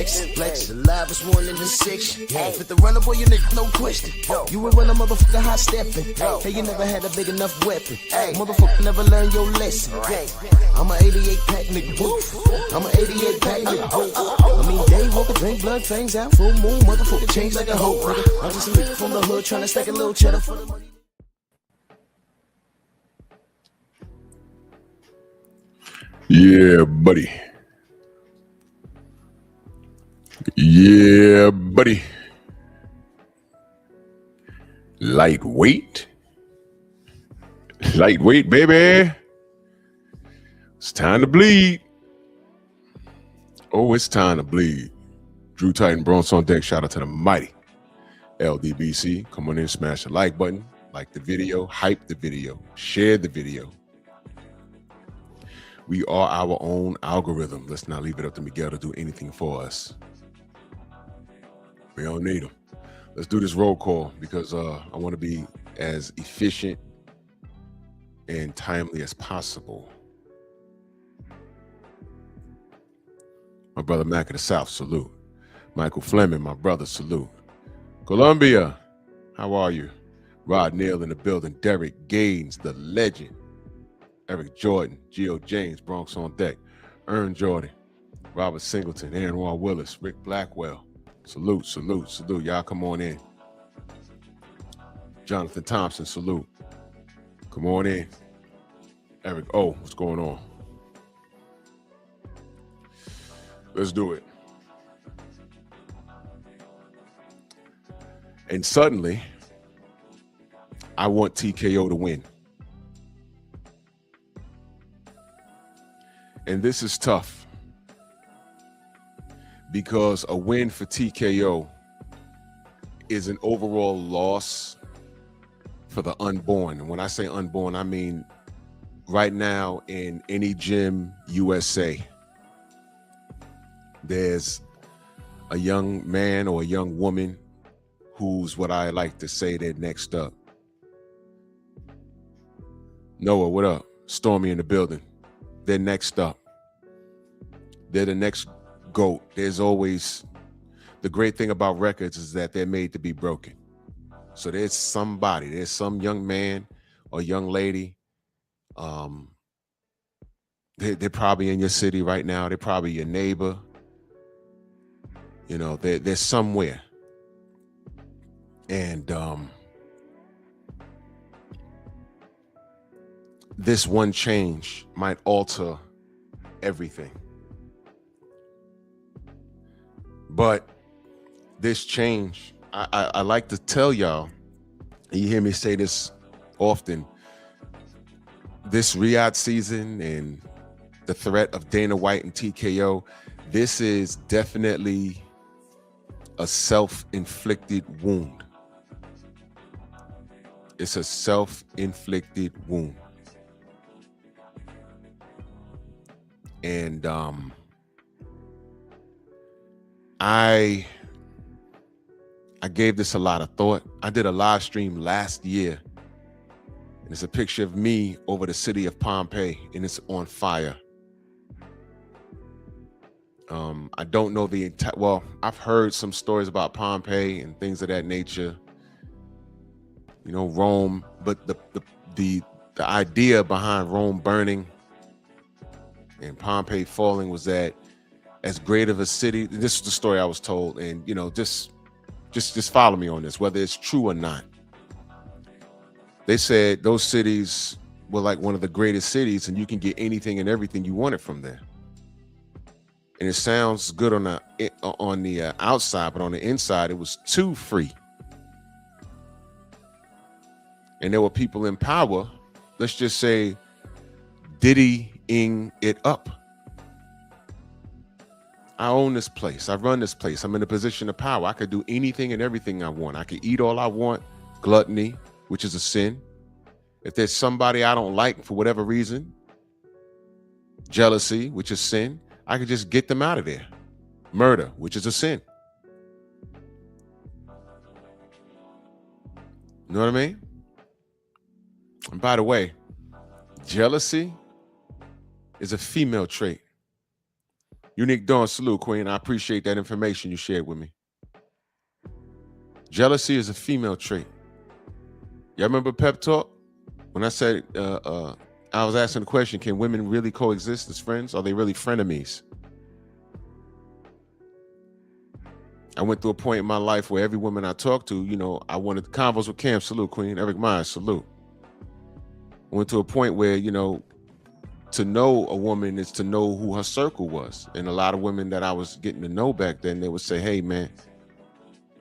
flexing. Flex, the livest one in the section. Fit the runner, boy, you nigga, no question. You would run a motherfucker high stepping. Hey, you never had a big enough weapon. Motherfucker never learned your lesson. I'm an 88 pack nigga, woof. I'm an 88 pack nigga, woof. I mean, day walker, drink blood, fangs out, full moon, motherfucker, change like a hoe, nigga. I'm just a nigga from the hood, tryna stack a little cheddar for the money. Yeah, buddy. Yeah, buddy. Lightweight. Lightweight, baby. It's time to bleed. Oh, it's time to bleed. Drew Titan, Bronx on deck. Shout out to the mighty LDBC. Come on in, smash the like button. Like the video, hype the video, share the video. We are our own algorithm. Let's not leave it up to Miguel to do anything for us. We don't need him. Let's do this roll call because I want to be as efficient and timely as possible. My brother Mac of the South, salute. Michael Fleming, my brother, salute. Columbia, how are you? Rod Neal in the building. Derek Gaines, the legend. Eric Jordan, Geo James, Bronx on deck. Ern Jordan, Robert Singleton, Aaron Wall Willis, Rick Blackwell. Salute, salute, salute. Y'all come on in. Jonathan Thompson, salute. Come on in. Eric O, what's going on? Let's do it. And suddenly, I want TKO to win. And this is tough because a win for TKO is an overall loss for the unborn. And when I say unborn, I mean right now in any gym USA, there's a young man or a young woman who's what I like to say they're next up. Noah, what up? Stormy in the building. They're next up. They're the next GOAT. There's always, the great thing about records is that they're made to be broken. So there's somebody, there's some young man or young lady. They're probably in your city right now. They're probably your neighbor. You know, they're somewhere. And this one change might alter everything. But this change, I like to tell y'all, and you hear me say this often, this Riyadh season and the threat of Dana White and TKO, this is definitely a self-inflicted wound. It's a self-inflicted wound. And I gave this a lot of thought. I did a live stream last year, and it's a picture of me over the city of Pompeii, and it's on fire. I don't know the entire, well, I've heard some stories about Pompeii and things of that nature. You know, Rome, but the idea behind Rome burning and Pompeii falling was that as great of a city, this is the story I was told, and you know, just follow me on this, whether it's true or not. They said those cities were like one of the greatest cities, and you can get anything and everything you wanted from there. And it sounds good on the outside, but on the inside, it was too free. And there were people in power, let's just say, diddying it up. I own this place. I run this place. I'm in a position of power. I could do anything and everything I want. I could eat all I want. Gluttony, which is a sin. If there's somebody I don't like for whatever reason, jealousy, which is sin, I could just get them out of there. Murder, which is a sin. You know what I mean? And by the way, jealousy is a female trait. Unique Dawn, salute, Queen. I appreciate that information you shared with me. Jealousy is a female trait. Y'all remember Pep Talk? When I said, I was asking the question, can women really coexist as friends? Are they really frenemies? I went through a point in my life where every woman I talked to, you know, I wanted convos with Cam, salute, Queen. Eric Myers, salute. I went to a point where, you know, to know a woman is to know who her circle was. And a lot of women that I was getting to know back then, they would say, hey, man,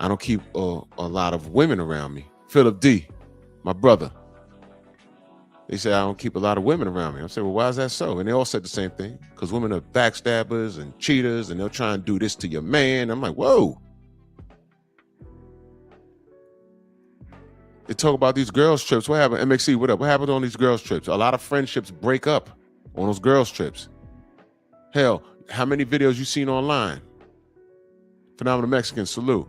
I don't keep a lot of women around me. Philip D, my brother. They say, I don't keep a lot of women around me. I say, well, why is that so? And they all said the same thing. Because women are backstabbers and cheaters, and they'll try and do this to your man. I'm like, whoa. They talk about these girls' trips. What happened? MXC, what up? What happened on these girls' trips? A lot of friendships break up on those girls' trips. Hell, how many videos you seen online? Phenomenal Mexican, salute.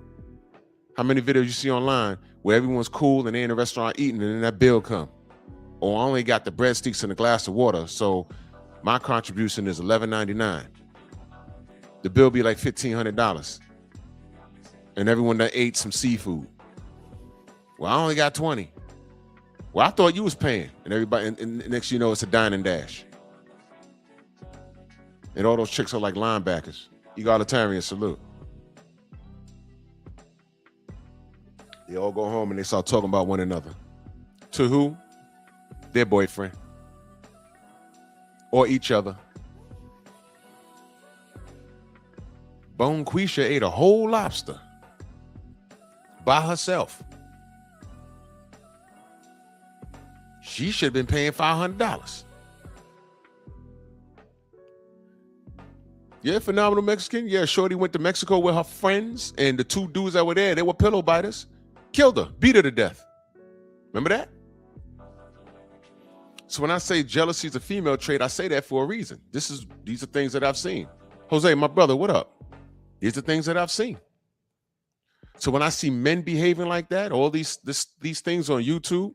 How many videos you see online where everyone's cool and they in a restaurant eating and then that bill come? Or I only got the breadsticks and a glass of water, so my contribution is $11.99. The bill be like $1,500. And everyone that ate some seafood. Well, I only got 20. Well, I thought you was paying. And everybody, and next you know, it's a dine and dash. And all those chicks are like linebackers. Egalitarian, salute. They all go home and they start talking about one another. To who? Their boyfriend. Or each other. Bone Quisha ate a whole lobster. By herself. She should have been paying $500. Yeah, Phenomenal Mexican. Yeah, Shorty went to Mexico with her friends, and the two dudes that were there, they were pillow biters. Killed her, beat her to death. Remember that? So when I say jealousy is a female trait, I say that for a reason. These are things that I've seen. Jose, my brother, what up? These are things that I've seen. So when I see men behaving like that, all these things on YouTube,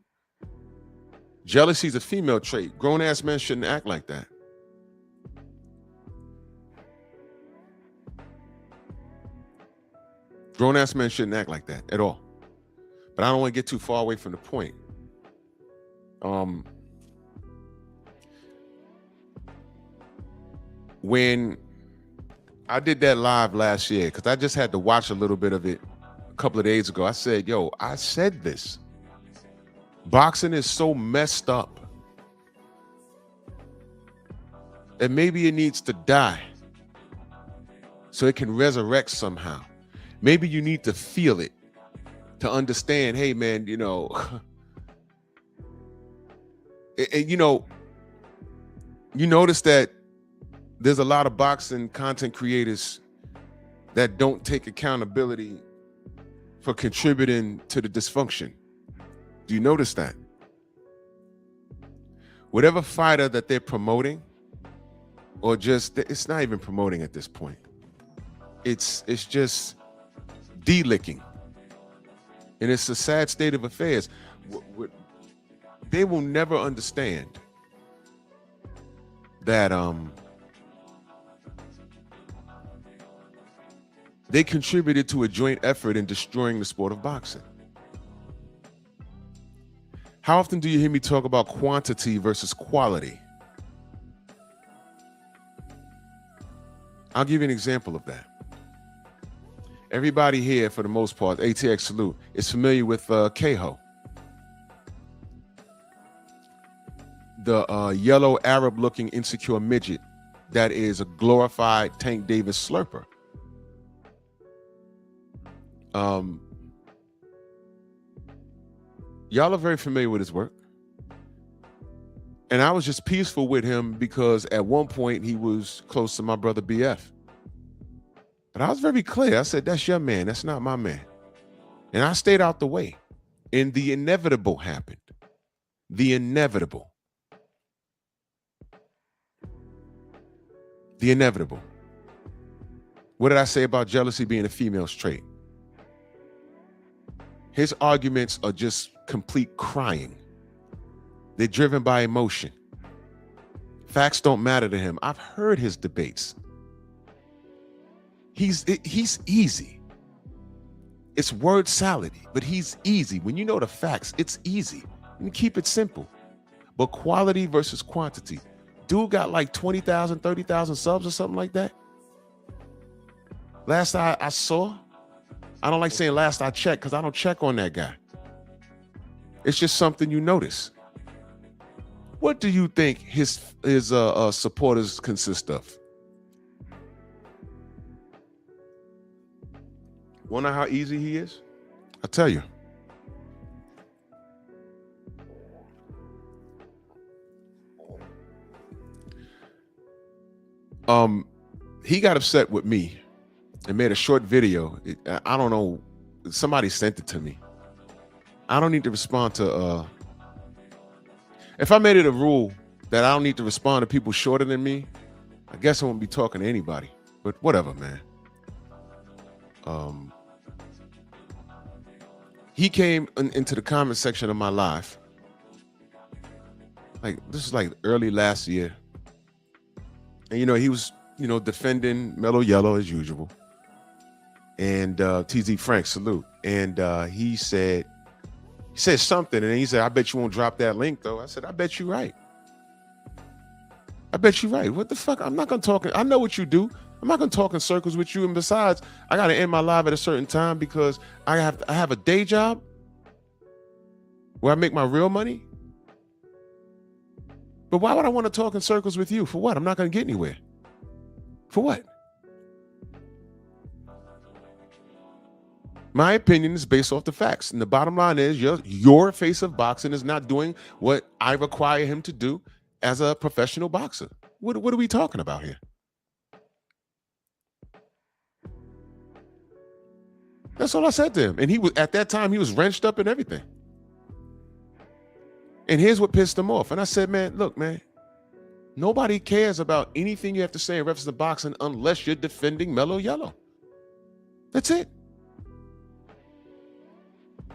jealousy is a female trait. Grown-ass men shouldn't act like that. Grown-ass men shouldn't act like that at all. But I don't want to get too far away from the point. When I did that live last year, because I just had to watch a little bit of it a couple of days ago, I said, yo, I said this. Boxing is so messed up that maybe it needs to die so it can resurrect somehow. Maybe you need to feel it to understand, hey, man, you know, and you know, you notice that there's a lot of boxing content creators that don't take accountability for contributing to the dysfunction. Do you notice that? Whatever fighter that they're promoting, or just, it's not even promoting at this point. It's just de-licking. And it's a sad state of affairs. They will never understand that they contributed to a joint effort in destroying the sport of boxing. How often do you hear me talk about quantity versus quality? I'll give you an example of that. Everybody here, for the most part, ATX salute, is familiar with Keho. The yellow Arab-looking insecure midget that is a glorified Tank Davis slurper. Y'all are very familiar with his work. And I was just peaceful with him because at one point he was close to my brother BF. But I was very clear. I said, that's your man. That's not my man. And I stayed out the way. And the inevitable happened. The inevitable. The inevitable. What did I say about jealousy being a female's trait? His arguments are just complete crying. They're driven by emotion. Facts don't matter to him. I've heard his debates. He's easy. It's word salad, but he's easy. When you know the facts, it's easy. And keep it simple. But quality versus quantity. Dude got like 20,000, 30,000 subs or something like that. Last I saw, I don't like saying last I checked because I don't check on that guy. It's just something you notice. What do you think his supporters consist of? Wonder how easy he is? I'll tell you. He got upset with me and made a short video. I don't know. Somebody sent it to me. I don't need to respond to if I made it a rule that I don't need to respond to people shorter than me, I guess I won't be talking to anybody. But whatever, man. He came into the comment section of my live. Like, this is like early last year. And, he was, defending Mellow Yellow as usual. And TZ Frank, salute. And he said something. And he said, I bet you won't drop that link, though. I said, I bet you're right. I bet you're right. What the fuck? I'm not going to talk. I know what you do. I'm not going to talk in circles with you. And besides, I got to end my live at a certain time because I have a day job where I make my real money. But why would I want to talk in circles with you? For what? I'm not going to get anywhere. For what? My opinion is based off the facts. And the bottom line is your face of boxing is not doing what I require him to do as a professional boxer. What are we talking about here? That's all I said to him. And at that time, he was wrenched up and everything. And here's what pissed him off. And I said, man, look, man, nobody cares about anything you have to say in reference to boxing unless you're defending Mellow Yellow. That's it.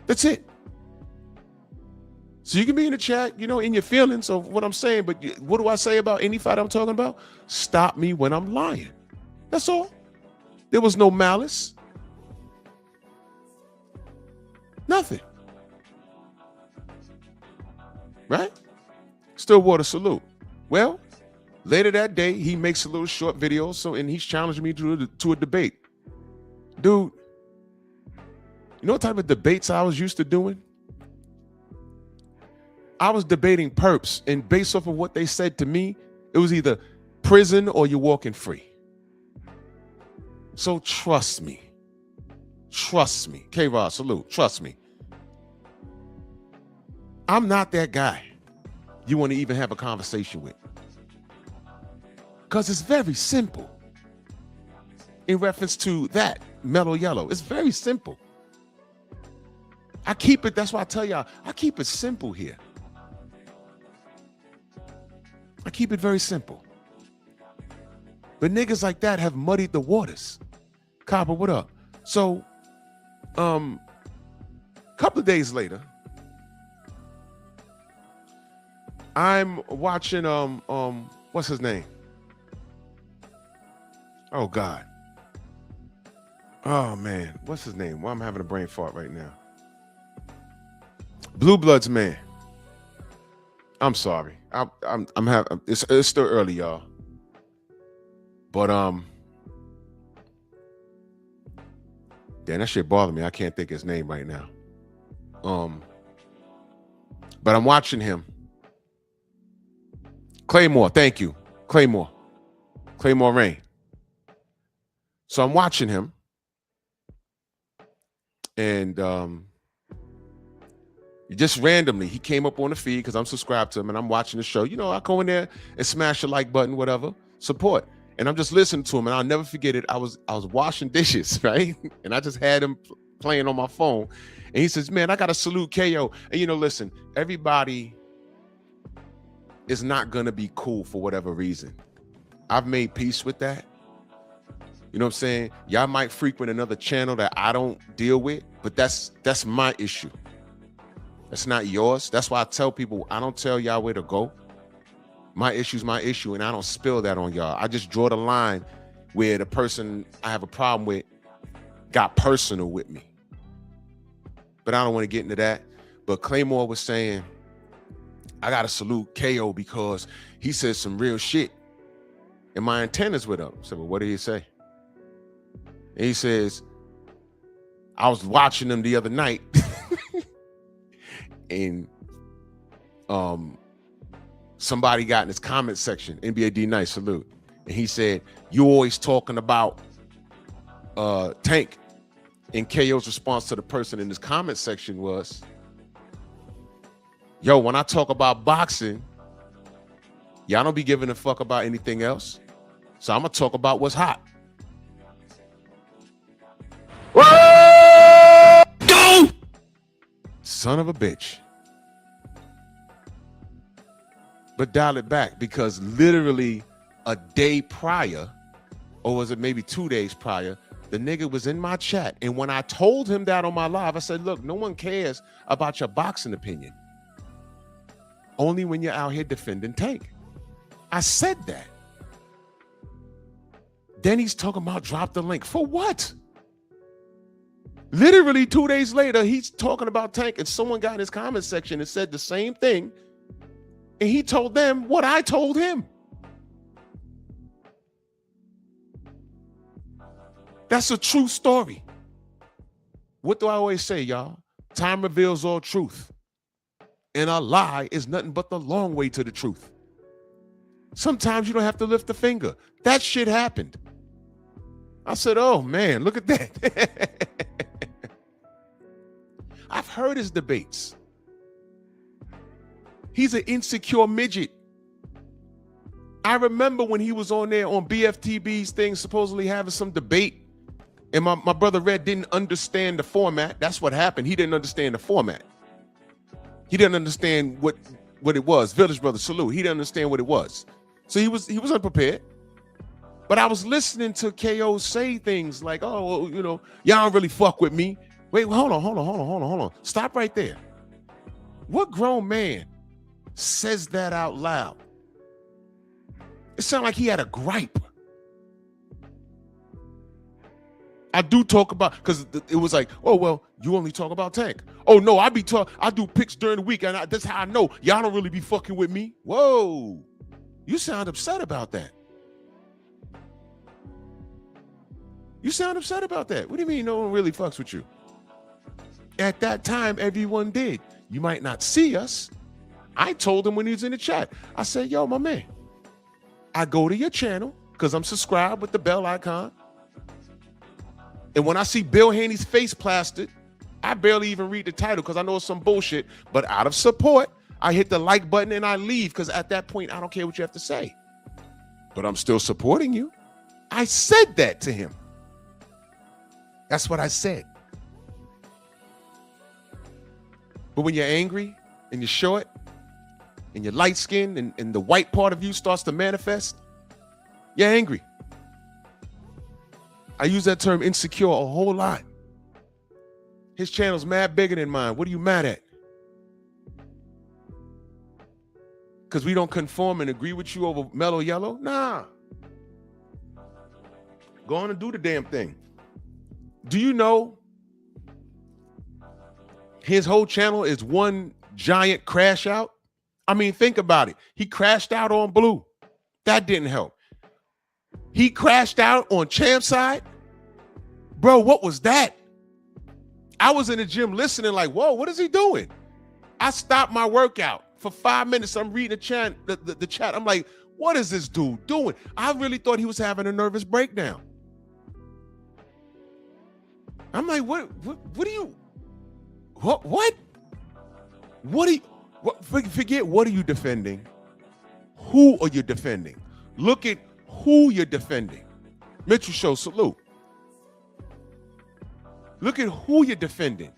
That's it. So you can be in the chat, in your feelings of what I'm saying, but what do I say about any fight I'm talking about? Stop me when I'm lying. That's all. There was no malice. Nothing. Right? Stillwater, salute. Well, later that day, he makes a little short video, and he's challenging me to a debate. Dude, you know what type of debates I was used to doing? I was debating perps, and based off of what they said to me, it was either prison or you're walking free. So trust me. Trust me. K-Rod, salute. Trust me. I'm not that guy you want to even have a conversation with. Because it's very simple. In reference to that, Mellow Yellow, it's very simple. I keep it, that's why I tell y'all, I keep it simple here. I keep it very simple. But niggas like that have muddied the waters. Copper, what up? So, a couple of days later, I'm watching, what's his name? Oh, God. Oh, man. What's his name? Well, I'm having a brain fart right now. Blue Bloods man. I'm sorry. I'm having, it's still early, y'all. But, damn, that shit bothered me. I can't think his name right now. But I'm watching him. Claymore, thank you. Claymore Rain. So I'm watching him. And just randomly, he came up on the feed because I'm subscribed to him and I'm watching the show. I go in there and smash the like button, whatever, support. And I'm just listening to him, and I'll never forget it. I was washing dishes, right? And I just had him playing on my phone. And he says, man, I got to salute KO. And listen, everybody is not going to be cool for whatever reason. I've made peace with that. You know what I'm saying? Y'all might frequent another channel that I don't deal with, but that's my issue. That's not yours. That's why I tell people, I don't tell y'all where to go. My issue's my issue, and I don't spill that on y'all. I just draw the line where the person I have a problem with got personal with me. But I don't want to get into that. But Claymore was saying, I got to salute KO because he said some real shit. And my antennas went up. I said, well, what did he say? And he says, I was watching them the other night. And somebody got in his comment section, NBA D Nice, salute. And he said, you always talking about Tank. And KO's response to the person in his comment section was, yo, when I talk about boxing, y'all don't be giving a fuck about anything else. So I'm gonna talk about what's hot. Go! Son of a bitch. But dial it back, because literally a day prior, or was it maybe 2 days prior, the nigga was in my chat. And when I told him that on my live, I said, look, no one cares about your boxing opinion. Only when you're out here defending Tank. I said that. Then he's talking about drop the link. For what? Literally 2 days later, he's talking about Tank, and someone got in his comment section and said the same thing. And he told them what I told him. That's a true story. What do I always say, y'all? Time reveals all truth. And a lie is nothing but the long way to the truth. Sometimes you don't have to lift a finger. That shit happened. I said, oh man, look at that. I've heard his debates. He's an insecure midget. I remember when he was on there on BFTB's thing, supposedly having some debate. And my brother Red didn't understand the format. That's what happened. He didn't understand the format. He didn't understand what it was. Village Brother, salute. He didn't understand what it was. So he was unprepared. But I was listening to KO say things like, oh, well, you know, y'all don't really fuck with me. Wait, hold on. Stop right there. What grown man says that out loud? It sounded like he had a gripe. I do talk about, because it was like, oh, well, you only talk about Tank. Oh, no, I do picks during the week, and that's how I know y'all don't really be fucking with me. Whoa, you sound upset about that. You sound upset about that. What do you mean no one really fucks with you? At that time, everyone did. You might not see us. I told him when he was in the chat. I said, yo, my man, I go to your channel because I'm subscribed with the bell icon. And when I see Bill Haney's face plastered, I barely even read the title because I know it's some bullshit. But out of support, I hit the like button and I leave, because at that point, I don't care what you have to say. But I'm still supporting you. I said that to him. That's what I said. But when you're angry and you're short and you're light skinned and the white part of you starts to manifest, you're angry. I use that term insecure a whole lot. His channel's mad bigger than mine. What are you mad at? Because we don't conform and agree with you over mellow yellow? Nah. Go on and do the damn thing. Do you know his whole channel is one giant crash out? I mean, think about it. He crashed out on Blue. That didn't help. He crashed out on Champ's side. Bro, what was that? I was in the gym listening like, whoa, what is he doing? I stopped my workout for 5 minutes. I'm reading the chat. I'm like, what is this dude doing? I really thought he was having a nervous breakdown. I'm like, what do you, forget what are you defending? Who are you defending? Look at who you're defending. Mitchell Show, salute. Look at who you're defending.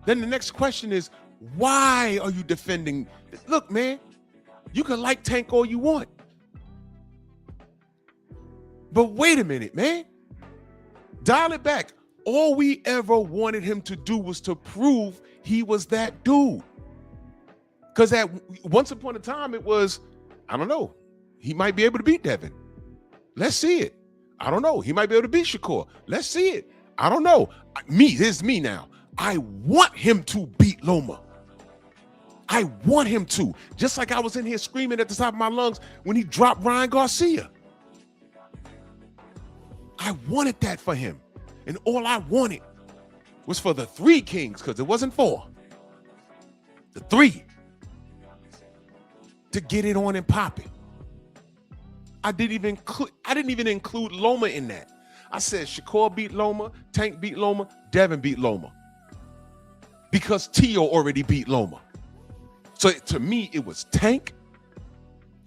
Then the next question is, why are you defending? Look, man, you can like Tank all you want. But wait a minute, man. Dial it back. All we ever wanted him to do was to prove he was that dude. Because at once upon a time, it was, I don't know, he might be able to beat Devin. Let's see it. I don't know. He might be able to beat Shakur. Let's see it. I don't know. Here's me now. I want him to beat Loma. I want him to. Just like I was in here screaming at the top of my lungs when he dropped Ryan Garcia. I wanted that for him. And all I wanted was for the 3 kings, because it wasn't 4. The 3. To get it on and pop it. I didn't even include Loma in that. I said Shakur beat Loma, Tank beat Loma, Devin beat Loma. Because Tio already beat Loma. So to me, it was Tank,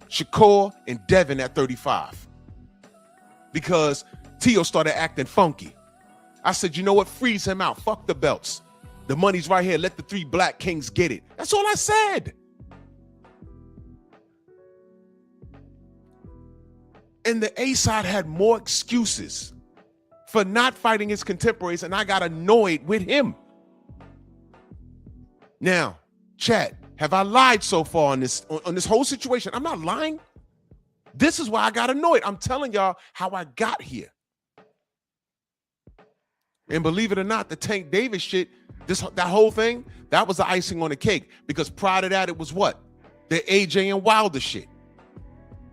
Shakur, and Devin at 35. Because Tio started acting funky. I said, you know what? Freeze him out. Fuck the belts. The money's right here. Let the 3 black kings get it. That's all I said. And the A side had more excuses for not fighting his contemporaries, and I got annoyed with him. Now, chat, have I lied so far on this whole situation? I'm not lying. This is why I got annoyed. I'm telling y'all how I got here. And believe it or not, the Tank Davis shit, that whole thing, that was the icing on the cake. Because prior to that, it was what? The AJ and Wilder shit.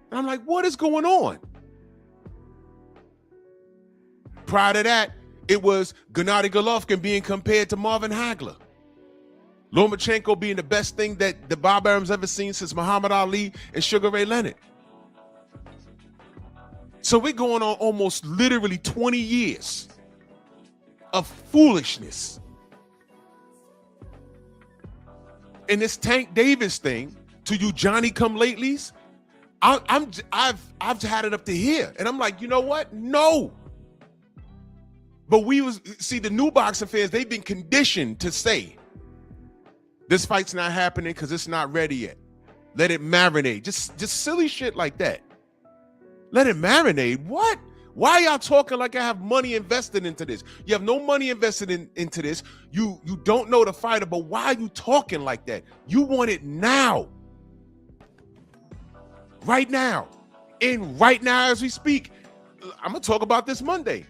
And I'm like, what is going on? Prior to that, it was Gennady Golovkin being compared to Marvin Hagler. Lomachenko being the best thing that the Bob Arum's ever seen since Muhammad Ali and Sugar Ray Leonard. So we're going on almost literally 20 years of foolishness. And this Tank Davis thing, to you Johnny-come-latelys, I've had it up to here, and I'm like, you know what? No. But the new boxing fans, they've been conditioned to say, this fight's not happening because it's not ready yet. Let it marinate. Just silly shit like that. Let it marinate. What? Why y'all talking like I have money invested into this? You have no money invested into this. You don't know the fighter, but why are you talking like that? You want it now. Right now. And right now as we speak, I'm going to talk about this Monday.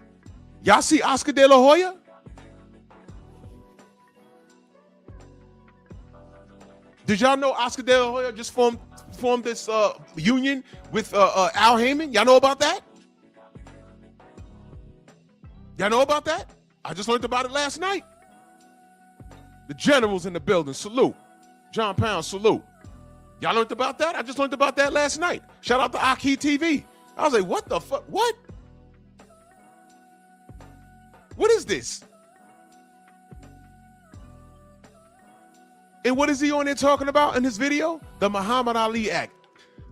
Y'all see Oscar De La Hoya? Did y'all know Oscar De La Hoya just formed this union with Al Heyman? Y'all know about that? Y'all know about that? I just learned about it last night. The general's in the building. Salute. John Pound, salute. Y'all learned about that? I just learned about that last night. Shout out to Aki TV. I was like, what the fuck? What? What is this? And what is he on there talking about in his video? The Muhammad Ali Act.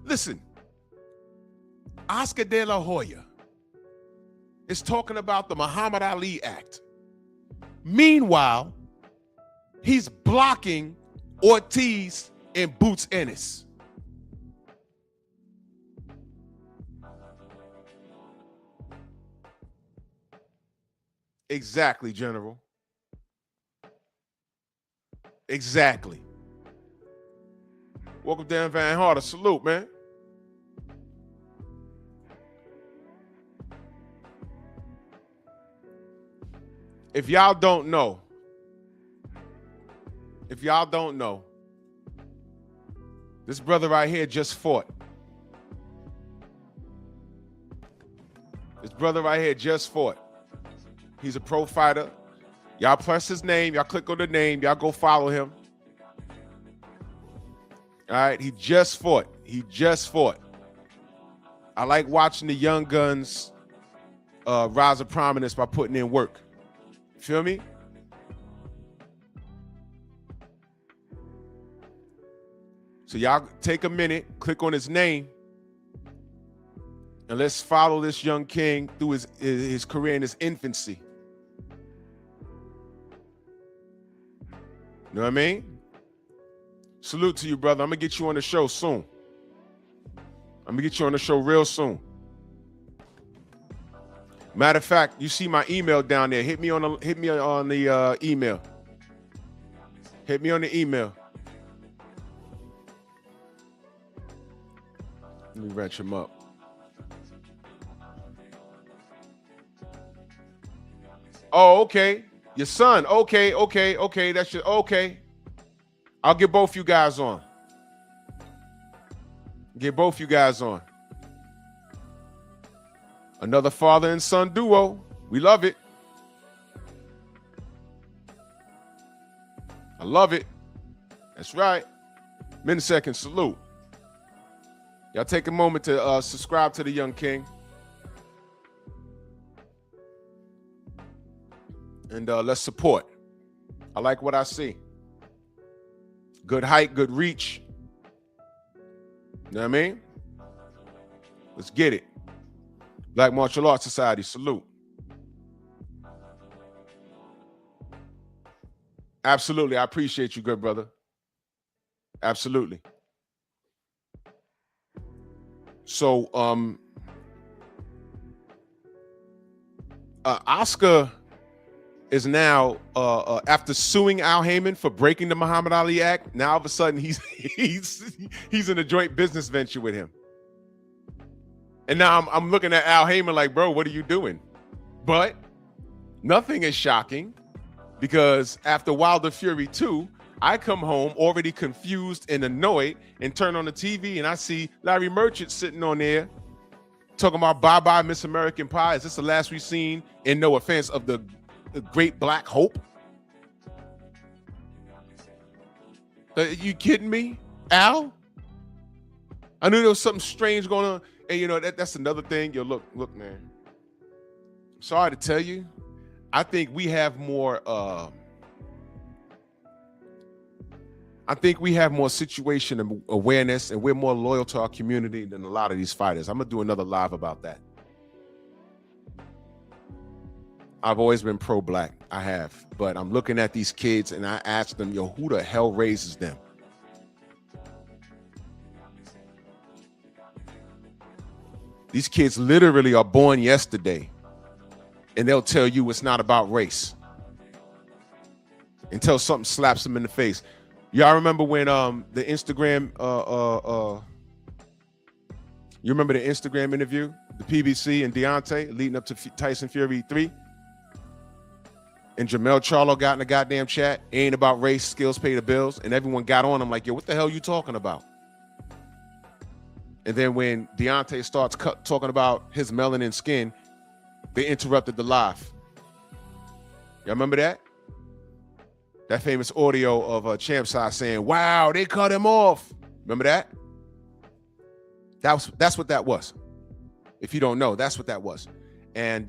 Listen, Oscar De La Hoya is talking about the Muhammad Ali Act. Meanwhile, he's blocking Ortiz and Boots Ennis. Exactly, General. Exactly. Welcome Dan Van Harder. Salute, man. If y'all don't know, this brother right here just fought. This brother right here just fought. He's a pro fighter. Y'all press his name. Y'all click on the name. Y'all go follow him. All right. He just fought. I like watching the young guns rise to prominence by putting in work. Feel me? So y'all take a minute, click on his name, and let's follow this young king through his career in his infancy. You know what I mean? Salute to you, brother. I'm going to get you on the show soon. I'm going to get you on the show real soon. Matter of fact, you see my email down there. Hit me on the email. Hit me on the email. Let me wrench him up. Oh, okay. Your son. Okay. That's your, okay. I'll get both you guys on. Get both you guys on. Another father and son duo. We love it. I love it. That's right. Millisecond salute. Y'all take a moment to subscribe to the Young King. And let's support. I like what I see. Good height, good reach. You know what I mean? Let's get it. Black Martial Arts Society, salute. Absolutely. I appreciate you, good brother. Absolutely. So, Oscar is now, after suing Al Heyman for breaking the Muhammad Ali Act, now all of a sudden he's in a joint business venture with him. And now I'm looking at Al Heyman like, bro, what are you doing? But nothing is shocking, because after Wilder Fury 2, I come home already confused and annoyed and turn on the TV and I see Larry Merchant sitting on there talking about bye-bye Miss American Pie. Is this the last we've seen, in no offense, of the great Black Hope? Are you kidding me, Al? I knew there was something strange going on. And you know, that's another thing. Yo, look, man. Sorry to tell you, I think we have more situation awareness, and we're more loyal to our community than a lot of these fighters. I'm gonna do another live about that. I've always been pro-Black, I have, but I'm looking at these kids and I ask them, yo, who the hell raises them? These kids literally are born yesterday, and they'll tell you it's not about race until something slaps them in the face. Y'all remember when the Instagram you remember the Instagram interview, the PBC and Deontay leading up to Tyson Fury 3? And Jamel Charlo got in the goddamn chat, ain't about race, skills pay the bills, and everyone got on him like, yo, what the hell are you talking about? And then when Deontay starts talking about his melanin skin, they interrupted the live. Y'all remember that? That famous audio of Champ Size saying, wow, they cut him off. Remember that? That's what that was. If you don't know, that's what that was. And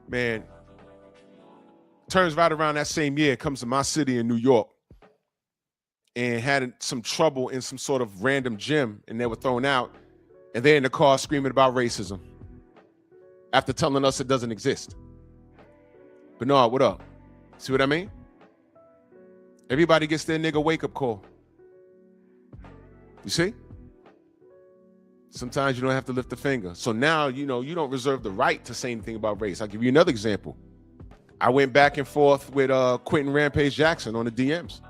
man, turns right around that same year, comes to my city in New York, and had some trouble in some sort of random gym, and they were thrown out, and they're in the car screaming about racism after telling us it doesn't exist. Bernard, what up? See what I mean? Everybody gets their nigga wake-up call. You see? Sometimes you don't have to lift a finger. So now, you know, you don't reserve the right to say anything about race. I'll give you another example. I went back and forth with Quentin Rampage Jackson on the DMs.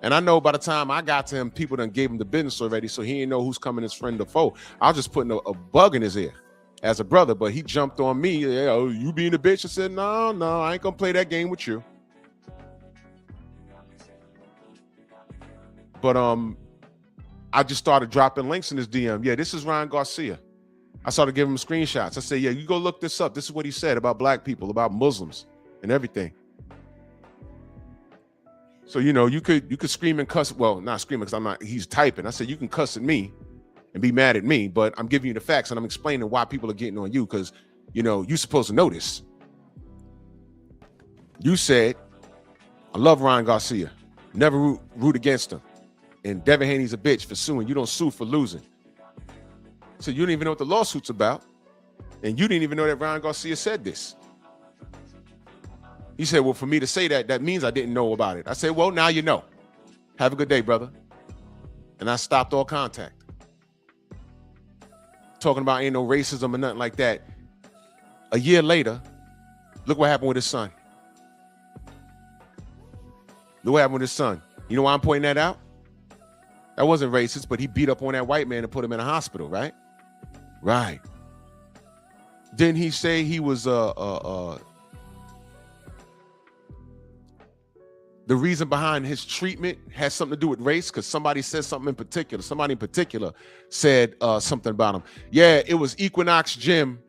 And I know by the time I got to him, people done gave him the business already, so he didn't know who's coming as friend or foe. I was just putting a bug in his ear as a brother, but he jumped on me. Yeah, oh, you being a bitch? I said, no, I ain't gonna play that game with you. But I just started dropping links in his DM. Yeah, this is Ryan Garcia. I started giving him screenshots. I said, yeah, you go look this up. This is what he said about Black people, about Muslims and everything. So, you know, you could scream and cuss. Well, not screaming because he's typing. I said, you can cuss at me and be mad at me, but I'm giving you the facts and I'm explaining why people are getting on you, because, you know, you're supposed to know this. You said, I love Ryan Garcia. Never root against him. And Devin Haney's a bitch for suing. You don't sue for losing. So you didn't even know what the lawsuit's about. And you didn't even know that Ryan Garcia said this. He said, well, for me to say that, that means I didn't know about it. I said, well, now you know. Have a good day, brother. And I stopped all contact. Talking about ain't no racism or nothing like that. A year later, look what happened with his son. Look what happened with his son. You know why I'm pointing that out? That wasn't racist, but he beat up on that white man and put him in a hospital, right? Right. Didn't he say he was the reason behind his treatment has something to do with race? Because somebody said something in particular. Somebody in particular said something about him. Yeah, it was Equinox Gym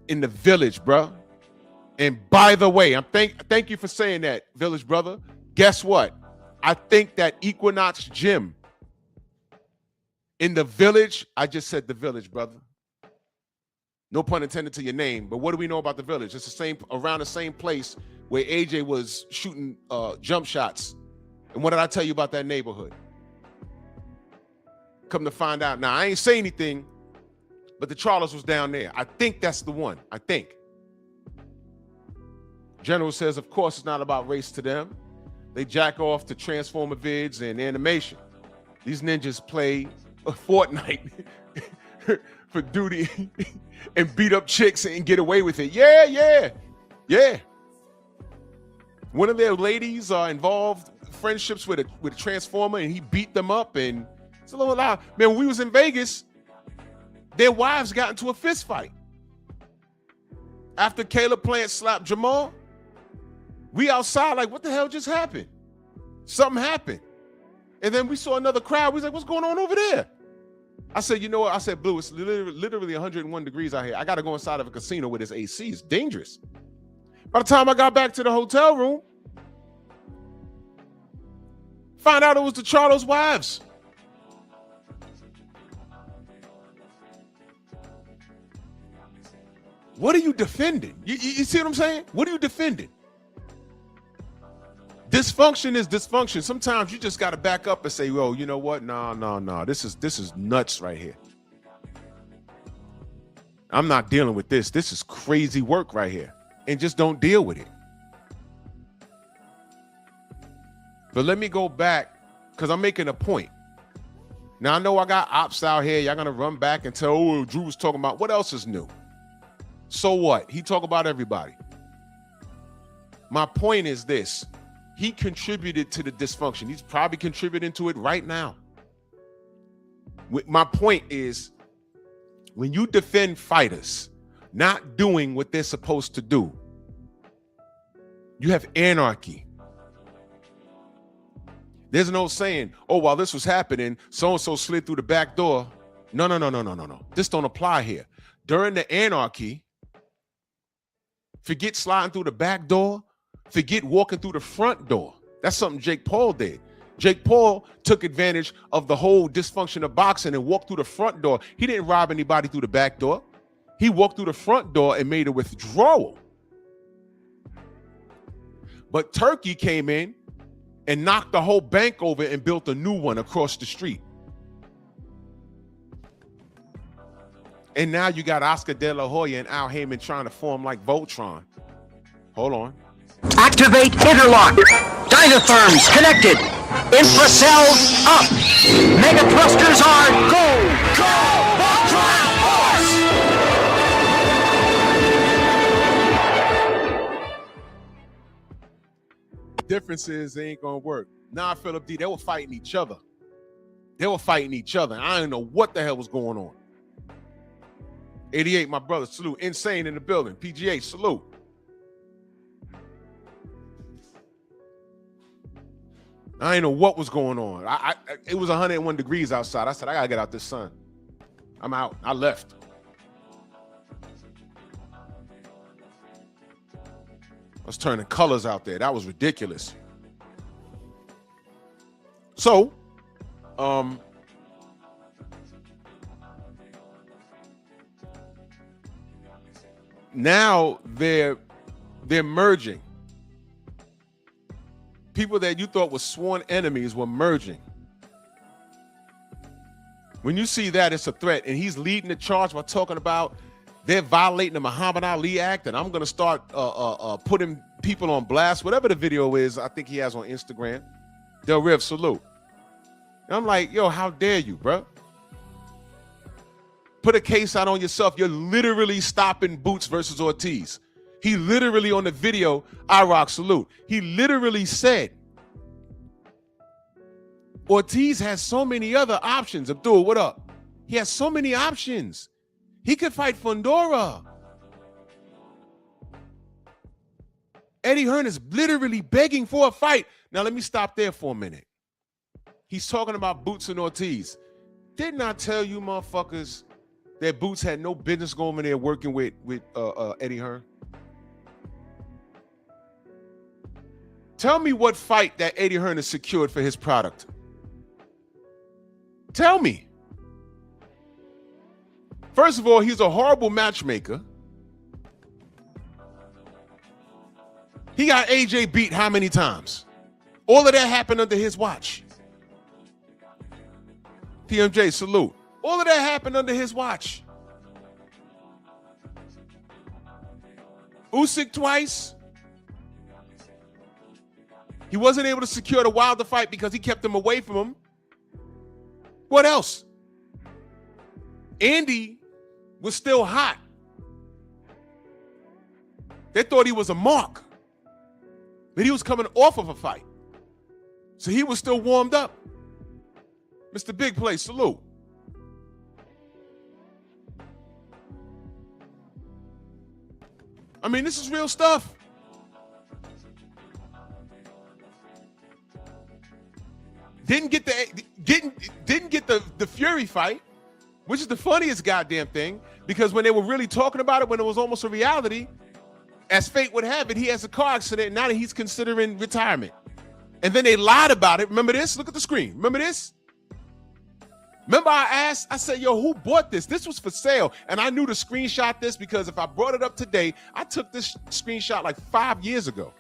in the Village, bro. And by the way, thank you for saying that, Village brother. Guess what? I think that Equinox Gym in the Village, I just said the Village, brother. No pun intended to your name, but what do we know about the Village? It's the same, around the same place where AJ was shooting jump shots. And what did I tell you about that neighborhood? Come to find out. Now, I ain't say anything, but the Charles was down there. I think that's the one. I think. General says, of course, it's not about race to them. They jack off to Transformer vids and animation. These ninjas play a Fortnite for duty and beat up chicks and get away with it. Yeah. One of their ladies are involved friendships with a Transformer, and he beat them up, and it's a little loud. Man, when we was in Vegas, their wives got into a fist fight. After Caleb Plant slapped Jamal, we outside like, what the hell just happened? Something happened. And then we saw another crowd. We was like, what's going on over there? I said, you know what? I said, Blue, it's literally 101 degrees out here. I got to go inside of a casino with this AC. It's dangerous. By the time I got back to the hotel room, found out it was the Charlo's wives. What are you defending? You see what I'm saying? What are you defending? Dysfunction is dysfunction. Sometimes you just got to back up and say, "Yo, you know what? No. This is nuts right here. I'm not dealing with this. This is crazy work right here." And just don't deal with it. But let me go back, because I'm making a point. Now, I know I got ops out here. Y'all going to run back and tell, oh, Drew was talking about, what else is new? So what? He talk about everybody. My point is this. He contributed to the dysfunction. He's probably contributing to it right now. My point is, when you defend fighters not doing what they're supposed to do, you have anarchy. There's no saying, oh, while this was happening, so-and-so slid through the back door. No. This don't apply here. During the anarchy, forget sliding through the back door. Forget walking through the front door. That's something Jake Paul did. Jake Paul took advantage of the whole dysfunction of boxing and walked through the front door. He didn't rob anybody through the back door. He walked through the front door and made a withdrawal. But Turkey came in and knocked the whole bank over and built a new one across the street. And now you got Oscar De La Hoya and Al Heyman trying to form like Voltron. Hold on. Activate interlock. Dynatherms connected. Infracells up. Mega thrusters are go. Voltron force. Difference is they ain't gonna work. Nah, Philip D, they were fighting each other. I don't know what the hell was going on. 88, my brother, salute. Insane in the building. PGA, salute. I didn't know what was going on. It was 101 degrees outside. I said, I gotta get out this sun. I'm out. I left. I was turning colors out there. That was ridiculous. So, now they're merging. People that you thought were sworn enemies were merging. When you see that, it's a threat. And he's leading the charge by talking about they're violating the Muhammad Ali Act, and I'm going to start putting people on blast. Whatever the video is, I think he has on Instagram. Del Riv, salute. And I'm like, yo, how dare you, bro? Put a case out on yourself. You're literally stopping Boots versus Ortiz. He literally on the video, I rock, salute. He literally said, Ortiz has so many other options. Abdul, what up? He has so many options. He could fight Fundora. Eddie Hearn is literally begging for a fight. Now, let me stop there for a minute. He's talking about Boots and Ortiz. Didn't I tell you motherfuckers that Boots had no business going over there working with Eddie Hearn? Tell me what fight that Eddie Hearn has secured for his product. Tell me. First of all, he's a horrible matchmaker. He got AJ beat how many times? All of that happened under his watch. TMJ, salute. All of that happened under his watch. Usyk twice. He wasn't able to secure the Wilder fight because he kept him away from him. What else? Andy was still hot. They thought he was a mark, but he was coming off of a fight. So he was still warmed up. Mr. Big Play, salute. I mean, this is real stuff. Didn't get the Fury fight, which is the funniest goddamn thing, because when they were really talking about it, when it was almost a reality, as fate would have it, he has a car accident, and now that he's considering retirement. And then they lied about it. Remember this? Look at the screen. Remember this? Remember I said, yo, who bought this? This was for sale. And I knew to screenshot this because if I brought it up today, I took this screenshot like 5 years ago.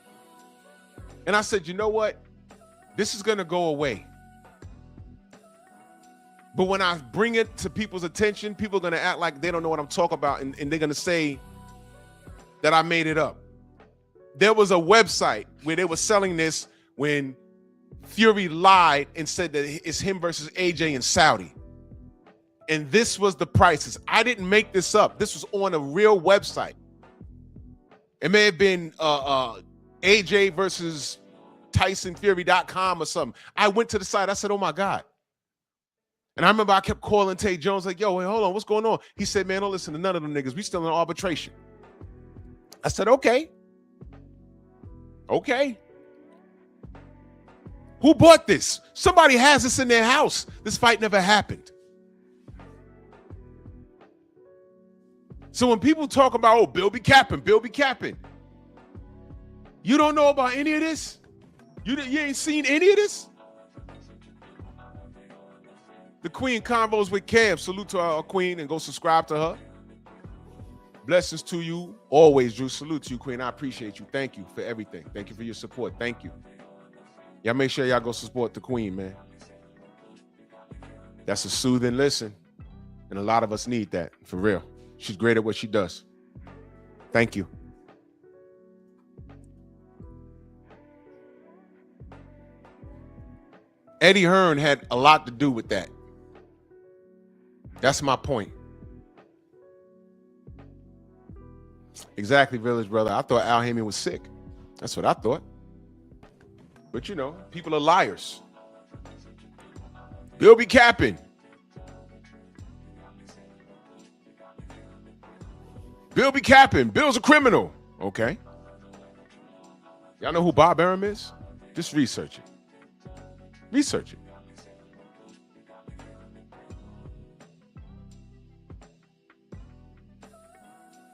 And I said, you know what? This is going to go away. But when I bring it to people's attention, people are going to act like they don't know what I'm talking about, and they're going to say that I made it up. There was a website where they were selling this when Fury lied and said that it's him versus AJ in Saudi. And this was the prices. I didn't make this up. This was on a real website. It may have been AJ versus TysonFury.com or something. I went to the site. I said, oh, my God. And I remember I kept calling Tay Jones like, yo, wait, hold on, what's going on? He said, man, don't listen to none of them niggas. We still in arbitration. I said, okay. Okay. Who bought this? Somebody has this in their house. This fight never happened. So when people talk about, oh, Bill be capping, you don't know about any of this? You ain't seen any of this? The Queen Convos with Kev. Salute to our Queen and go subscribe to her. Blessings to you always, Drew. Salute to you, Queen. I appreciate you. Thank you for everything. Thank you for your support. Thank you. Y'all make sure y'all go support the Queen, man. That's a soothing listen. And a lot of us need that, for real. She's great at what she does. Thank you. Eddie Hearn had a lot to do with that. That's my point. Exactly, Village Brother. I thought Al Heyman was sick. That's what I thought. But you know, people are liars. Bill be capping. Bill be capping. Bill's a criminal. Okay. Y'all know who Bob Arum is? Just research it. Research it.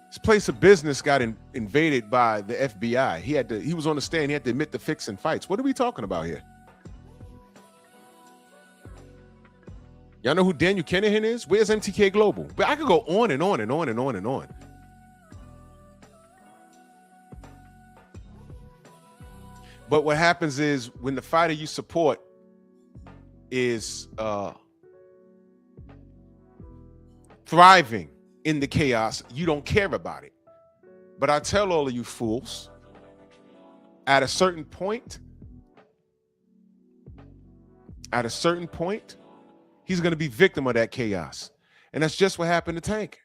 His place of business got invaded by the FBI. He was on the stand. He had to admit to fixing fights. What are we talking about here? Y'all know who Daniel Kinahan is? Where's MTK Global? But I could go on and on and on and on and on. But what happens is when the fighter you support is thriving in the chaos, you don't care about it. But I tell all of you fools, at a certain point, he's going to be victim of that chaos. And that's just what happened to Tank.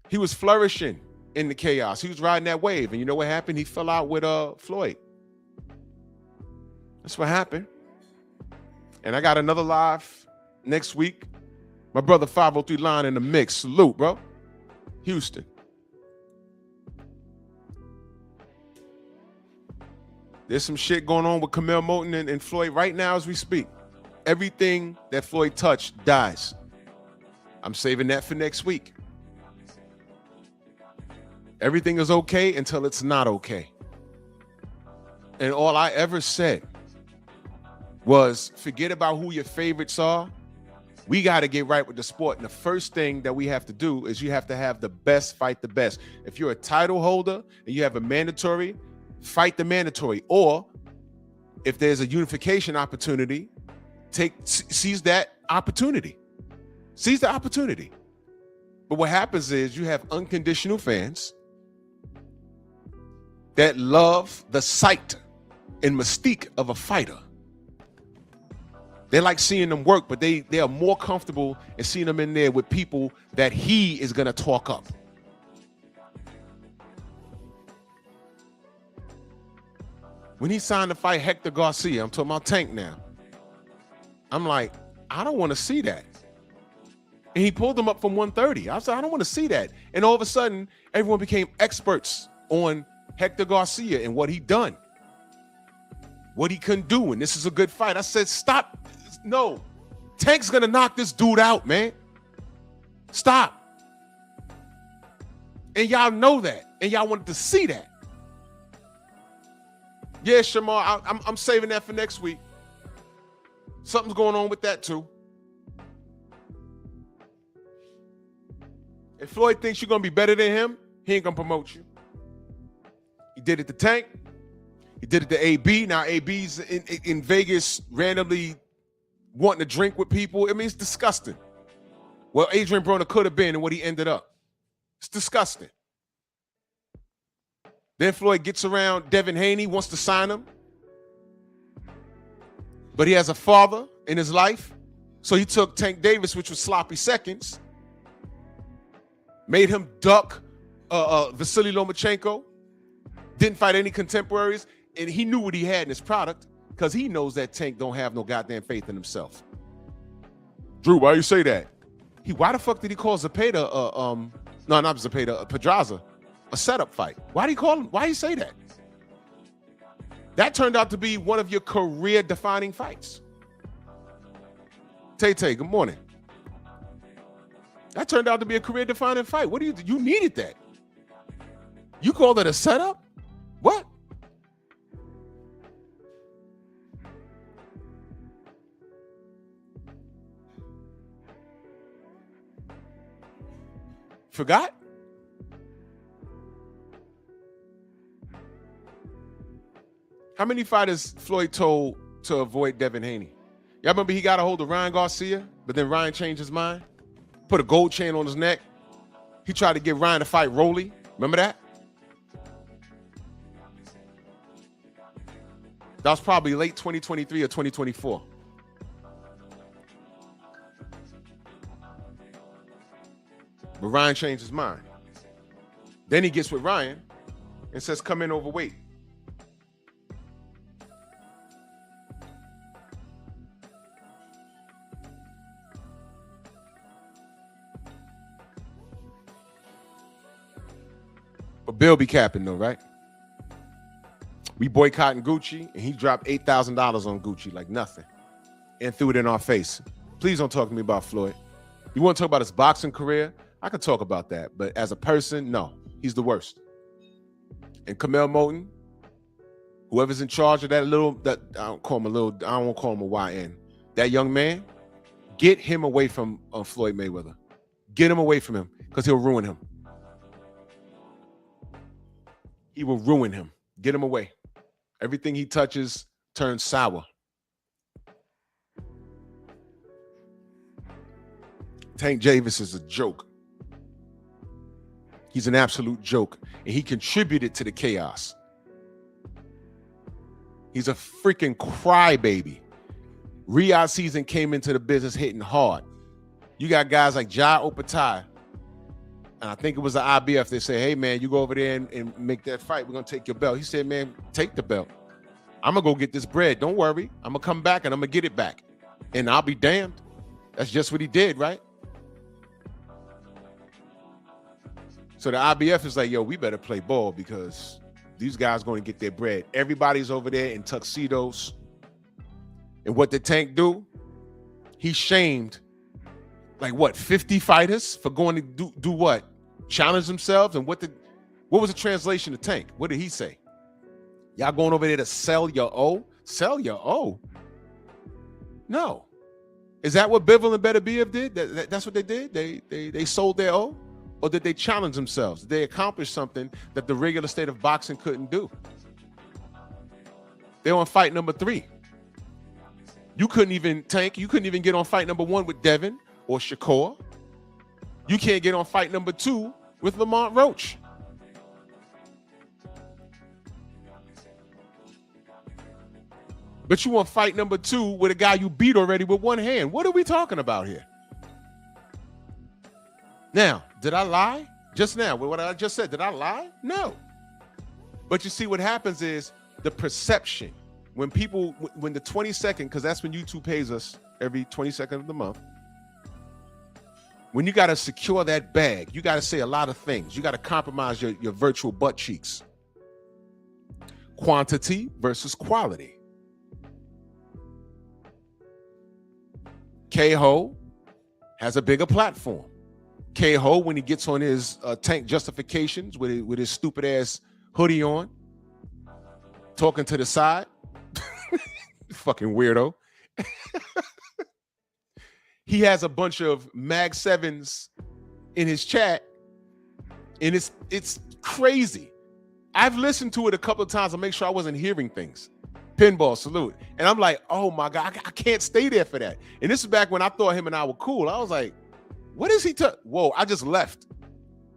He was flourishing in the chaos. He was riding that wave. And you know what happened? He fell out with Floyd. That's what happened. And I got another live next week. My brother 503 Line in the mix. Salute, bro. Houston. There's some shit going on with Camille Moulton and Floyd right now as we speak. Everything that Floyd touched dies. I'm saving that for next week. Everything is okay until it's not okay. And all I ever said was, forget about who your favorites are. We got to get right with the sport. And the first thing that we have to do is you have to have the best fight the best. If you're a title holder and you have a mandatory, fight the mandatory. Or if there's a unification opportunity, seize that opportunity. Seize the opportunity. But what happens is you have unconditional fans that love the sight and mystique of a fighter. They like seeing them work, but they are more comfortable in seeing them in there with people that he is going to talk up. When he signed to fight Hector Garcia, I'm talking about Tank now. I'm like, I don't want to see that. And he pulled him up from 130. I said, I don't want to see that. And all of a sudden, everyone became experts on Hector Garcia and what he done, what he couldn't do. And this is a good fight. I said, stop. No, Tank's going to knock this dude out, man. Stop. And y'all know that. And y'all wanted to see that. Yeah, Shamar, I'm saving that for next week. Something's going on with that too. If Floyd thinks you're going to be better than him, he ain't going to promote you. He did it to Tank. He did it to AB. Now AB's in Vegas randomly wanting to drink with people. I mean, it's disgusting. Well, Adrian Broner could have been and what he ended up. It's disgusting. Then Floyd gets around Devin Haney, wants to sign him. But he has a father in his life. So he took Tank Davis, which was sloppy seconds, made him duck Vasily Lomachenko, didn't fight any contemporaries, and he knew what he had in his product because he knows that Tank don't have no goddamn faith in himself. Drew, why you say that? Why the fuck did he call Zepeda, no, not Zepeda, Pedraza, a setup fight? Why did he call him? Why did he say that? That turned out to be one of your career-defining fights. Tay-Tay, good morning. That turned out to be a career-defining fight. What do you needed that? You called it a setup? What? Forgot? How many fighters Floyd told to avoid Devin Haney? Y'all remember he got a hold of Ryan Garcia, but then Ryan changed his mind? Put a gold chain on his neck. He tried to get Ryan to fight Rolly. Remember that? That was probably late 2023 or 2024. But Ryan changed his mind. Then he gets with Ryan and says, come in overweight. But Bill be capping though, right? We boycotting Gucci, and he dropped $8,000 on Gucci like nothing and threw it in our face. Please don't talk to me about Floyd. You want to talk about his boxing career? I could talk about that, but as a person, no, he's the worst. And Camille Moulton, whoever's in charge of that I don't want to call him a YN. That young man, get him away from Floyd Mayweather. Get him away from him because he'll ruin him. He will ruin him. Get him away. Everything he touches turns sour. Tank Davis is a joke. He's an absolute joke, and he contributed to the chaos. He's a freaking crybaby. Riyadh season came into the business hitting hard. You got guys like Jai Opatai, and I think it was the IBF. They say, hey, man, you go over there and make that fight. We're going to take your belt. He said, man, take the belt. I'm going to go get this bread. Don't worry. I'm going to come back, and I'm going to get it back. And I'll be damned. That's just what he did, right? So the IBF is like, yo, we better play ball because these guys going to get their bread. Everybody's over there in tuxedos. And what the Tank do? He shamed like what, 50 fighters for going to do what? Challenge themselves. And what was the translation of Tank? What did he say? Y'all going over there to sell your O? Sell your O? No. Is that what Bivol and Better Biev did? That's what they did? They sold their O? Or did they challenge themselves? Did they accomplish something that the regular state of boxing couldn't do? They're on fight number 3. You couldn't even get on fight number 1 with Devin or Shakur. You can't get on fight number 2 with Lamont Roach. But you want fight number 2 with a guy you beat already with one hand. What are we talking about here? Now, did I lie? Just now, with what I just said, did I lie? No. But you see what happens is the perception. When the 22nd, because that's when YouTube pays us every 22nd of the month. When you got to secure that bag, you got to say a lot of things. You got to compromise your virtual butt cheeks. Quantity versus quality. K-Ho has a bigger platform. K-Ho, when he gets on his Tank justifications with his stupid ass hoodie on, talking to the side, fucking weirdo. He has a bunch of Mag 7s in his chat, and it's crazy. I've listened to it a couple of times to make sure I wasn't hearing things. Pinball, salute. And I'm like, oh my God, I can't stay there for that. And this is back when I thought him and I were cool. I was like, what is he? Whoa, I just left.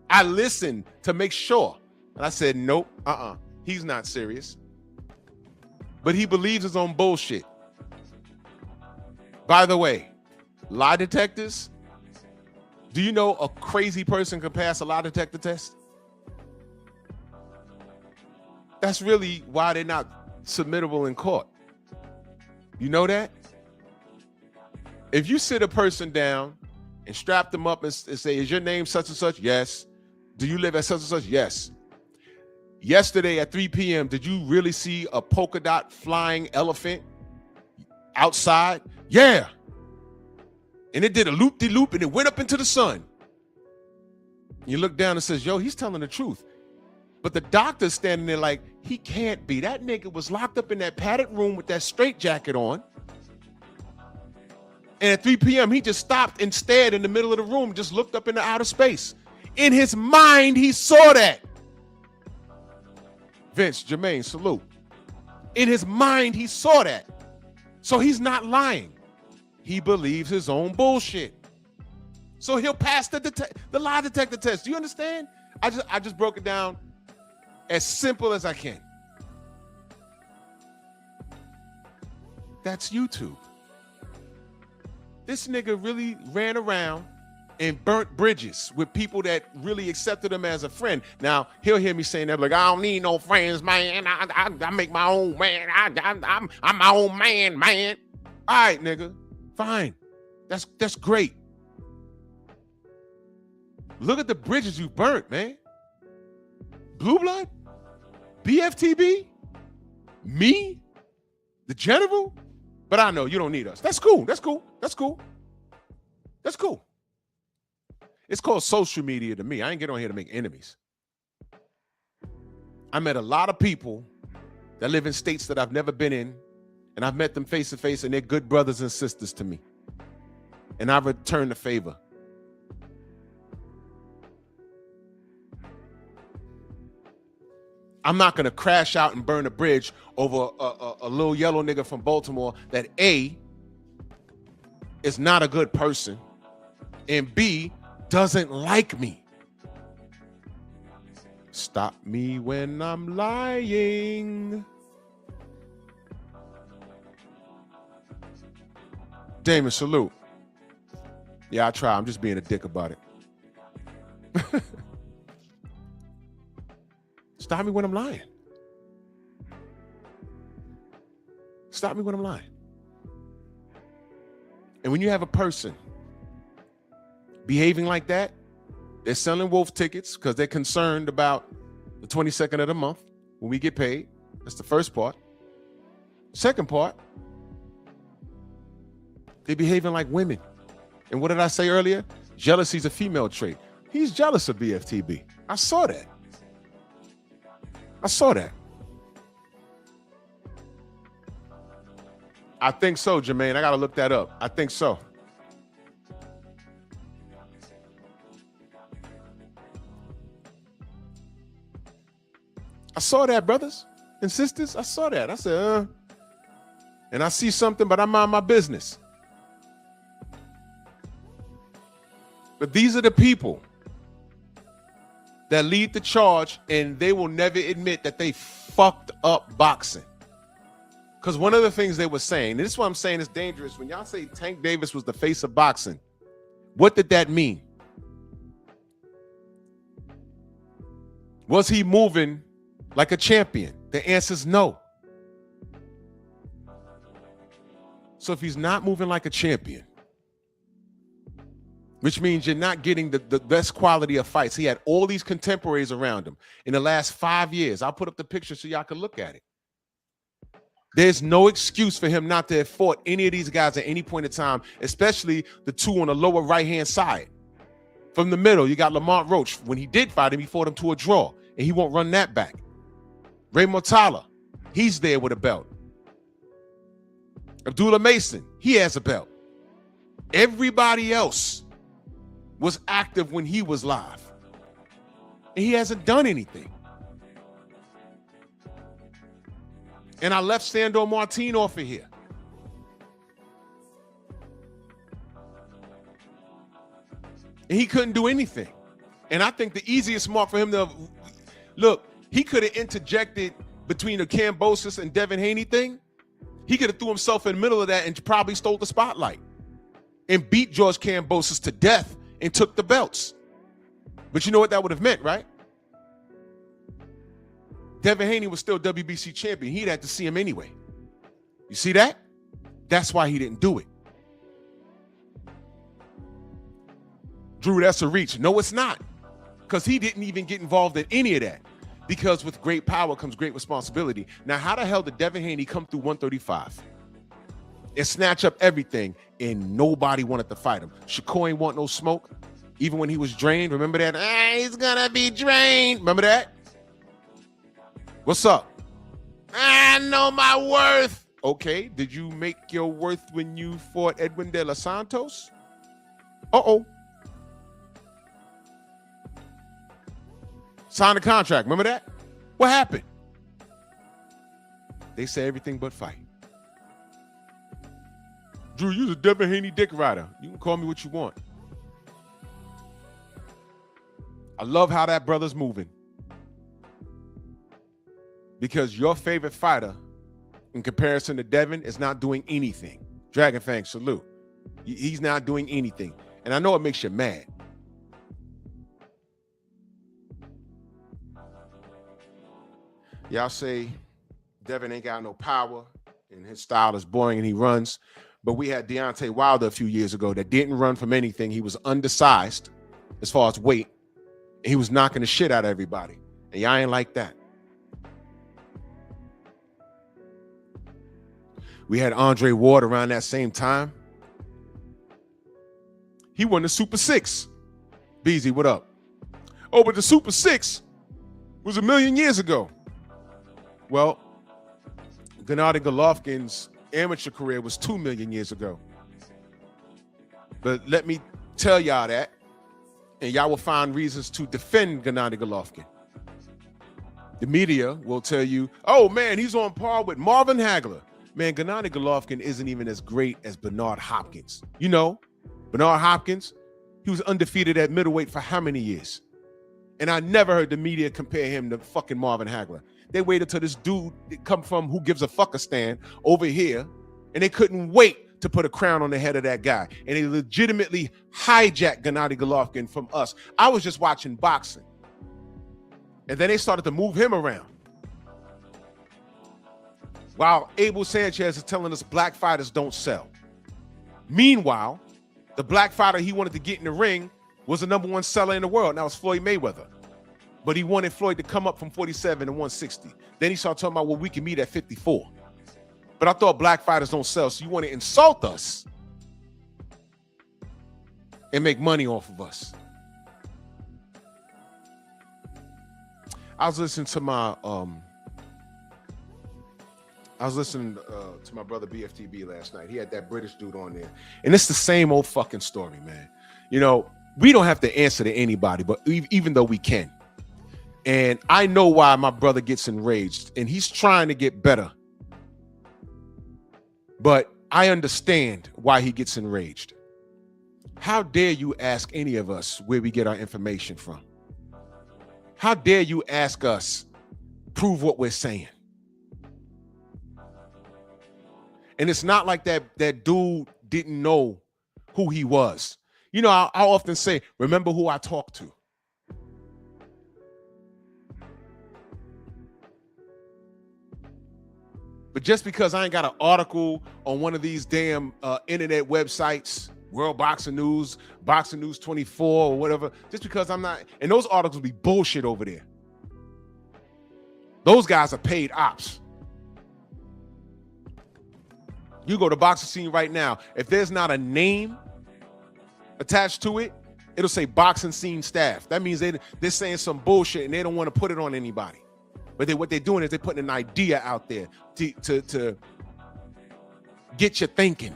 I listened to make sure. And I said, nope, he's not serious. But he believes his own bullshit. By the way, lie detectors, do you know a crazy person can pass a lie detector test? That's really why they're not submittable in court. You know that? If you sit a person down and strap them up and say, is your name such and such? Yes. Do you live at such and such? Yes. Yesterday at 3 p.m., did you really see a polka dot flying elephant outside? Yeah. And it did a loop-de-loop and it went up into the sun. You look down and says, yo, he's telling the truth. But the doctor's standing there like, he can't be. That nigga was locked up in that padded room with that straitjacket on. And at 3 p.m., he just stopped and stared in the middle of the room, just looked up into outer space. In his mind, he saw that. Vince, Jermaine, salute. In his mind, he saw that. So he's not lying. He believes his own bullshit. So he'll pass the lie detector test. Do you understand? I just broke it down as simple as I can. That's YouTube. This nigga really ran around and burnt bridges with people that really accepted him as a friend. Now, he'll hear me saying that, like, I don't need no friends, man. I make my own, man. I'm my own man, man. All right, nigga. Fine. That's great. Look at the bridges you burnt, man. Blue Blood? BFTB? Me? The General? But I know you don't need us. That's cool. That's cool. That's cool. That's cool. It's called social media to me. I ain't get on here to make enemies. I met a lot of people that live in states that I've never been in, and I've met them face to face, and they're good brothers and sisters to me. And I return the favor. I'm not going to crash out and burn a bridge over a little yellow nigga from Baltimore that A, is not a good person, and B, doesn't like me. Stop me when I'm lying. Damon, salute. Yeah, I try. I'm just being a dick about it. Stop me when I'm lying. Stop me when I'm lying. And when you have a person behaving like that, they're selling wolf tickets because they're concerned about the 22nd of the month. when we get paid. That's the first part. Second part, they're behaving like women. And what did I say earlier? Jealousy is a female trait. He's jealous of BFTB. I saw that. I think so, Jermaine. I got to look that up. I think so. I saw that, brothers and sisters. I saw that. I said, and I see something, but I mind my business. But these are the people that lead the charge, and they will never admit that they fucked up boxing. Because one of the things they were saying, and this is what I'm saying is dangerous, when y'all say Tank Davis was the face of boxing, what did that mean? Was he moving like a champion? The answer is no. So if he's not moving like a champion, which means you're not getting the best quality of fights. He had all these contemporaries around him in the last 5 years. I'll put up the picture so y'all can look at it. There's no excuse for him not to have fought any of these guys at any point in time, especially the two on the lower right-hand side. From the middle, you got Lamont Roach. When he did fight him, he fought him to a draw, and he won't run that back. Ray Mortala, he's there with a belt. Abdullah Mason, he has a belt. Everybody else was active when he was live, and he hasn't done anything. And I left Sandor Martin off of here. And he couldn't do anything. And I think the easiest mark for him to look, he could have interjected between the Kambosos and Devin Haney thing. He could have threw himself in the middle of that and probably stole the spotlight and beat George Kambosos to death and took the belts. But you know what that would have meant, right? Devin Haney was still WBC champion. He'd had to see him anyway. You see that? That's why he didn't do it. Drew, that's a reach. No, it's not. Because he didn't even get involved in any of that. Because with great power comes great responsibility. Now, how the hell did Devin Haney come through 135 and snatch up everything and nobody wanted to fight him? Shakur ain't want no smoke, even when he was drained. Remember that? He's gonna be drained. Remember that? What's up? I know my worth. Okay, did you make your worth when you fought Edwin De Los Santos? Uh-oh. Signed a contract. Remember that? What happened? They say everything but fight. Drew, you're a Devin Haney dick rider. You can call me what you want. I love how that brother's moving. Because your favorite fighter, in comparison to Devin, is not doing anything. Dragon Fang, salute. He's not doing anything. And I know it makes you mad. Y'all say Devin ain't got no power and his style is boring and he runs. But we had Deontay Wilder a few years ago that didn't run from anything. He was undersized as far as weight. And he was knocking the shit out of everybody. And y'all ain't like that. We had Andre Ward around that same time. He won the Super 6. Beezy, what up? Oh, but the Super 6 was 1,000,000 years ago. Well, Gennady Golovkin's amateur career was 2,000,000 years ago. But let me tell y'all that, and y'all will find reasons to defend Gennady Golovkin. The media will tell you, oh man, he's on par with Marvin Hagler. Man, Gennady Golovkin isn't even as great as Bernard Hopkins. You know, Bernard Hopkins, he was undefeated at middleweight for how many years? And I never heard the media compare him to fucking Marvin Hagler. They waited till this dude come from Who Gives a Fuckistan over here, and they couldn't wait to put a crown on the head of that guy. And they legitimately hijacked Gennady Golovkin from us. I was just watching boxing. And then they started to move him around. While Abel Sanchez is telling us black fighters don't sell. Meanwhile, the black fighter he wanted to get in the ring was the #1 seller in the world. And that was Floyd Mayweather. But he wanted Floyd to come up from 47 to 160. Then he started talking about, well, we can meet at 54. But I thought black fighters don't sell, so you want to insult us and make money off of us. I was listening to my brother BFTB last night. He had that British dude on there. And it's the same old fucking story, man. You know, we don't have to answer to anybody, but even though we can. And I know why my brother gets enraged, and he's trying to get better. But I understand why he gets enraged. How dare you ask any of us where we get our information from? How dare you ask us prove what we're saying? And it's not like that dude didn't know who he was. You know, I often say, remember who I talked to. But just because I ain't got an article on one of these damn internet websites, World Boxing News, Boxing News 24 or whatever, just because I'm not, and those articles will be bullshit over there. Those guys are paid ops. You go to Boxing Scene right now, if there's not a name attached to it, it'll say Boxing Scene staff. That means they're saying some bullshit and they don't want to put it on anybody. But what they're doing is they're putting an idea out there to get you thinking.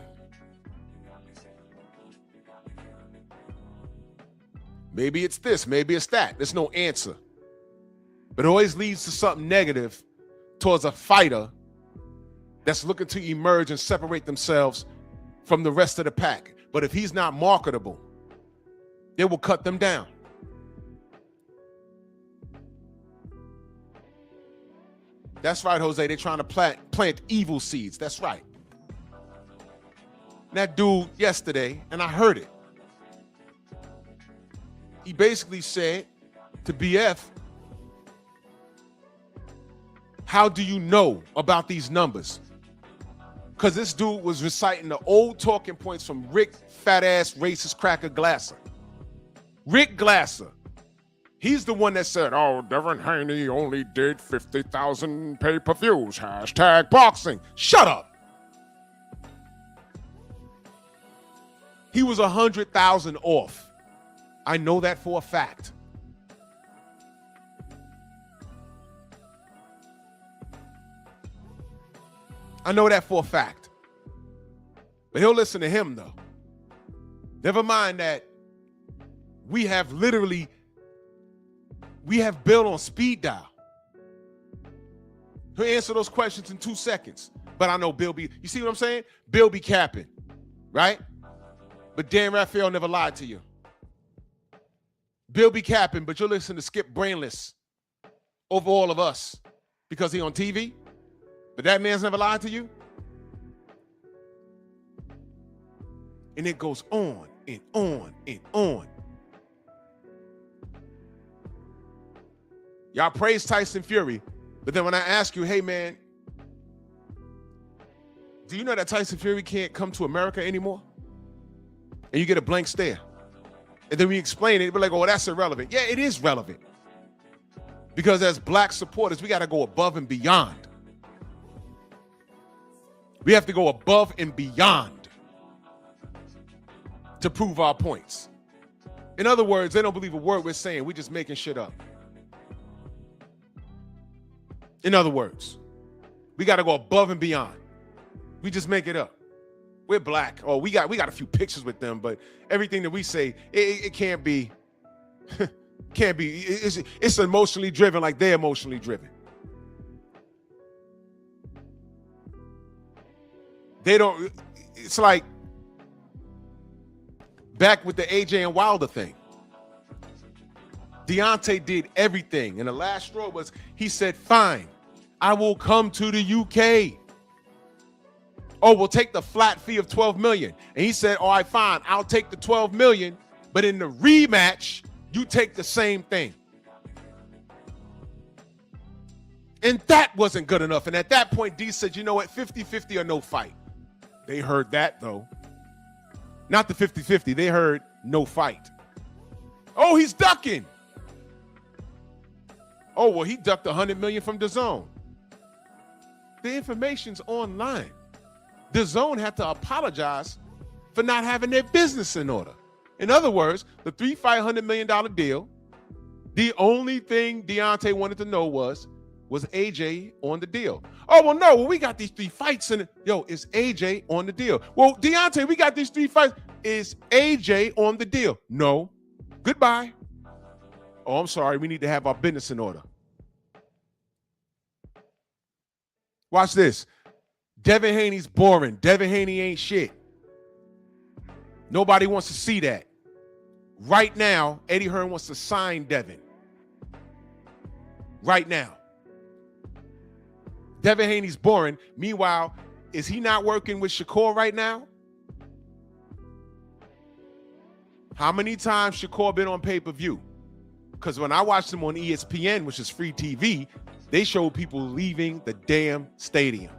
Maybe it's this, maybe it's that. There's no answer. But it always leads to something negative towards a fighter that's looking to emerge and separate themselves from the rest of the pack. But if he's not marketable, they will cut them down. That's right, Jose. They're trying to plant evil seeds. That's right. That dude yesterday, and I heard it. He basically said to BF, how do you know about these numbers? Because this dude was reciting the old talking points from Rick fat-ass racist cracker Glasser. Rick Glasser. He's the one that said, oh, Devin Haney only did 50,000 pay-per-views, #boxing. Shut up. He was 100,000 off. I know that for a fact. I know that for a fact. But he'll listen to him, though. Never mind that we have Bill on speed dial. He'll answer those questions in 2 seconds. But I know Bill be, you see what I'm saying? Bill be capping, right? But Dan Raphael never lied to you. Bill be capping, but you'll listen to Skip Brainless over all of us because he on TV. But that man's never lied to you. And it goes on and on and on. Y'all praise Tyson Fury, but then when I ask you, hey man, do you know that Tyson Fury can't come to America anymore? And you get a blank stare. And then we explain it, we're like, oh, that's irrelevant. Yeah, it is relevant. Because as black supporters, we got to go above and beyond. We have to go above and beyond to prove our points. In other words, they don't believe a word we're saying. We're just making shit up. In other words, we got to go above and beyond. We just make it up. We're black. Oh, we got a few pictures with them, but everything that we say, it can't be, can't be. It's emotionally driven like they're emotionally driven. They don't, it's like back with the AJ and Wilder thing. Deontay did everything. And the last straw was, he said, fine, I will come to the UK. Oh, we'll take the flat fee of 12 million. And he said, all right, fine, I'll take the 12 million. But in the rematch, you take the same thing. And that wasn't good enough. And at that point, D said, you know what, 50-50 or no fight. They heard that, though. Not the 50-50. They heard no fight. Oh, he's ducking. Oh, well, he ducked $100 million from DAZN. The information's online. DAZN had to apologize for not having their business in order. In other words, the 3-fight $100 million deal, the only thing Deontay wanted to know was AJ on the deal? Oh, well, no, we got these 3 fights and is AJ on the deal? Well, Deontay, we got these 3 fights. Is AJ on the deal? No. Goodbye. Oh, I'm sorry. We need to have our business in order. Watch this. Devin Haney's boring. Devin Haney ain't shit. Nobody wants to see that. Right now, Eddie Hearn wants to sign Devin. Right now. Devin Haney's boring. Meanwhile, is he not working with Shakur right now? How many times Shakur been on pay-per-view? Because when I watched him on ESPN, which is free TV, they showed people leaving the damn stadium.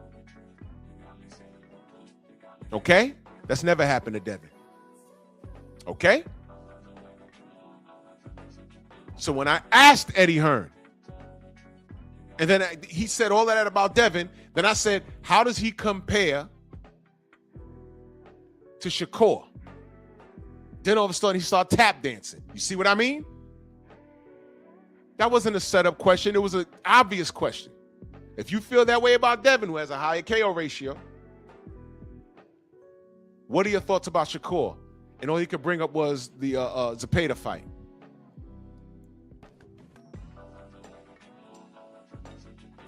Okay? That's never happened to Devin. Okay? So when I asked Eddie Hearn, and then he said all of that about Devin, then I said, how does he compare to Shakur? Then all of a sudden he started tap dancing. You see what I mean? That wasn't a setup question. It was an obvious question. If you feel that way about Devin, who has a higher KO ratio, what are your thoughts about Shakur? And all he could bring up was the Zepeda fight.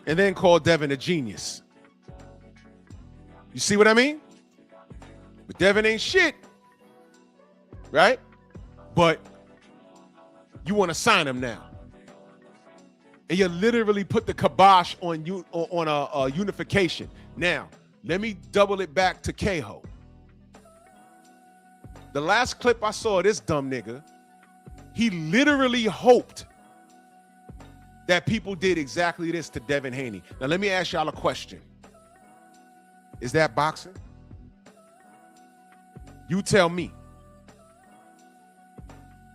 And then called Devin a genius. You see what I mean? But Devin ain't shit. Right? But you want to sign him now. And you literally put the kibosh on you on a unification. Now, let me double it back to Keho. The last clip I saw of this dumb nigga, he literally hoped that people did exactly this to Devin Haney. Now, let me ask y'all a question. Is that boxing? You tell me.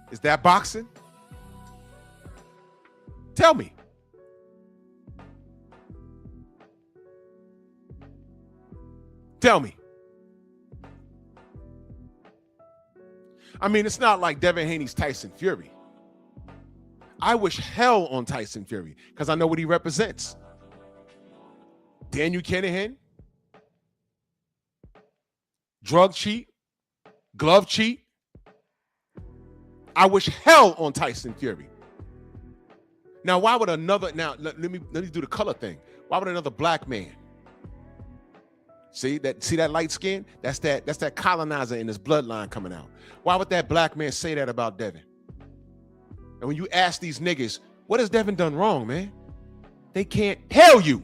Is that boxing? Tell me. Tell me. I mean, it's not like Devin Haney's Tyson Fury. I wish hell on Tyson Fury because I know what he represents. Daniel Kinahan, drug cheat, glove cheat. I wish hell on Tyson Fury. Now, why would another? Now, let me do the color thing. Why would another black man? See that light skin? That's that colonizer in his bloodline coming out. Why would that black man say that about Devin? And when you ask these niggas, what has Devin done wrong, man? They can't tell you.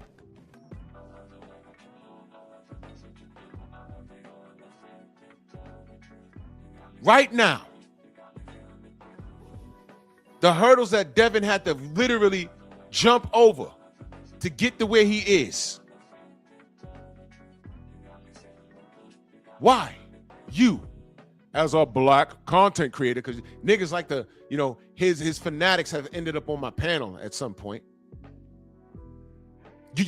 Right now, the hurdles that Devin had to literally jump over to get to where he is. Why? You, as a black content creator, because niggas like to, his fanatics have ended up on my panel at some point. Drew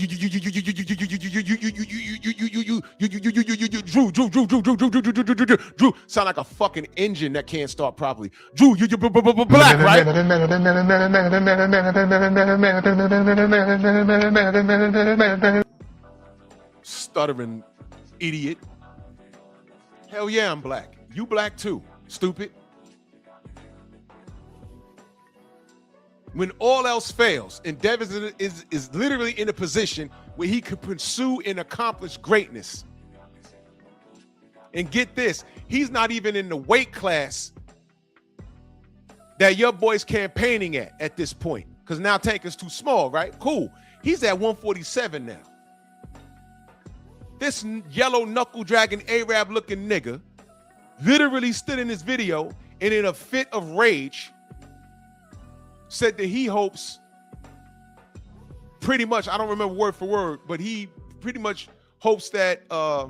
sound like a fucking engine that can't start properly. Drew, you black, right? Stuttering idiot. Hell yeah, I'm black. You black too, stupid. When all else fails, and Devin is literally in a position where he could pursue and accomplish greatness. And get this, he's not even in the weight class that your boy's campaigning at this point. Because now Tank is too small, right? Cool. He's at 147 now. This yellow knuckle dragging Arab looking nigga literally stood in this video and in a fit of rage said that he hopes pretty much, I don't remember word for word, but he pretty much hopes that all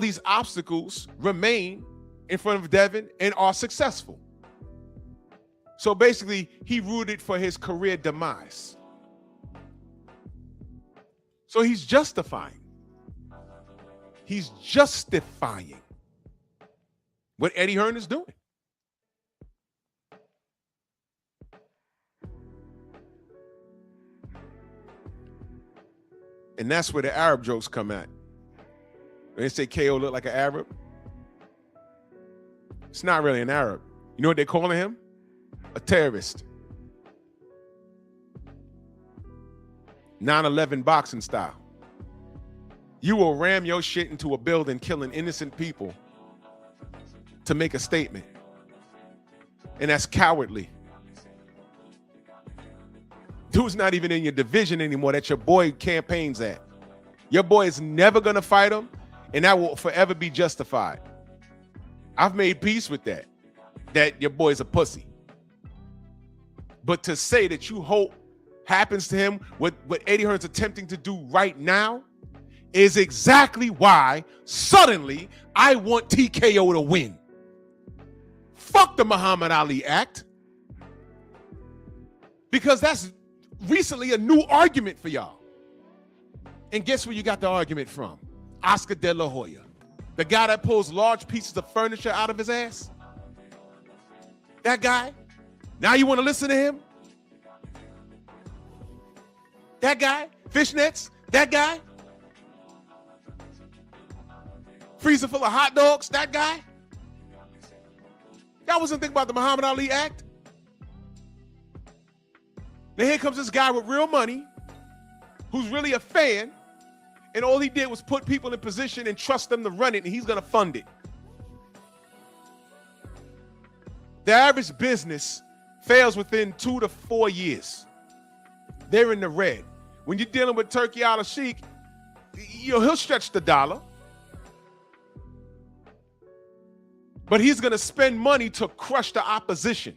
these obstacles remain in front of Devin and are successful. So basically, he rooted for his career demise. So he's justifying. He's justifying what Eddie Hearn is doing. And that's where the Arab jokes come at. When they say KO look like an Arab, it's not really an Arab. You know what they're calling him? A terrorist. 9/11 boxing style. You will ram your shit into a building killing innocent people to make a statement. And that's cowardly. Dude's not even in your division anymore that your boy campaigns at. Your boy is never going to fight him, and that will forever be justified. I've made peace with that your boy's a pussy. But to say that you hope happens to him, what Eddie Hearn's attempting to do right now, is exactly why suddenly I want TKO to win. Fuck the Muhammad Ali Act. Because that's recently a new argument for y'all. And guess where you got the argument from? Oscar De La Hoya. The guy that pulls large pieces of furniture out of his ass. That guy. Now you want to listen to him? That guy? Fishnets? That guy? Freezer full of hot dogs? That guy? Y'all wasn't thinking about the Muhammad Ali Act? Now here comes this guy with real money who's really a fan, and all he did was put people in position and trust them to run it, and he's going to fund it. The average business fails within 2 to 4 years. They're in the red. When you're dealing with Turkey al-Sheikh, he'll stretch the dollar. But he's going to spend money to crush the opposition.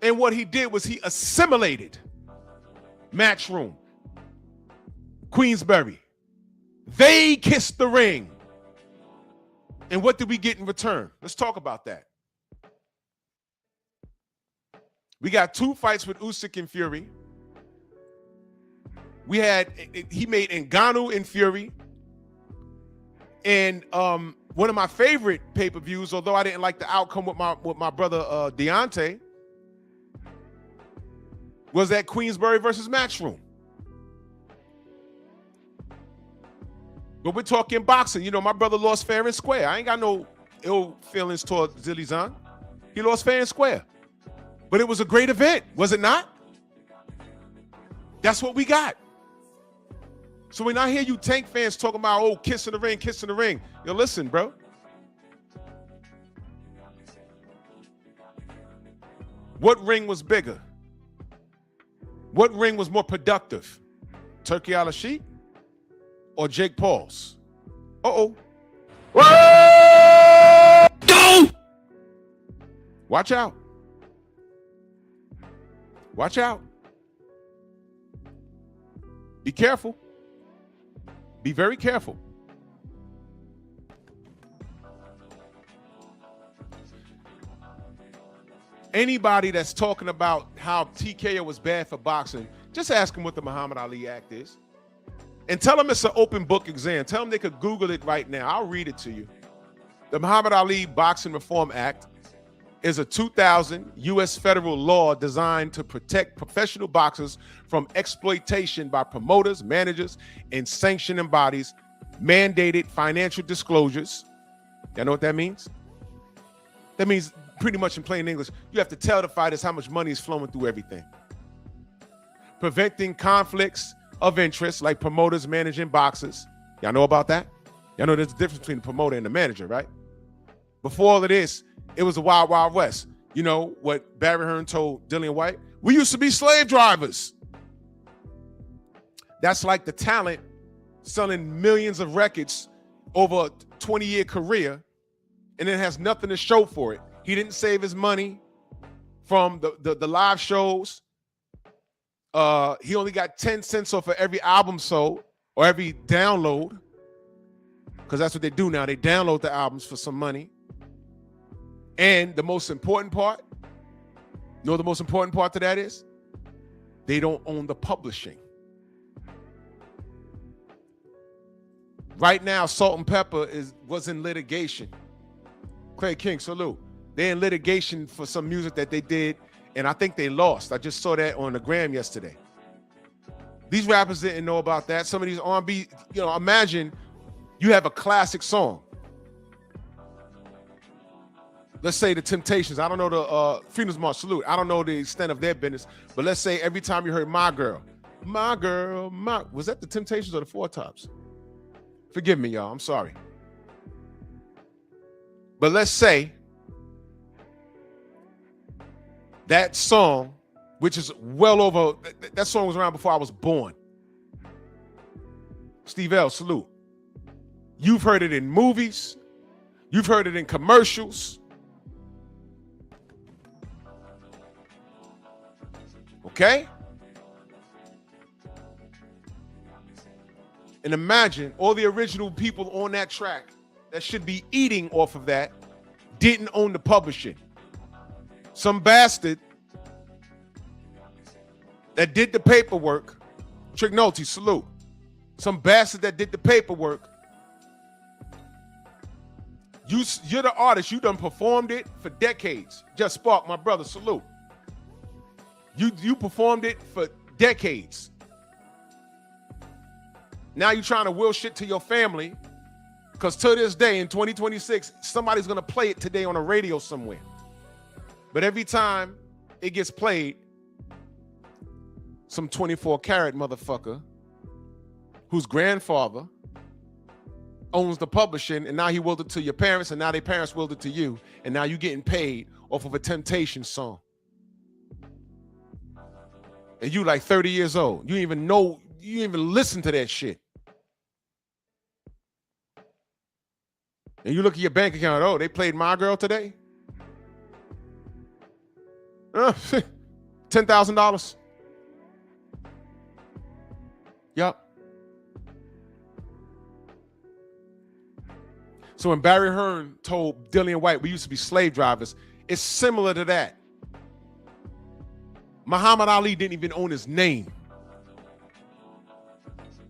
And what he did was he assimilated Matchroom, Queensberry. They kissed the ring. And what did we get in return? Let's talk about that. We got 2 fights with Usyk and Fury. He made Ngannou and Fury. And one of my favorite pay-per-views, although I didn't like the outcome with my brother Deontay, was that Queensberry versus Matchroom. But we're talking boxing. You know, my brother lost fair and square. I ain't got no ill feelings toward Zilizan. He lost fair and square. But it was a great event, was it not? That's what we got. So when I hear you Tank fans talking about, oh, kissing the ring, yo, listen, bro. What ring was bigger? What ring was more productive? Turkey al-Sheikh or Jake Paul's? Uh-oh. Whoa! Watch out. Watch out. Be careful. Be very careful. Anybody that's talking about how TKO was bad for boxing, just ask them what the Muhammad Ali Act is. And tell them it's an open book exam. Tell them they could Google it right now. I'll read it to you. The Muhammad Ali Boxing Reform Act is a 2000 U.S. federal law designed to protect professional boxers from exploitation by promoters, managers, and sanctioning bodies, mandated financial disclosures. Y'all know what that means? That means, pretty much in plain English, you have to tell the fighters how much money is flowing through everything. Preventing conflicts of interest like promoters managing boxers. Y'all know about that? Y'all know there's a difference between the promoter and the manager, right? Before all of this, it was a wild, wild west. You know what Barry Hearn told Dillian White? We used to be slave drivers. That's like the talent selling millions of records over a 20-year career, and it has nothing to show for it. He didn't save his money from the live shows. He only got 10 cents off of every album sold or every download, because that's what they do now. They download the albums for some money. And the most important part, you know what the most important part to that is? They don't own the publishing. Right now, Salt and Pepper was in litigation. Clay King, salute. They're in litigation for some music that they did, and I think they lost. I just saw that on the gram yesterday. These rappers didn't know about that. Some of these R&B, you know, imagine you have a classic song. Let's say the Temptations. I don't know the Freedom's March, salute. I don't know the extent of their business, but let's say every time you heard My Girl, was that the Temptations or the Four Tops? Forgive me, y'all. I'm sorry. But let's say that song, which is well over, that song was around before I was born. Steve L, salute. You've heard it in movies. You've heard it in commercials. Okay? And imagine all the original people on that track that should be eating off of that didn't own the publishing. Some bastard that did the paperwork, Trick Nolte, salute. Some bastard that did the paperwork. You're the artist. You done performed it for decades. Just Spark, my brother, salute. You performed it for decades. Now you're trying to will shit to your family because to this day in 2026, somebody's going to play it today on a radio somewhere. But every time it gets played, some 24-karat motherfucker whose grandfather owns the publishing, and now he willed it to your parents, and now their parents willed it to you, and now you're getting paid off of a Temptation song. And you like 30 years old. You didn't even know, you didn't even listen to that shit. And you look at your bank account, oh, they played My Girl today? $10,000. Yup. So when Barry Hearn told Dillian White, we used to be slave drivers, it's similar to that. Muhammad Ali didn't even own his name.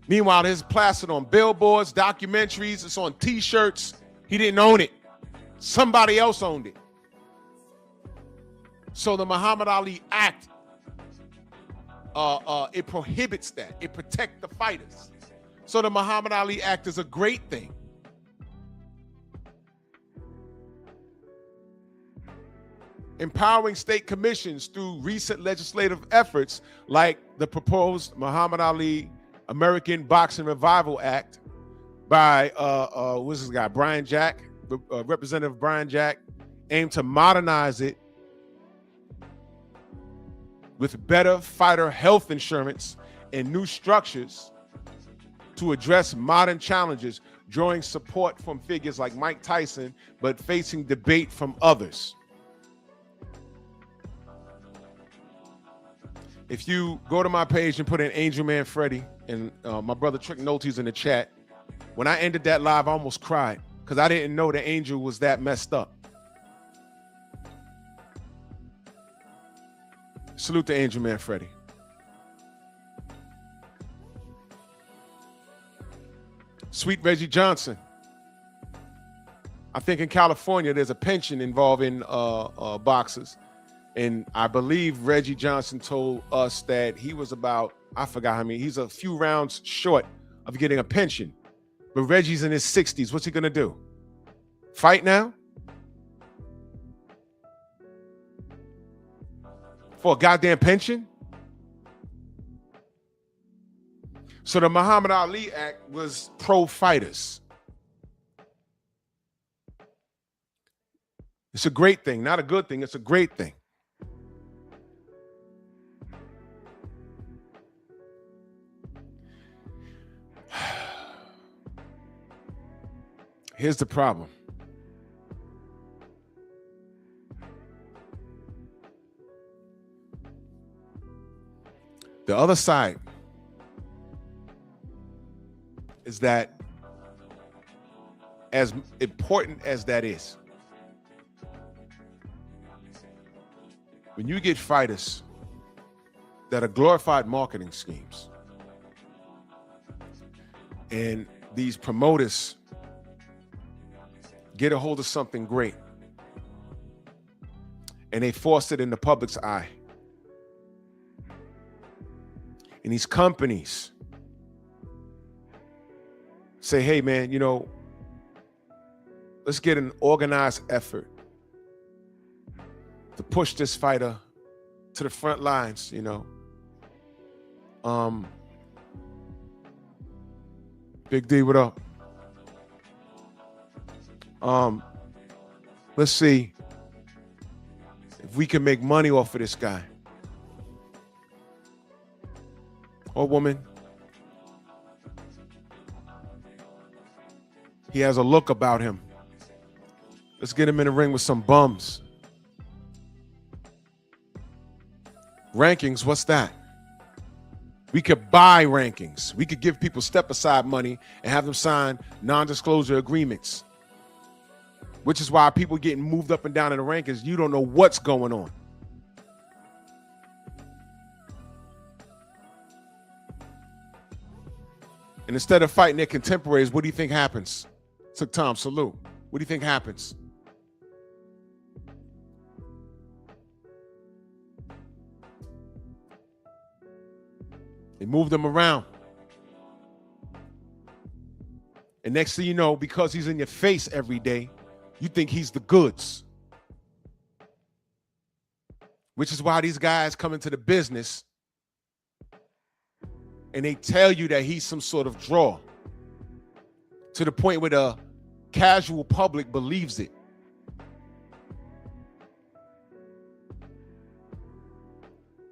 Meanwhile, it's plastered on billboards, documentaries, it's on t-shirts. He didn't own it. Somebody else owned it. So the Muhammad Ali Act, it prohibits that. It protects the fighters. So the Muhammad Ali Act is a great thing. Empowering state commissions through recent legislative efforts like the proposed Muhammad Ali American Boxing Revival Act by what's this guy, Brian Jack, Representative Brian Jack, aimed to modernize it with better fighter health insurance and new structures to address modern challenges, drawing support from figures like Mike Tyson, but facing debate from others. If you go to my page and put in Angel Man Freddy, and my brother Trick Nolte's in the chat, when I ended that live, I almost cried because I didn't know the Angel was that messed up. Salute to Angel Man Freddy. Sweet Reggie Johnson. I think in California, there's a pension involving boxers. And I believe Reggie Johnson told us that he was about, I forgot how many, he's a few rounds short of getting a pension. But Reggie's in his 60s. What's he going to do? Fight now? For a goddamn pension? So the Muhammad Ali Act was pro-fighters. It's a great thing, not a good thing. It's a great thing. Here's the problem. The other side is that, as important as that is, when you get fighters that are glorified marketing schemes, and these promoters get a hold of something great, and they force it in the public's eye, and these companies say, hey man, you know, let's get an organized effort to push this fighter to the front lines, you know. Big D, what up? Let's see if we can make money off of this guy or woman. He has a look about him. Let's get him in the ring with some bums. Rankings, what's that? We could buy rankings. We could give people step-aside money and have them sign non-disclosure agreements, which is why people getting moved up and down in the rankings. You don't know what's going on. And instead of fighting their contemporaries, what do you think happens? Took Tom, salute. What do you think happens? They moved him around. And next thing you know, because he's in your face every day, you think he's the goods. Which is why these guys come into the business and they tell you that he's some sort of draw, to the point where the casual public believes it.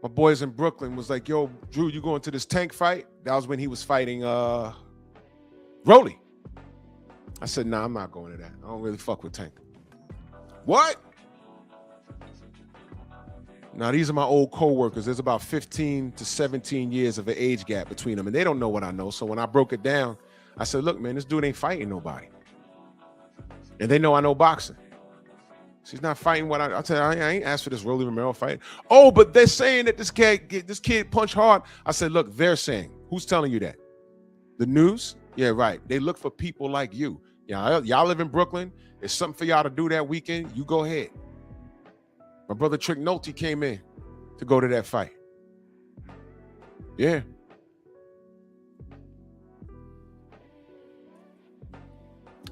My boys in Brooklyn was like, yo, Drew, you going to this Tank fight? That was when he was fighting Rolly. I said, nah, I'm not going to that. I don't really fuck with Tank. What? Now, these are my old co-workers. There's about 15 to 17 years of an age gap between them, and they don't know what I know. So when I broke it down, I said, look, man, this dude ain't fighting nobody. And they know I know boxing. She's not fighting what I tell you, I ain't asked for this Rolly Romero fight. Oh, but they're saying that this kid punched hard. I said, look, they're saying. Who's telling you that? The news? Yeah, right. They look for people like you. Yeah, y'all live in Brooklyn. It's something for y'all to do that weekend. You go ahead. My brother Trick Nolte came in to go to that fight. Yeah.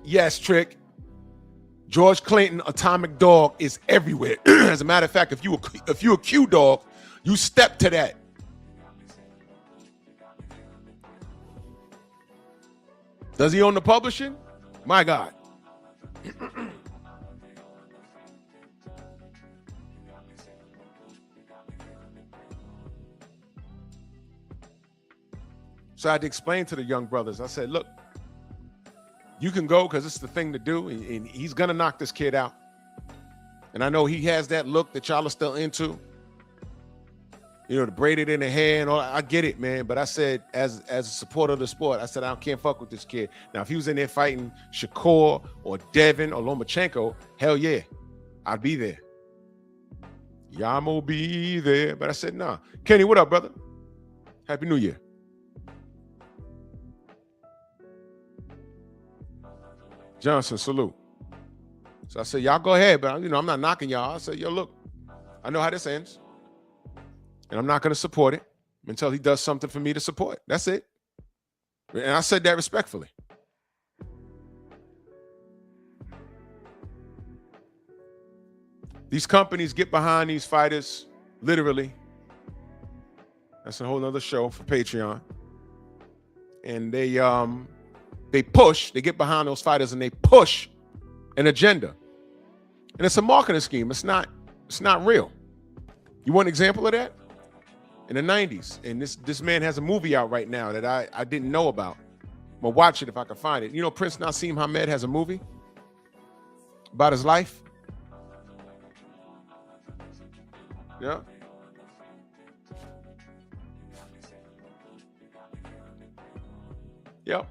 Yes, Trick. George Clinton, Atomic Dog, is everywhere. As a matter of fact, if you a Q dog, you step to that. Does he own the publishing? My God. So I had to explain to the young brothers. I said, look, you can go because it's the thing to do, and he's going to knock this kid out. And I know he has that look that y'all are still into. You know, the braided in the hair and all. I get it, man. But I said, as a supporter of the sport, I said, I can't fuck with this kid. Now, if he was in there fighting Shakur or Devin or Lomachenko, hell yeah, I'd be there. Yamo be there. But I said, nah. Kenny, what up, brother? Happy New Year. Johnson, salute. So I said, y'all go ahead, but I'm not knocking y'all. I said, yo, look, I know how this ends. And I'm not going to support it until he does something for me to support. That's it. And I said that respectfully. These companies get behind these fighters, literally. That's a whole nother show for Patreon. And they get behind those fighters and they push an agenda. And it's a marketing scheme. It's not real. You want an example of that? In the 90s. And this man has a movie out right now that I didn't know about. I'm gonna watch it if I can find it. You know, Prince Nassim Hamed has a movie about his life. Yeah. Yep.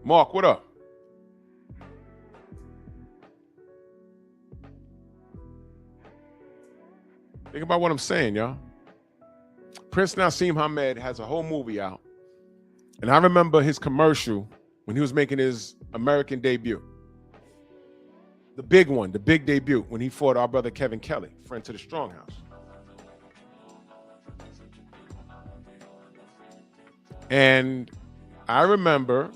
Mark, what up? Think about what I'm saying, y'all. Prince Nassim Hamed has a whole movie out. And I remember his commercial when he was making his American debut. The big one, the big debut, when he fought our brother Kevin Kelly, friend to the Stronghouse. And I remember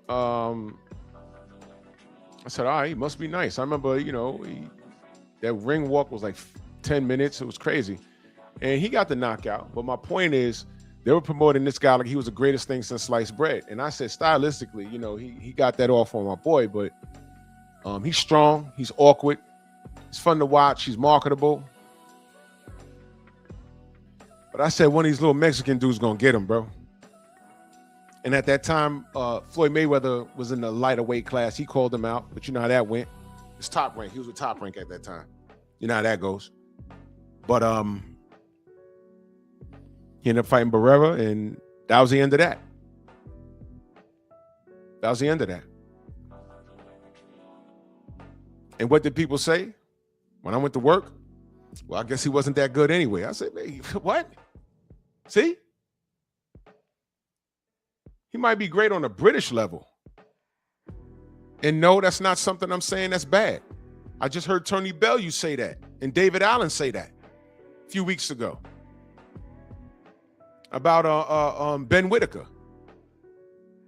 I said, all right, he must be nice. I remember, that ring walk was like 10 minutes. It was crazy. And he got the knockout. But my point is, they were promoting this guy like he was the greatest thing since sliced bread. And I said, stylistically, he got that off on my boy. But he's strong. He's awkward. He's fun to watch. He's marketable. But I said, one of these little Mexican dudes going to get him, bro. And at that time, Floyd Mayweather was in the lighter weight class. He called him out, but you know how that went. It's top rank. He was with top rank at that time. You know how that goes. But he ended up fighting Barrera, and that was the end of that. That was the end of that. And what did people say when I went to work? Well, I guess he wasn't that good anyway. I said, hey, what? See? He might be great on a British level. And no, that's not something I'm saying that's bad. I just heard Tony Bellew say that and David Allen say that a few weeks ago about Ben Whitaker.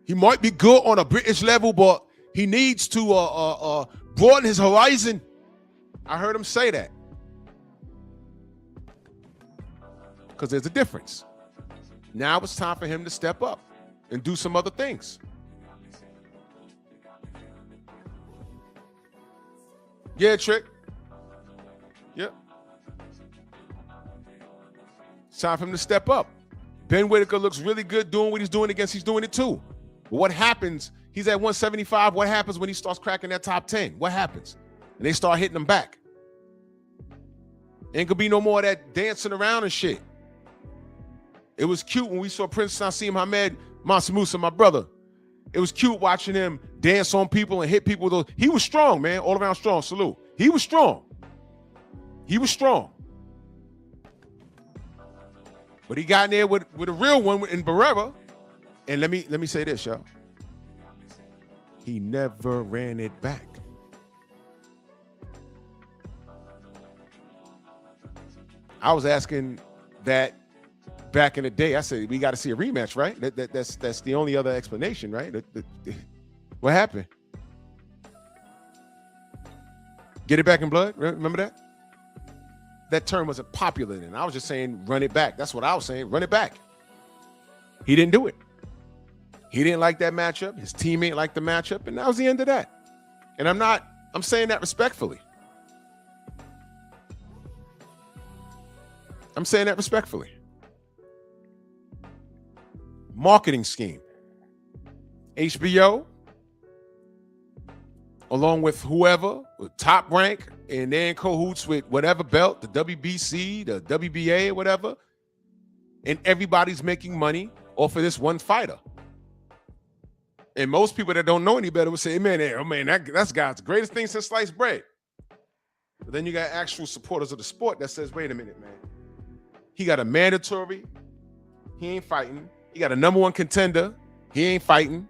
He might be good on a British level, but he needs to broaden his horizon. I heard him say that. Because there's a difference. Now it's time for him to step up and do some other things. Yeah, Trick. Yep. It's time for him to step up. Ben Whitaker looks really good doing what he's doing against. He's doing it too. But what happens? He's at 175. What happens when he starts cracking that top 10? What happens? And they start hitting him back. Ain't gonna be no more of that dancing around and shit. It was cute when we saw Prince Nassim Hamed, Mansa Musa, my brother. It was cute watching him dance on people and hit people with those. He was strong, man. All around strong. Salute. He was strong. He was strong. But he got in there with a real one in Barrera. And let me say this, y'all. He never ran it back. I was asking that back in the day. I said, we got to see a rematch, right? That's the only other explanation, right? What happened? Get it back in blood? Remember that? That term wasn't popular then. I was just saying, run it back. That's what I was saying, run it back. He didn't do it. He didn't like that matchup. His teammate liked the matchup, and that was the end of that. And I'm saying that respectfully. I'm saying that respectfully. Marketing scheme. HBO, along with whoever, with Top Rank, and they're in cahoots with whatever belt, the WBC, the WBA, or whatever, and everybody's making money off of this one fighter. And most people that don't know any better would say, man, that's God's greatest thing since sliced bread. But then you got actual supporters of the sport that says, wait a minute, man. He got a mandatory. He ain't fighting. He got a number one contender. He ain't fighting.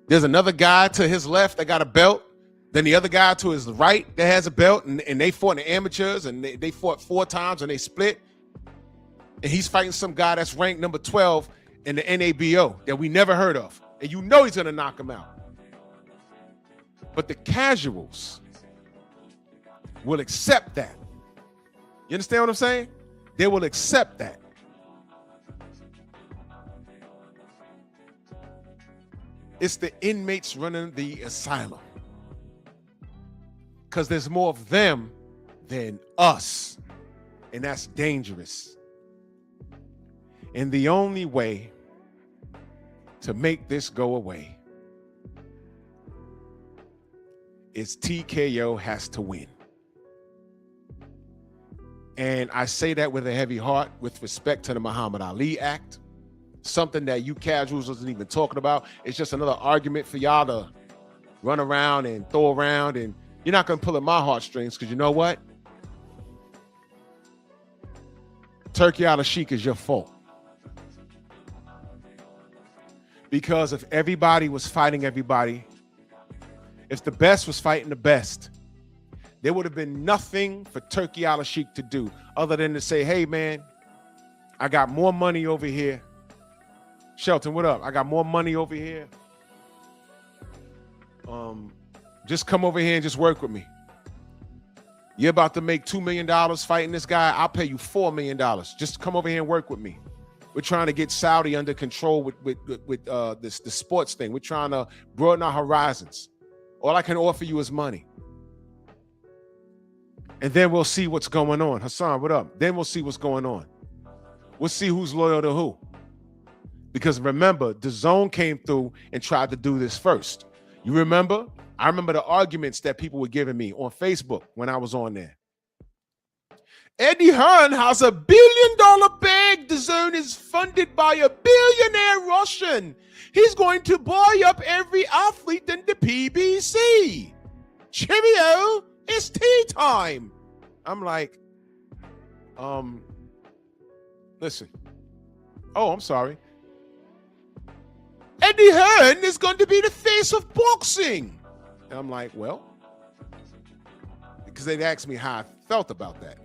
There's another guy to his left that got a belt. Then the other guy to his right that has a belt. And they fought in the amateurs. And they fought 4 times and they split. And he's fighting some guy that's ranked number 12 in the NABO that we never heard of. And you know he's going to knock him out. But the casuals will accept that. You understand what I'm saying? They will accept that. It's the inmates running the asylum. Because there's more of them than us. And that's dangerous. And the only way to make this go away is TKO has to win. And I say that with a heavy heart, with respect to the Muhammad Ali Act, something that you casuals wasn't even talking about. It's just another argument for y'all to run around and throw around and You're not going to pull at my heartstrings because you know what? Turkey al-Sheikh is your fault. Because if everybody was fighting everybody, if the best was fighting the best, there would have been nothing for Turkey al-Sheikh to do other than to say, hey, man, I got more money over here. Shelton, what up? I got more money over here. Just come over here and just work with me. You're about to make $2 million fighting this guy. I'll pay you $4 million. Just come over here and work with me. We're trying to get Saudi under control with the sports thing. We're trying to broaden our horizons. All I can offer you is money. And then we'll see what's going on. Hassan, what up? Then we'll see what's going on. We'll see who's loyal to who. Because remember, DAZN came through and tried to do this first. You remember? I remember the arguments that people were giving me on Facebook when I was on there. Eddie Hearn has $1 billion bag. DAZN is funded by a billionaire Russian. He's going to buy up every athlete in the PBC. Cheerio, it's tea time. I'm like, listen. Oh, I'm sorry. Eddie Hearn is going to be the face of boxing. And I'm like, well, because they'd asked me how I felt about that.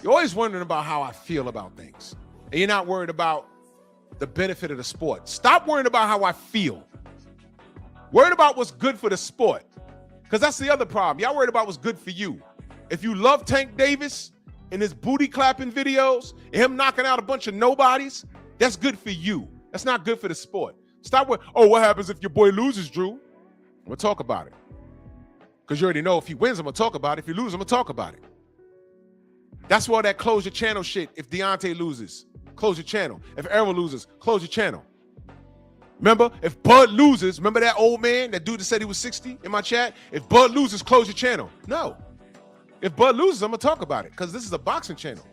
You're always wondering about how I feel about things. And you're not worried about the benefit of the sport. Stop worrying about how I feel. Worried about what's good for the sport. Because that's the other problem. Y'all worried about what's good for you. If you love Tank Davis and his booty clapping videos and him knocking out a bunch of nobodies, that's good for you. That's not good for the sport. Stop with, oh, what happens if your boy loses, Drew? I'm going to talk about it. Because you already know if he wins, I'm going to talk about it. If he loses, I'm going to talk about it. That's why that close your channel shit. If Deontay loses, close your channel. If Errol loses, close your channel. Remember, if Bud loses, remember that old man, that dude that said he was 60 in my chat? If Bud loses, close your channel. No. If Bud loses, I'm going to talk about it because this is a boxing channel.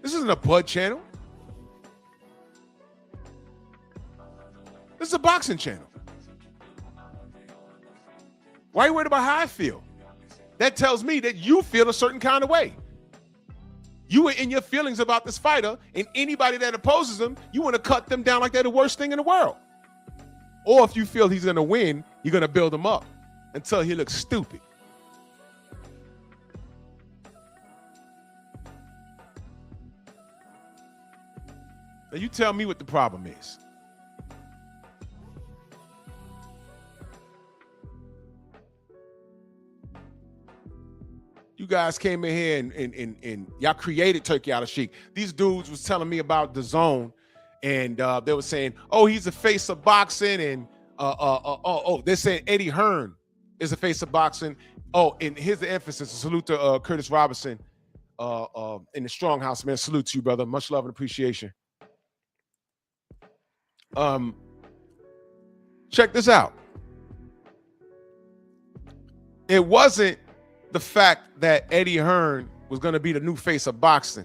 This isn't a Bud channel. This is a boxing channel. Why are you worried about how I feel? That tells me that you feel a certain kind of way. You were in your feelings about this fighter, and anybody that opposes him, you want to cut them down like they're the worst thing in the world. Or if you feel he's going to win, you're going to build him up until he looks stupid. Now you tell me what the problem is. You guys came in here and y'all created Turkey al-Sheikh. These dudes was telling me about DAZN, and they were saying, oh, he's the face of boxing, and they're saying Eddie Hearn is the face of boxing. Oh, and here's the emphasis. A salute to Curtis Robinson in the Strong House, man. Salute to you, brother. Much love and appreciation. Check this out. It wasn't the fact that Eddie Hearn was going to be the new face of boxing.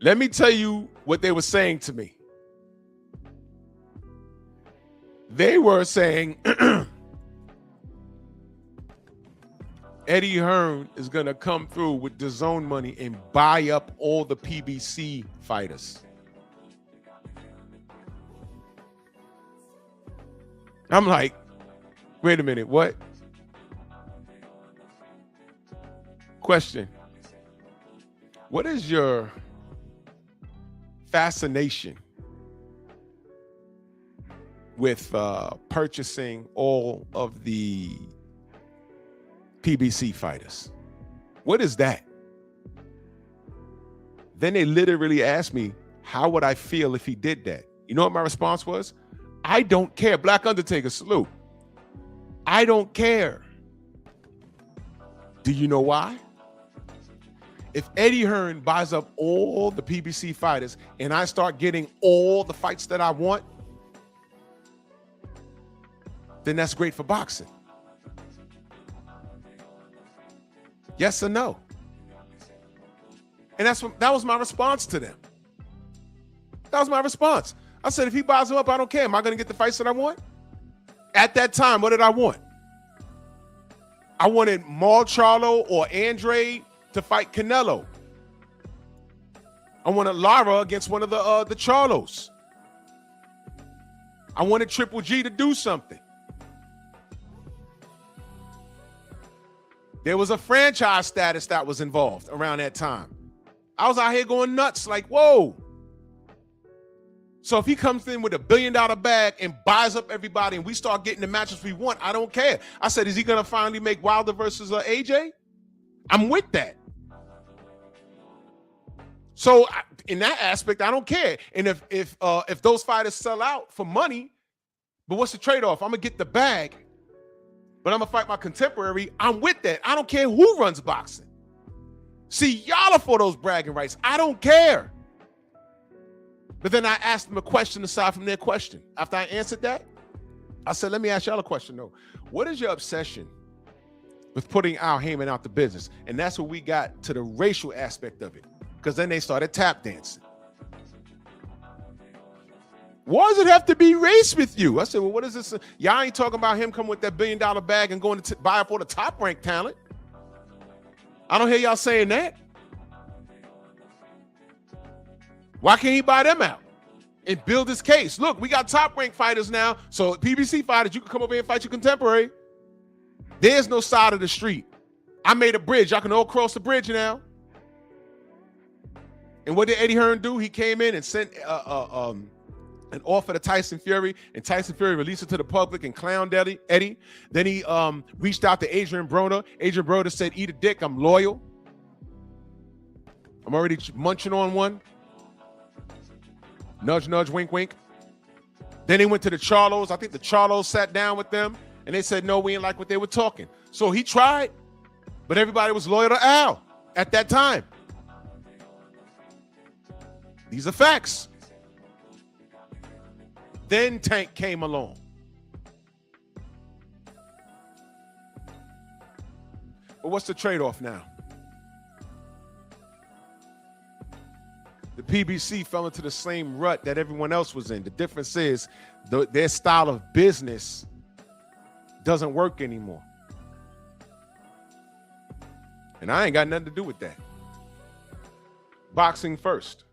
Let me tell you what they were saying to me. They were saying Eddie Hearn is going to come through with DAZN money and buy up all the PBC fighters. I'm like, wait a minute, what? Question. What is your fascination with purchasing all of the PBC fighters? What is that? Then they literally asked me, how would I feel if he did that? You know what my response was? I don't care. Black Undertaker, salute. I don't care. Do you know why? If Eddie Hearn buys up all the PBC fighters and I start getting all the fights that I want, then that's great for boxing. Yes or no? And that was my response to them. That was my response. I said, if he buys them up, I don't care. Am I going to get the fights that I want? At that time, what did I want? I wanted Maul Charlo or Andrade to fight Canelo. I wanted Lara against one of the Charlos. I wanted Triple G to do something. There was a franchise status that was involved around that time. I was out here going nuts like, whoa. So if he comes in with $1 billion bag and buys up everybody and we start getting the matches we want, I don't care. I said, is he going to finally make Wilder versus AJ? I'm with that. So in that aspect, I don't care. And if those fighters sell out for money, but what's the trade-off? I'm going to get the bag, but I'm going to fight my contemporary. I'm with that. I don't care who runs boxing. See, y'all are for those bragging rights. I don't care. But then I asked them a question aside from their question. After I answered that, I said, let me ask y'all a question though. What is your obsession with putting Al Heyman out the business? And that's where we got to the racial aspect of it. Because then they started tap dancing. Why does it have to be race with you? I said, well, what is this? Y'all ain't talking about him coming with that $1 billion bag and going to buy up all the top ranked talent. I don't hear y'all saying that. Why can't he buy them out and build his case? Look, we got top ranked fighters now. So PBC fighters, you can come over here and fight your contemporary. There's no side of the street. I made a bridge. Y'all can all cross the bridge now. And what did Eddie Hearn do? He came in and sent an offer to Tyson Fury, and Tyson Fury released it to the public and clowned Eddie. Then he reached out to Adrian Broner. Adrian Broner said, eat a dick, I'm loyal. I'm already munching on one. Nudge, nudge, wink, wink. Then they went to the Charlos. I think the Charlos sat down with them, and they said, no, we ain't like what they were talking. So he tried, but everybody was loyal to Al at that time. These are facts. Then Tank came along. But what's the trade-off now? The PBC fell into the same rut that everyone else was in. The difference is their style of business doesn't work anymore. And I ain't got nothing to do with that. Boxing first.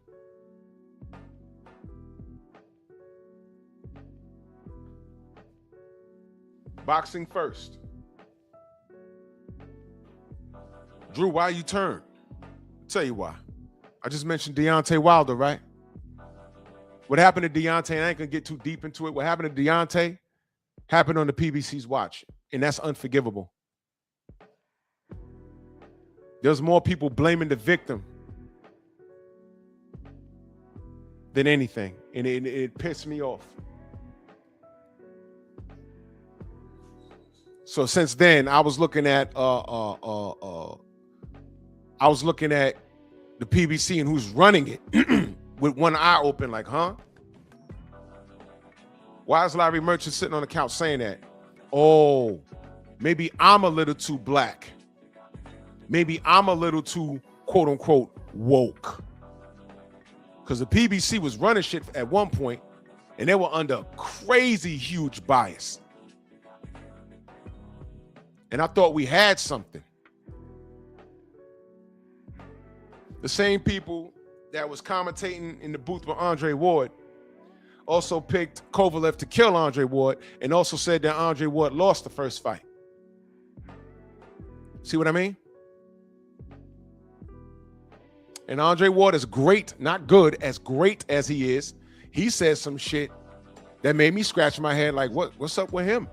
Boxing first. Drew, why you turned? I'll tell you why. I just mentioned Deontay Wilder, right? What happened to Deontay, I ain't gonna get too deep into it. What happened to Deontay happened on the PBC's watch, and that's unforgivable. There's more people blaming the victim than anything, and it pissed me off. So since then, I was looking at the PBC and who's running it with one eye open, like, huh? Why is Larry Merchant sitting on the couch saying that? Oh, maybe I'm a little too black. Maybe I'm a little too, quote unquote, woke. Because the PBC was running shit at one point, and they were under crazy huge bias. And I thought we had something. The same people that was commentating in the booth with Andre Ward also picked Kovalev to kill Andre Ward, and also said that Andre Ward lost the first fight. See what I mean? And Andre Ward is great, not good, as great as he is. He says some shit that made me scratch my head like, what's up with him?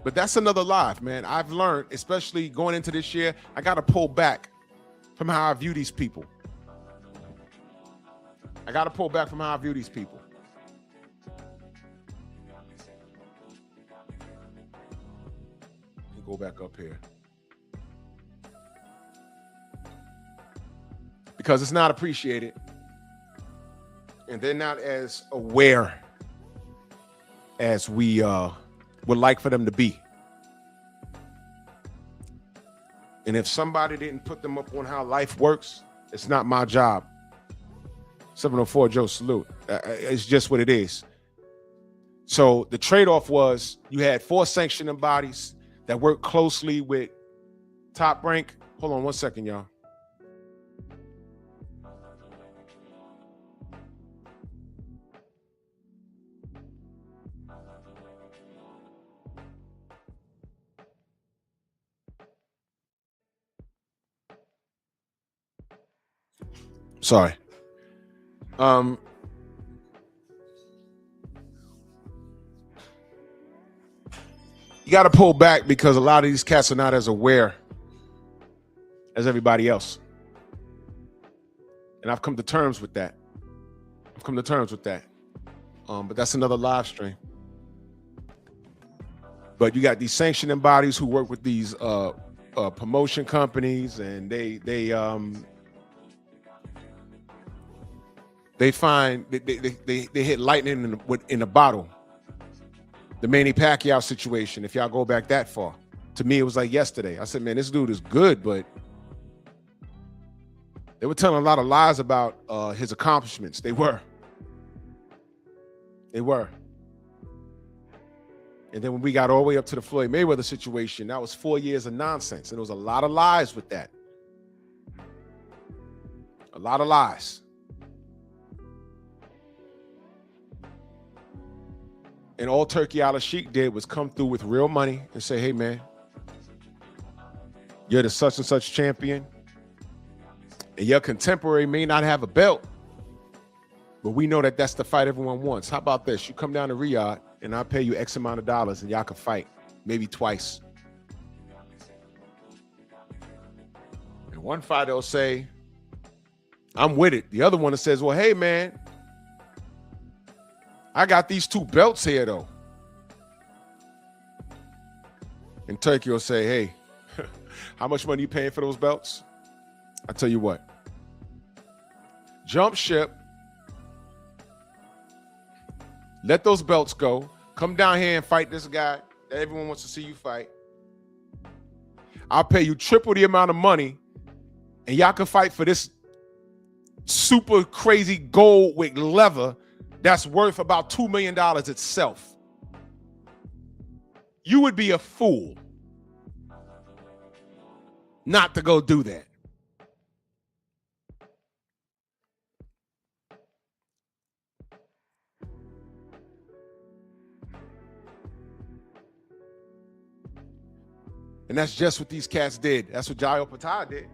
But that's another live, man. I've learned, especially going into this year, I got to pull back from how I view these people. I got to pull back from how I view these people. Let me go back up here. Because it's not appreciated. And they're not as aware as we would like for them to be. And if somebody didn't put them up on how life works, it's not my job. 704 Joe, salute. It's just what it is. So the trade-off was you had 4 sanctioning bodies that work closely with Top Rank. Hold on one second, y'all. Sorry. You got to pull back because a lot of these cats are not as aware as everybody else. And I've come to terms with that. But that's another live stream. But you got these sanctioning bodies who work with these promotion companies, and they find they hit lightning in a bottle. The Manny Pacquiao situation, if y'all go back that far, to me it was like yesterday. I said, man, this dude is good, but they were telling a lot of lies about his accomplishments. They were. And then when we got all the way up to the Floyd Mayweather situation, that was 4 years of nonsense. And there was a lot of lies with that. A lot of lies. And all Turkey Al-Sheikh did was come through with real money and say, hey, man, you're the such and such champion. And your contemporary may not have a belt, but we know that that's the fight everyone wants. How about this? You come down to Riyadh and I'll pay you X amount of dollars and y'all can fight, maybe twice. And one fighter will say, I'm with it. The other one that says, well, hey, man, I got these 2 belts here, though. And Turkey will say, hey, how much money you paying for those belts? I tell you what, jump ship, let those belts go, come down here and fight this guy that everyone wants to see you fight. I'll pay you triple the amount of money, and y'all can fight for this super crazy gold with leather that's worth about $2 million itself. You would be a fool not to go do that. And that's just what these cats did. That's what Jairo Patah did.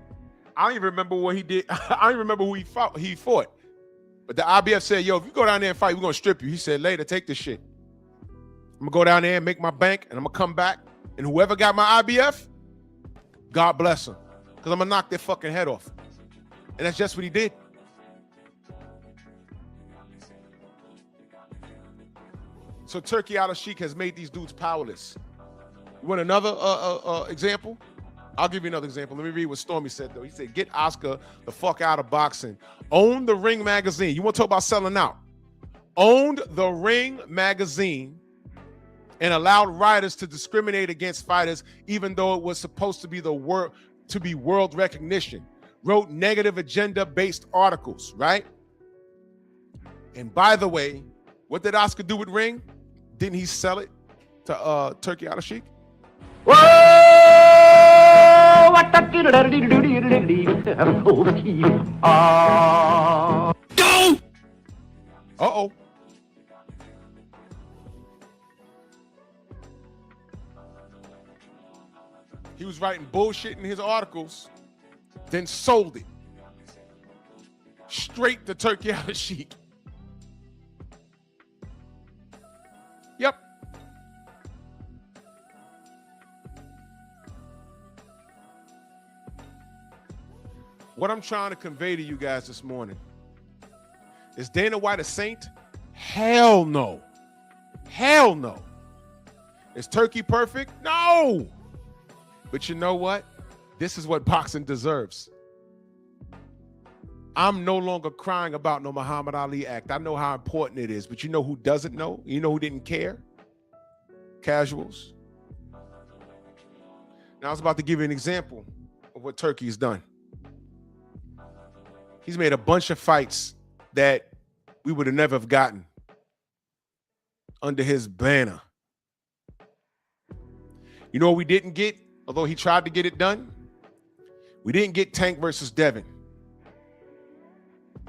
I don't even remember what he did. I don't even remember who he fought. But the IBF said, yo, if you go down there and fight, we're going to strip you. He said, later, take this shit. I'm going to go down there and make my bank, and I'm going to come back. And whoever got my IBF, God bless him. Because I'm going to knock their fucking head off. And that's just what he did. So Turkey Al-Sheikh has made these dudes powerless. You want another example? I'll give you another example. Let me read what Stormy said, though. He said, get Oscar the fuck out of boxing. Own the Ring magazine. You want to talk about selling out? Owned the Ring magazine and allowed writers to discriminate against fighters, even though it was supposed to be world recognition. Wrote negative agenda-based articles, right? And by the way, what did Oscar do with Ring? Didn't he sell it to Turkey Al-Sheikh? Whoa! Uh-oh. He was writing bullshit in his articles, then sold it straight to Turkey Al-Sheikh. Yep. What I'm trying to convey to you guys this morning is Dana White a saint? Hell no. Hell no. Is Turkey perfect? No. But you know what? This is what boxing deserves. I'm no longer crying about no Muhammad Ali act. I know how important it is, but you know who doesn't know? You know who didn't care? Casuals. Now I was about to give you an example of what Turkey's done. He's made a bunch of fights that we would have never have gotten under his banner. You know what we didn't get, although he tried to get it done? We didn't get Tank versus Devin.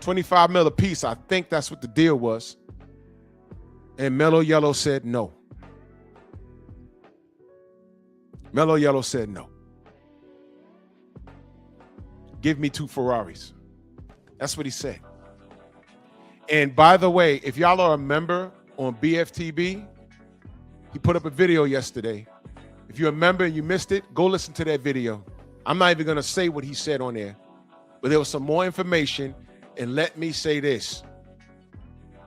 25 mil apiece. I think that's what the deal was. And Mellow Yellow said no. Mellow Yellow said no. Give me 2 Ferraris. That's what he said. And by the way, if y'all are a member on BFTB, he put up a video yesterday. If you're a member and you missed it, go listen to that video. I'm not even going to say what he said on there, but there was some more information. And let me say this.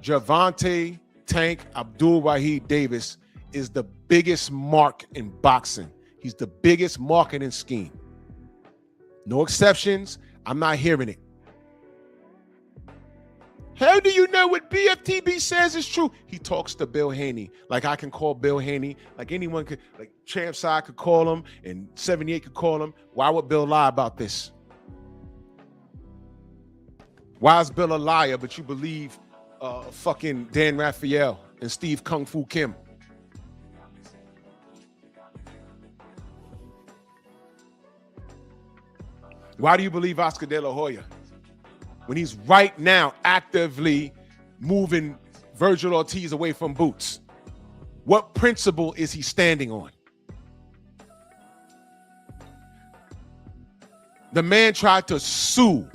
Gervonta Tank Abdul Wahid Davis is the biggest mark in boxing. He's the biggest marketing scheme. No exceptions. I'm not hearing it. How do you know what BFTB says is true? He talks to Bill Haney. Like I can call Bill Haney. Like anyone could, like Champ Side could call him and 78 could call him. Why would Bill lie about this? Why is Bill a liar, but you believe fucking Dan Raphael and Steve Kung Fu Kim? Why do you believe Oscar De La Hoya when he's right now actively moving Virgil Ortiz away from Boots? What principle is he standing on? The man tried to sue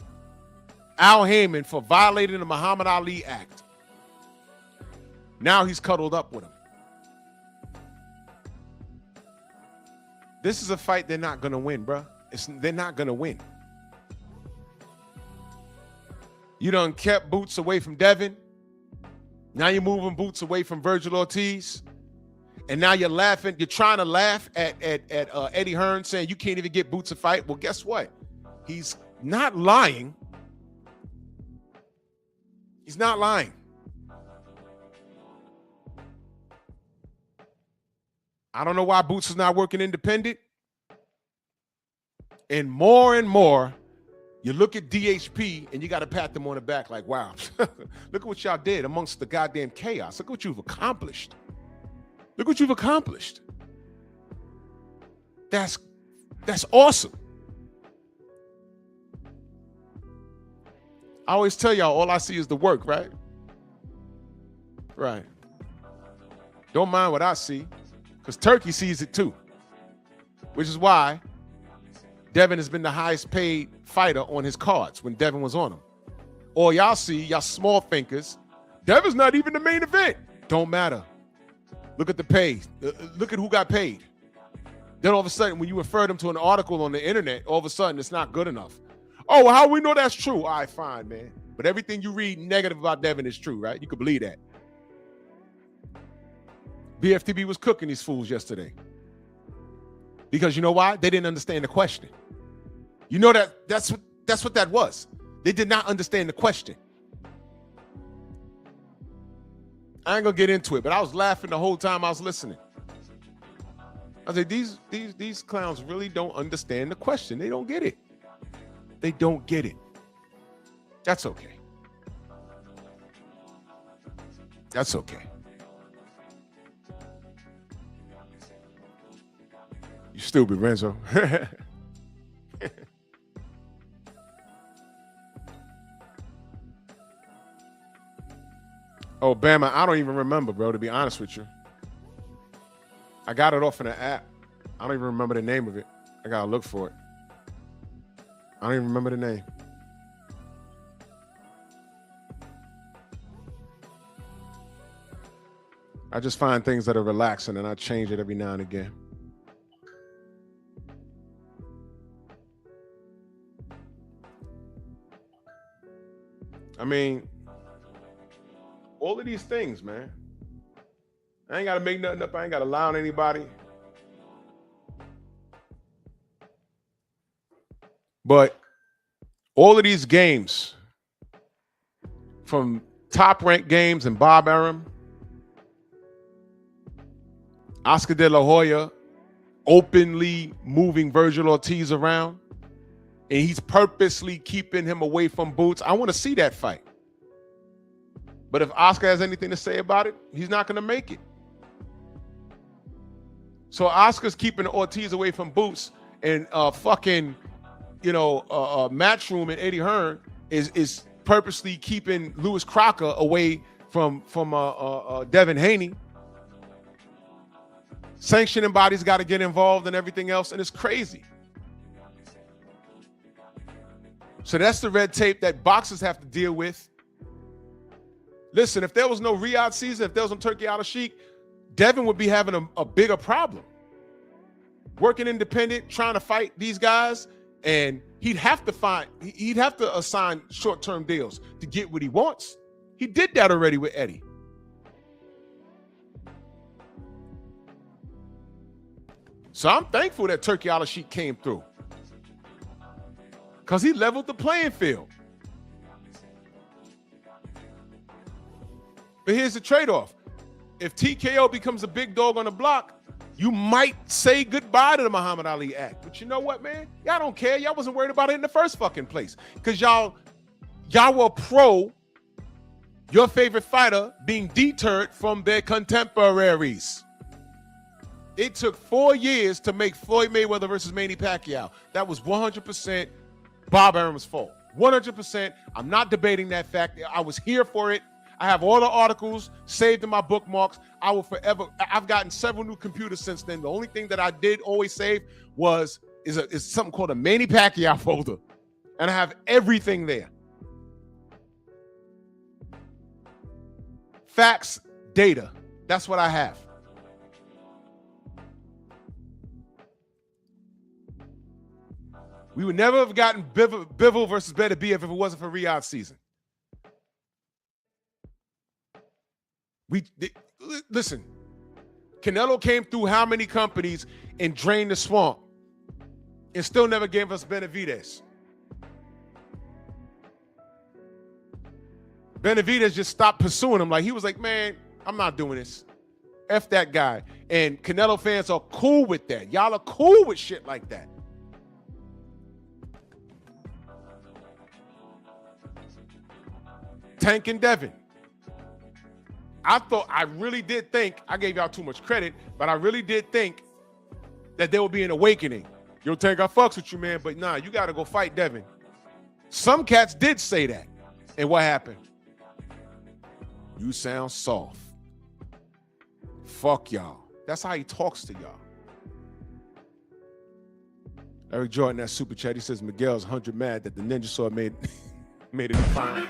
Al Heyman for violating the Muhammad Ali Act. Now he's cuddled up with him. This is a fight they're not going to win, bro. They're not going to win. You done kept Boots away from Devin. Now you're moving Boots away from Virgil Ortiz. And now you're laughing. You're trying to laugh at Eddie Hearn saying you can't even get Boots a fight. Well, guess what? He's not lying. He's not lying. I don't know why Boots is not working independent. And more, you look at DHP and you got to pat them on the back like, wow, look at what y'all did amongst the goddamn chaos. Look what you've accomplished. Look what you've accomplished. That's awesome. I always tell y'all, all I see is the work, right? Right. Don't mind what I see, because Turkey sees it too, which is why Devin has been the highest paid fighter on his cards when Devin was on him. All y'all see, y'all small thinkers, Devin's not even the main event. Don't matter. Look at the pay. Look at who got paid. Then all of a sudden, when you refer them to an article on the internet, all of a sudden it's not good enough. Oh, well, how we know that's true? All right, fine, man. But everything you read negative about Devin is true, right? You can believe that. BFTB was cooking these fools yesterday. Because you know why? They didn't understand the question. You know that's what that was. They did not understand the question. I ain't gonna get into it, but I was laughing the whole time I was listening. I said, these clowns really don't understand the question. They don't get it. They don't get it. That's okay. That's okay. You stupid, Renzo. Oh, Bama, I don't even remember, bro, to be honest with you. I got it off in the app. I don't even remember the name of it. I gotta look for it. I don't even remember the name. I just find things that are relaxing and I change it every now and again. I mean, all of these things, man. I ain't got to make nothing up. I ain't got to lie on anybody. But all of these games, from top-ranked games and Bob Arum, Oscar De La Hoya openly moving Virgil Ortiz around, and he's purposely keeping him away from Boots. I want to see that fight. But if Oscar has anything to say about it, he's not going to make it. So Oscar's keeping Ortiz away from Boots, and fucking, Matchroom and Eddie Hearn is purposely keeping Louis Crocker away from Devin Haney. Sanctioning bodies got to get involved and everything else, and it's crazy. So that's the red tape that boxers have to deal with. Listen, if there was no Riyadh season, if there was no Turkey al-Sheikh, Devin would be having a bigger problem. Working independent, trying to fight these guys, and he'd have to assign short-term deals to get what he wants. He did that already with Eddie. So I'm thankful that Turkey al-Sheikh came through, because he leveled the playing field. But here's the trade-off. If TKO becomes a big dog on the block, you might say goodbye to the Muhammad Ali Act. But you know what, man? Y'all don't care. Y'all wasn't worried about it in the first fucking place, because y'all were pro your favorite fighter being deterred from their contemporaries. It took 4 years to make Floyd Mayweather versus Manny Pacquiao. That was 100% Bob Arum's fault. 100%. I'm not debating that fact. I was here for it. I have all the articles saved in my bookmarks. I will forever. I've gotten several new computers since then. The only thing that I did always save is something called a Manny Pacquiao folder, and I have everything there. Facts, data. That's what I have. We would never have gotten Bivol versus Beterbiev if it wasn't for Riyadh season. Listen, Canelo came through how many companies and drained the swamp and still never gave us Benavidez. Benavidez just stopped pursuing him. Like, he was like, man, I'm not doing this. F that guy. And Canelo fans are cool with that. Y'all are cool with shit like that. Tank and Devin. I really did think, I gave y'all too much credit, but I really did think that there would be an awakening. Yo, Tank, I fucks with you, man, but nah, you got to go fight Devin. Some cats did say that. And what happened? You sound soft. Fuck y'all. That's how he talks to y'all. Eric Jordan, that super chat, he says Miguel's 100 mad that the Ninja Sword made it fine.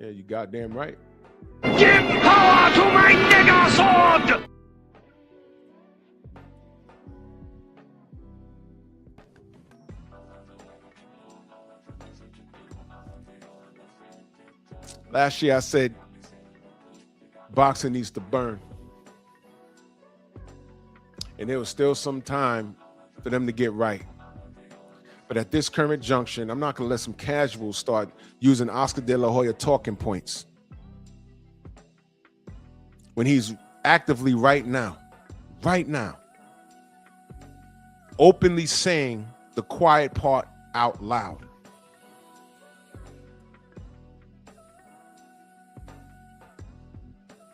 Yeah, you goddamn right. Give power to my nigger sword! Last year I said boxing needs to burn. And there was still some time for them to get right. But at this current junction, I'm not going to let some casuals start using Oscar De La Hoya talking points when he's actively right now, openly saying the quiet part out loud.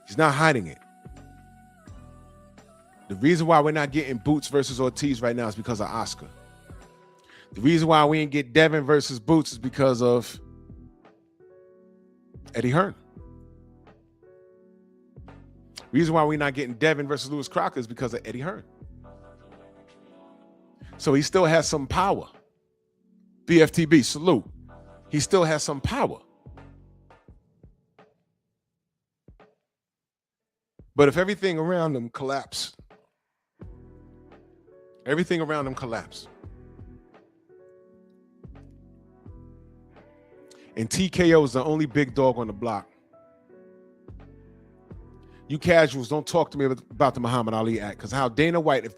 He's not hiding it. The reason why we're not getting Boots versus Ortiz right now is because of Oscar. The reason why we didn't get Devin versus Boots is because of Eddie Hearn. The reason why we're not getting Devin versus Louis Crocker is because of Eddie Hearn. So he still has some power. BFTB, salute. He still has some power. But if everything around him collapsed, and TKO is the only big dog on the block, you casuals don't talk to me about the Muhammad Ali Act, because if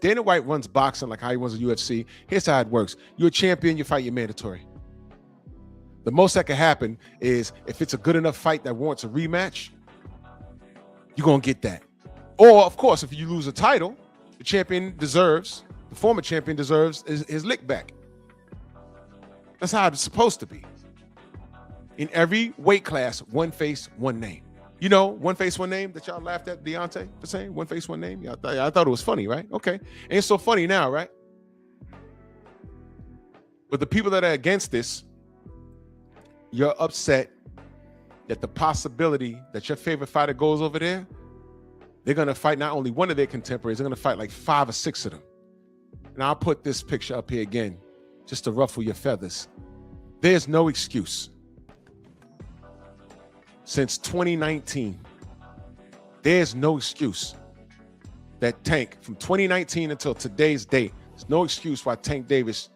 Dana White runs boxing like how he runs the UFC, here's how it works. You're a champion, you fight your mandatory. The most that can happen is if it's a good enough fight that warrants a rematch, you're going to get that. Or, of course, if you lose a title, the former champion deserves his lick back. That's how it's supposed to be. In every weight class, one face, one name. You know, one face, one name that y'all laughed at Deontay for saying one face, one name. I thought it was funny, right? Okay. And it's so funny now, right? But the people that are against this, you're upset that the possibility that your favorite fighter goes over there, they're going to fight not only one of their contemporaries, they're going to fight like 5 or 6 of them. And I'll put this picture up here again, just to ruffle your feathers. There's no excuse. Since 2019, there's no excuse that Tank, from 2019 until today's date, there's no excuse why Tank Davis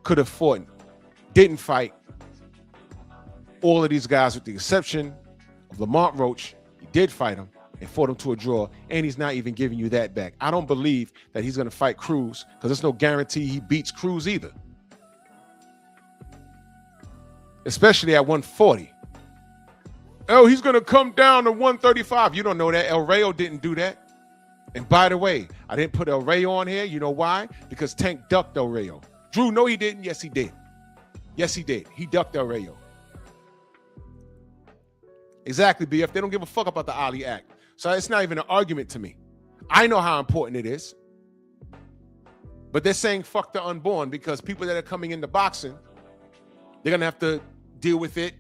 could have fought, didn't fight all of these guys with the exception of Lamont Roach. He did fight him and fought him to a draw, and he's not even giving you that back. I don't believe that he's going to fight Cruz because there's no guarantee he beats Cruz either, especially at 140. Oh, he's going to come down to 135. You don't know that. El Rayo didn't do that. And by the way, I didn't put El Rayo on here. You know why? Because Tank ducked El Rayo. Drew, no, he didn't. Yes, he did. Yes, he did. He ducked El Rayo. Exactly, BF. They don't give a fuck about the Ali Act. So it's not even an argument to me. I know how important it is. But they're saying fuck the unborn because people that are coming into boxing, they're going to have to deal with it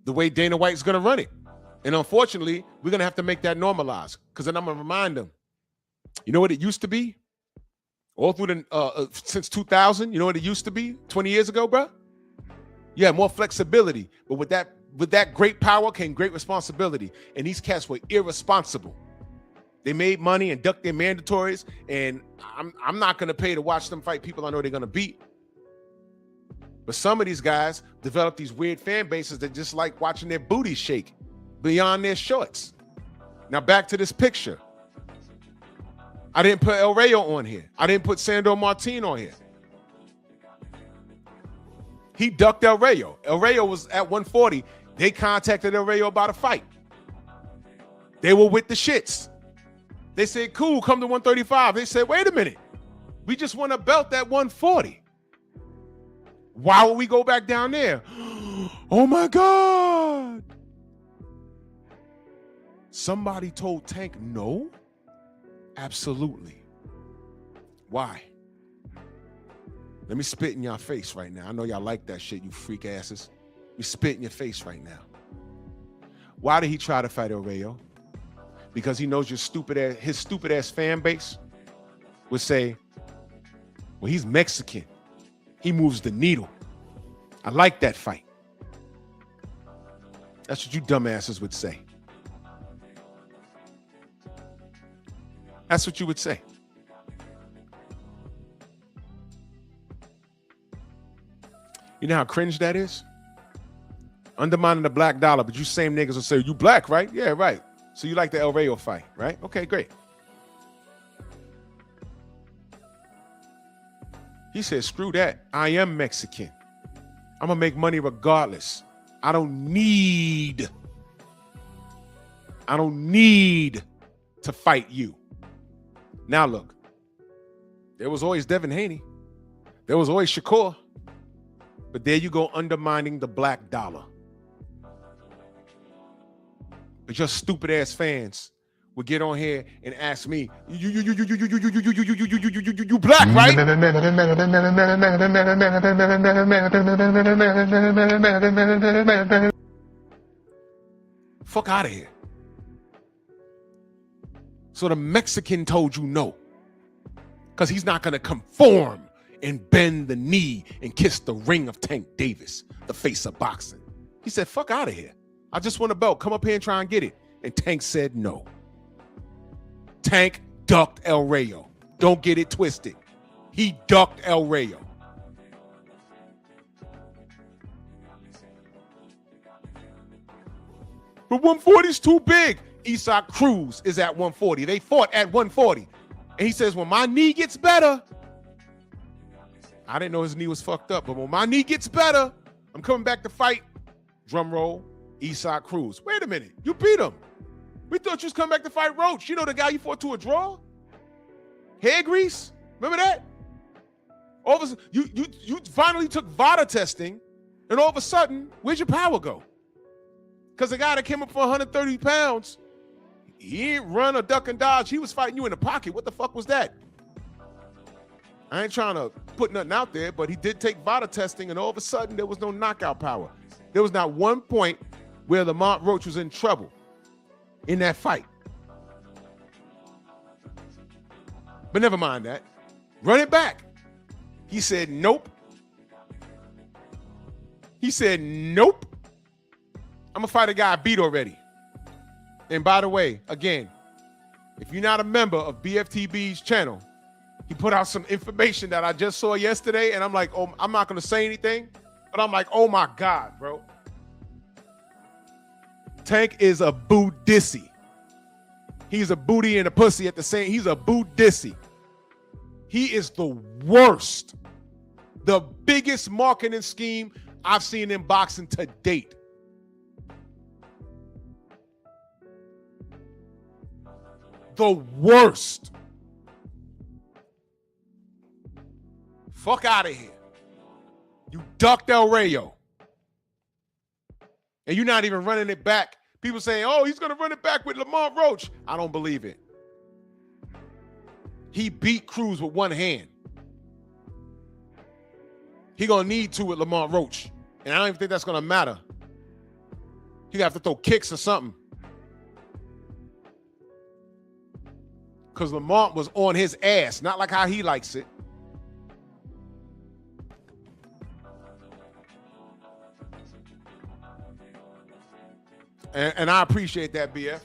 the way Dana White's going to run it. And unfortunately, we're going to have to make that normalized because then I'm going to remind them, you know what it used to be? All through the, since 2000, you know what it used to be 20 years ago, bro? Yeah, more flexibility. But with that great power came great responsibility. And these cats were irresponsible. They made money and ducked their mandatories. And I'm not going to pay to watch them fight people I know they're going to beat. But some of these guys develop these weird fan bases that just like watching their booties shake beyond their shorts. Now back to this picture. I didn't put El Rayo on here. I didn't put Sandor Martin on here. He ducked El Rayo. El Rayo was at 140. They contacted El Rayo about a fight. They were with the shits. They said, cool, come to 135. They said, wait a minute. We just won a belt at 140. Why would we go back down there? Oh my God. Somebody told Tank no? Absolutely. Why? Let me spit in your face right now. I know y'all like that shit, you freak asses. Let me spit in your face right now. Why did he try to fight El Rayo? Because he knows his stupid ass fan base would say, well, he's Mexican. He moves the needle. I like that fight. That's what you dumbasses would say. That's what you would say. You know how cringe that is? Undermining the black dollar, but you same niggas will say, you black, right? Yeah, right. So you like the El Rayo fight, right? Okay, great. He said, screw that. I am Mexican. I'm going to make money regardless. I don't need to fight you. Now look, there was always Devin Haney. There was always Shakur. But there you go, undermining the black dollar. But your stupid ass fans would get on here and ask me, you black, right? Fuck out of here. So the Mexican told you no. Because he's not going to conform and bend the knee and kiss the ring of Tank Davis, the face of boxing. He said, fuck out of here. I just want a belt. Come up here and try and get it. And Tank said no. Tank ducked El Rayo. Don't get it twisted. He ducked El Rayo. But 140 is too big. Isaac Cruz is at 140. They fought at 140. And he says, when my knee gets better, I didn't know his knee was fucked up, but when my knee gets better, I'm coming back to fight. Drum roll, Isaac Cruz. Wait a minute, you beat him. We thought you was coming back to fight Roach. You know the guy you fought to a draw? Hair grease? Remember that? All of a sudden, you finally took VADA testing, and all of a sudden, where'd your power go? Because the guy that came up for 130 pounds, he ain't run or duck and dodge. He was fighting you in the pocket. What the fuck was that? I ain't trying to put nothing out there, but he did take VADA testing, and all of a sudden there was no knockout power. There was not one point where Lamont Roach was in trouble in that fight. But never mind that. Run it back. He said, nope. He said, nope. I'm going to fight a guy I beat already. And by the way, again, if you're not a member of BFTB's channel, he put out some information that I just saw yesterday, and I'm like, oh, I'm not going to say anything, but I'm like, oh my God, bro. Tank is a boodissy. He's a booty and a pussy at the same. He's a boodissy. He is the worst. The biggest marketing scheme I've seen in boxing to date. The worst. Fuck out of here. You ducked El Rayo. And you're not even running it back. People saying, oh, he's going to run it back with Lamont Roach. I don't believe it. He beat Cruz with one hand. He going to need to with Lamont Roach. And I don't even think that's going to matter. He got to throw kicks or something. Because Lamont was on his ass, not like how he likes it. And I appreciate that, BF.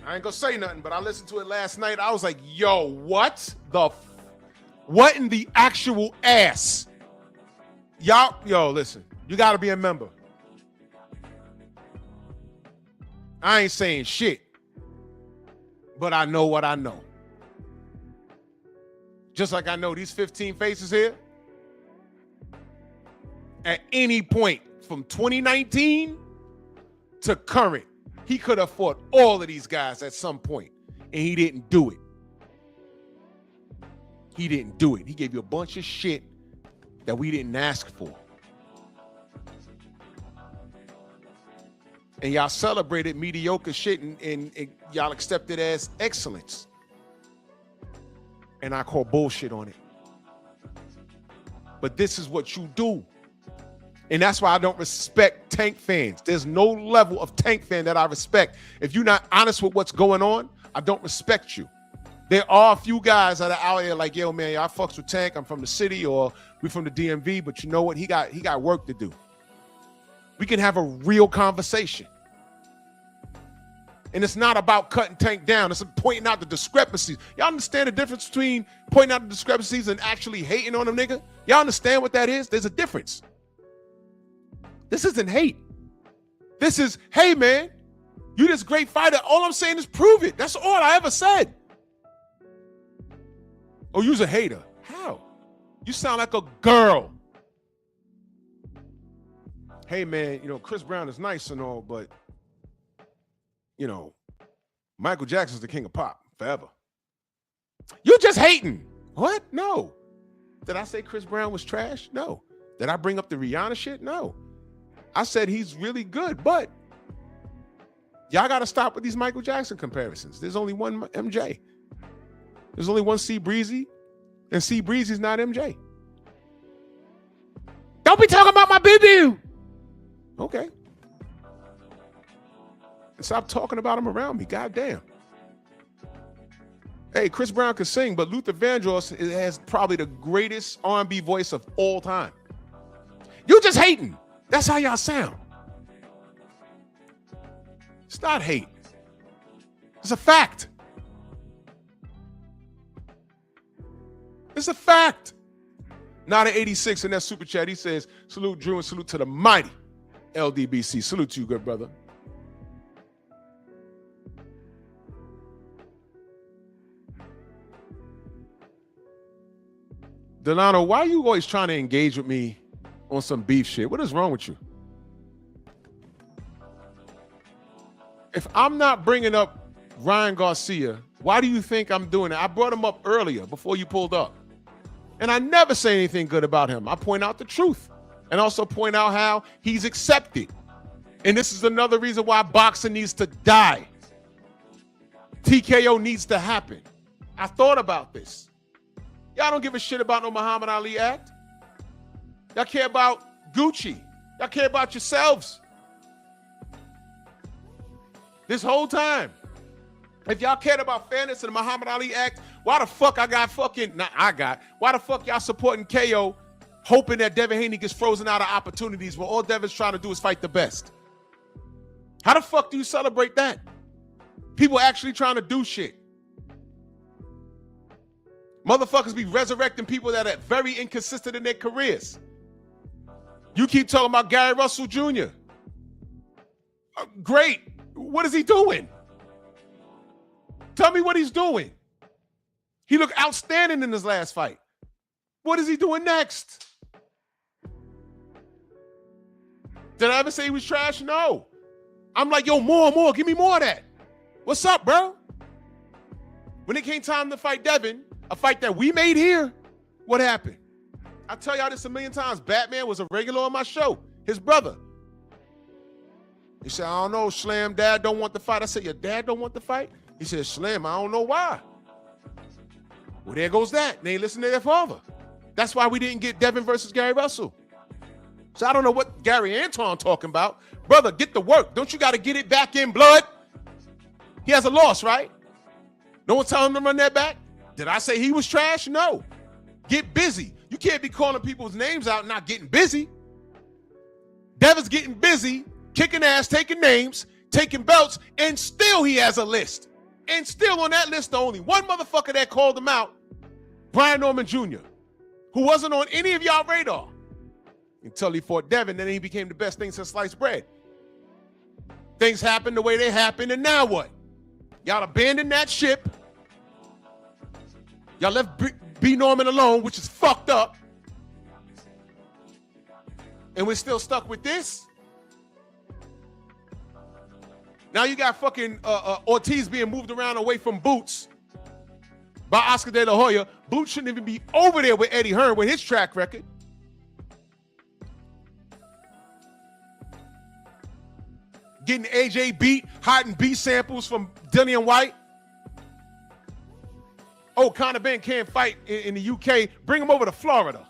I ain't gonna say nothing, but I listened to it last night. I was like, yo, what in the actual ass? Y'all, yo, listen, you gotta be a member. I ain't saying shit, but I know what I know. Just like I know these 15 faces here, at any point from 2019 to current, he could have fought all of these guys at some point, and he didn't do it. He didn't do it. He gave you a bunch of shit that we didn't ask for. And y'all celebrated mediocre shit, and y'all accepted as excellence. And I call bullshit on it. But this is what you do. And that's why I don't respect Tank fans. There's no level of Tank fan that I respect. If you're not honest with what's going on, I don't respect you. There are a few guys that are out here like, yo, man, I fucks with Tank. I'm from the city, or we from the DMV. But you know what? He got work to do. We can have a real conversation. And it's not about cutting Tank down. It's pointing out the discrepancies. Y'all understand the difference between pointing out the discrepancies and actually hating on a nigga? Y'all understand what that is? There's a difference. This isn't hate. This is, hey, man, you this great fighter. All I'm saying is prove it. That's all I ever said. Oh, you's a hater. How? You sound like a girl. Hey, man, you know, Chris Brown is nice and all, but, you know, Michael Jackson's the king of pop forever. You just hating. What? No. Did I say Chris Brown was trash? No. Did I bring up the Rihanna shit? No. I said he's really good, but y'all got to stop with these Michael Jackson comparisons. There's only one MJ. There's only one C Breezy, and C Breezy's not MJ. Don't be talking about my boo-boo. Okay. And stop talking about him around me. Goddamn. Hey, Chris Brown could sing, but Luther Vandross has probably the greatest R&B voice of all time. You just hating. That's how y'all sound. It's not hate. It's a fact. It's a fact. Not an 86 in that super chat. He says, salute Drew and salute to the mighty LDBC. Salute to you, good brother. Delano, why are you always trying to engage with me on some beef shit? What is wrong with you? If I'm not bringing up Ryan Garcia, why do you think I'm doing it? I brought him up earlier before you pulled up. And I never say anything good about him. I point out the truth and also point out how he's accepted And this is another reason why boxing needs to die. TKO needs to happen. I thought about this. Y'all don't give a shit about no Muhammad Ali act. Y'all care about Gucci. Y'all care about yourselves. This whole time. If y'all cared about fairness in the Muhammad Ali act, why the fuck why the fuck y'all supporting KO, hoping that Devin Haney gets frozen out of opportunities when all Devin's trying to do is fight the best? How the fuck do you celebrate that? People actually trying to do shit. Motherfuckers be resurrecting people that are very inconsistent in their careers. You keep talking about Gary Russell Jr. Great. What is he doing? Tell me what he's doing. He looked outstanding in his last fight. What is he doing next? Did I ever say he was trash? No. I'm like, yo, more. Give me more of that. What's up, bro? When it came time to fight Devin, a fight that we made here, what happened? I tell y'all this a million times. Batman was a regular on my show. His brother. He said, I don't know, Slam, Dad don't want the fight. I said, your dad don't want the fight? He said, Slam, I don't know why. Well, there goes that. They ain't listen to their father. That's why we didn't get Devin versus Gary Russell. So I don't know what Gary Anton talking about. Brother, get to work. Don't you got to get it back in blood? He has a loss, right? No one telling him to run that back? Did I say he was trash? No. Get busy. You can't be calling people's names out and not getting busy. Devin's getting busy, kicking ass, taking names, taking belts, and still he has a list. And still on that list, the only one motherfucker that called him out, Brian Norman Jr., who wasn't on any of y'all radar until he fought Devin, then he became the best thing since sliced bread. Things happened the way they happened, and now what? Y'all abandoned that ship. Y'all left B. Norman alone, which is fucked up. And we're still stuck with this? Now you got fucking Ortiz being moved around away from Boots by Oscar De La Hoya. Boots shouldn't even be over there with Eddie Hearn with his track record. Getting AJ beat, hiding beat samples from Dillian White. Oh, Conor Benn can't fight in the UK. Bring him over to Florida.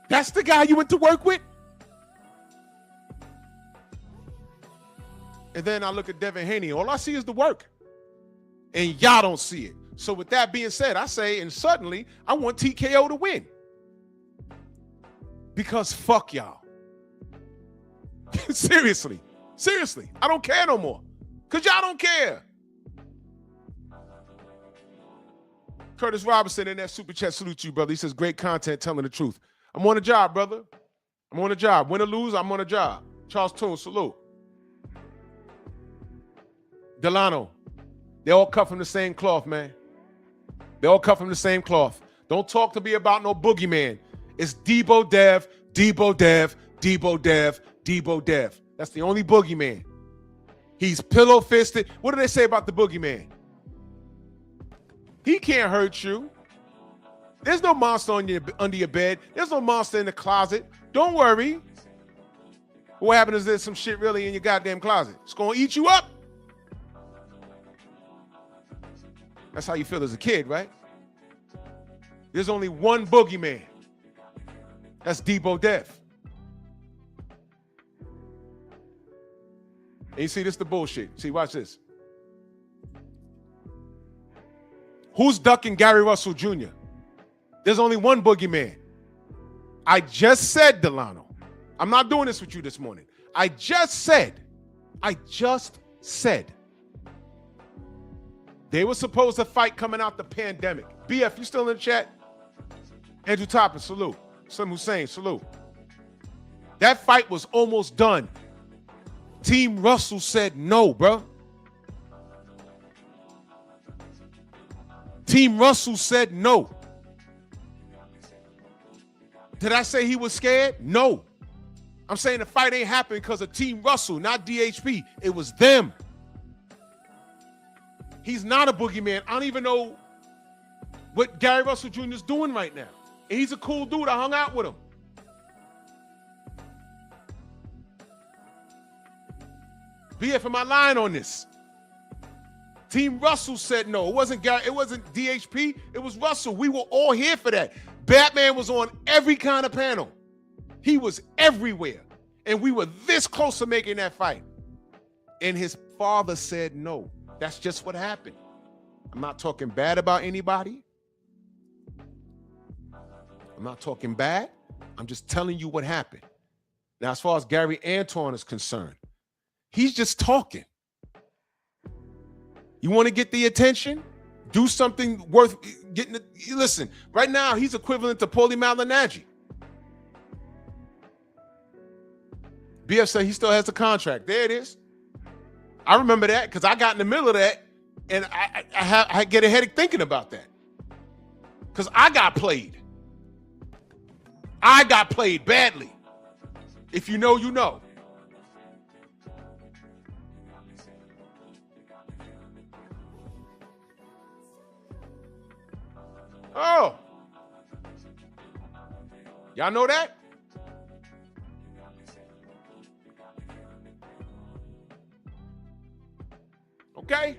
That's the guy you went to work with? And then I look at Devin Haney. All I see is the work. And y'all don't see it. So with that being said, I say, and suddenly, I want TKO to win. Because fuck y'all. Seriously. I don't care no more. Because y'all don't care. Curtis Robinson in that super chat salute you, brother. He says, great content, telling the truth. I'm on a job, brother. I'm on a job. Win or lose, I'm on a job. Charles Toon, salute. Delano, they all cut from the same cloth, man. They all cut from the same cloth. Don't talk to me about no boogeyman. It's Debo Dev, Debo Dev, Debo Dev, Debo Dev. That's the only boogeyman. He's pillow-fisted. What do they say about the boogeyman? He can't hurt you. There's no monster under your bed. There's no monster in the closet. Don't worry. What happens is there's some shit really in your goddamn closet. It's going to eat you up. That's how you feel as a kid, right? There's only one boogeyman. That's Debo Dev. And you see, this is the bullshit. See, watch this. Who's ducking Gary Russell Jr.? There's only one boogeyman. I just said, Delano. I'm not doing this with you this morning. I just said. They were supposed to fight coming out the pandemic. BF, you still in the chat? Andrew Toppin, salute. Slim Hussein, salute. That fight was almost done. Team Russell said no, bro. Team Russell said no. Did I say he was scared? No. I'm saying the fight ain't happening because of Team Russell, not DHP. It was them. He's not a boogeyman. I don't even know what Gary Russell Jr. is doing right now. And he's a cool dude. I hung out with him. BF, am I lying on this? Team Russell said no. It wasn't Gary, it wasn't DHP, it was Russell. We were all here for that. Batman was on every kind of panel. He was everywhere. And we were this close to making that fight. And his father said no. That's just what happened. I'm not talking bad about anybody. I'm not talking bad. I'm just telling you what happened. Now, as far as Gary Antoine is concerned, he's just talking. You want to get the attention? Do something worth getting. Listen, right now, he's equivalent to Paulie Malignaggi. BF said he still has the contract. There it is. I remember that because I got in the middle of that, and I get a headache thinking about that. Because I got played. I got played badly. If you know, you know. Oh. Y'all know that? Okay.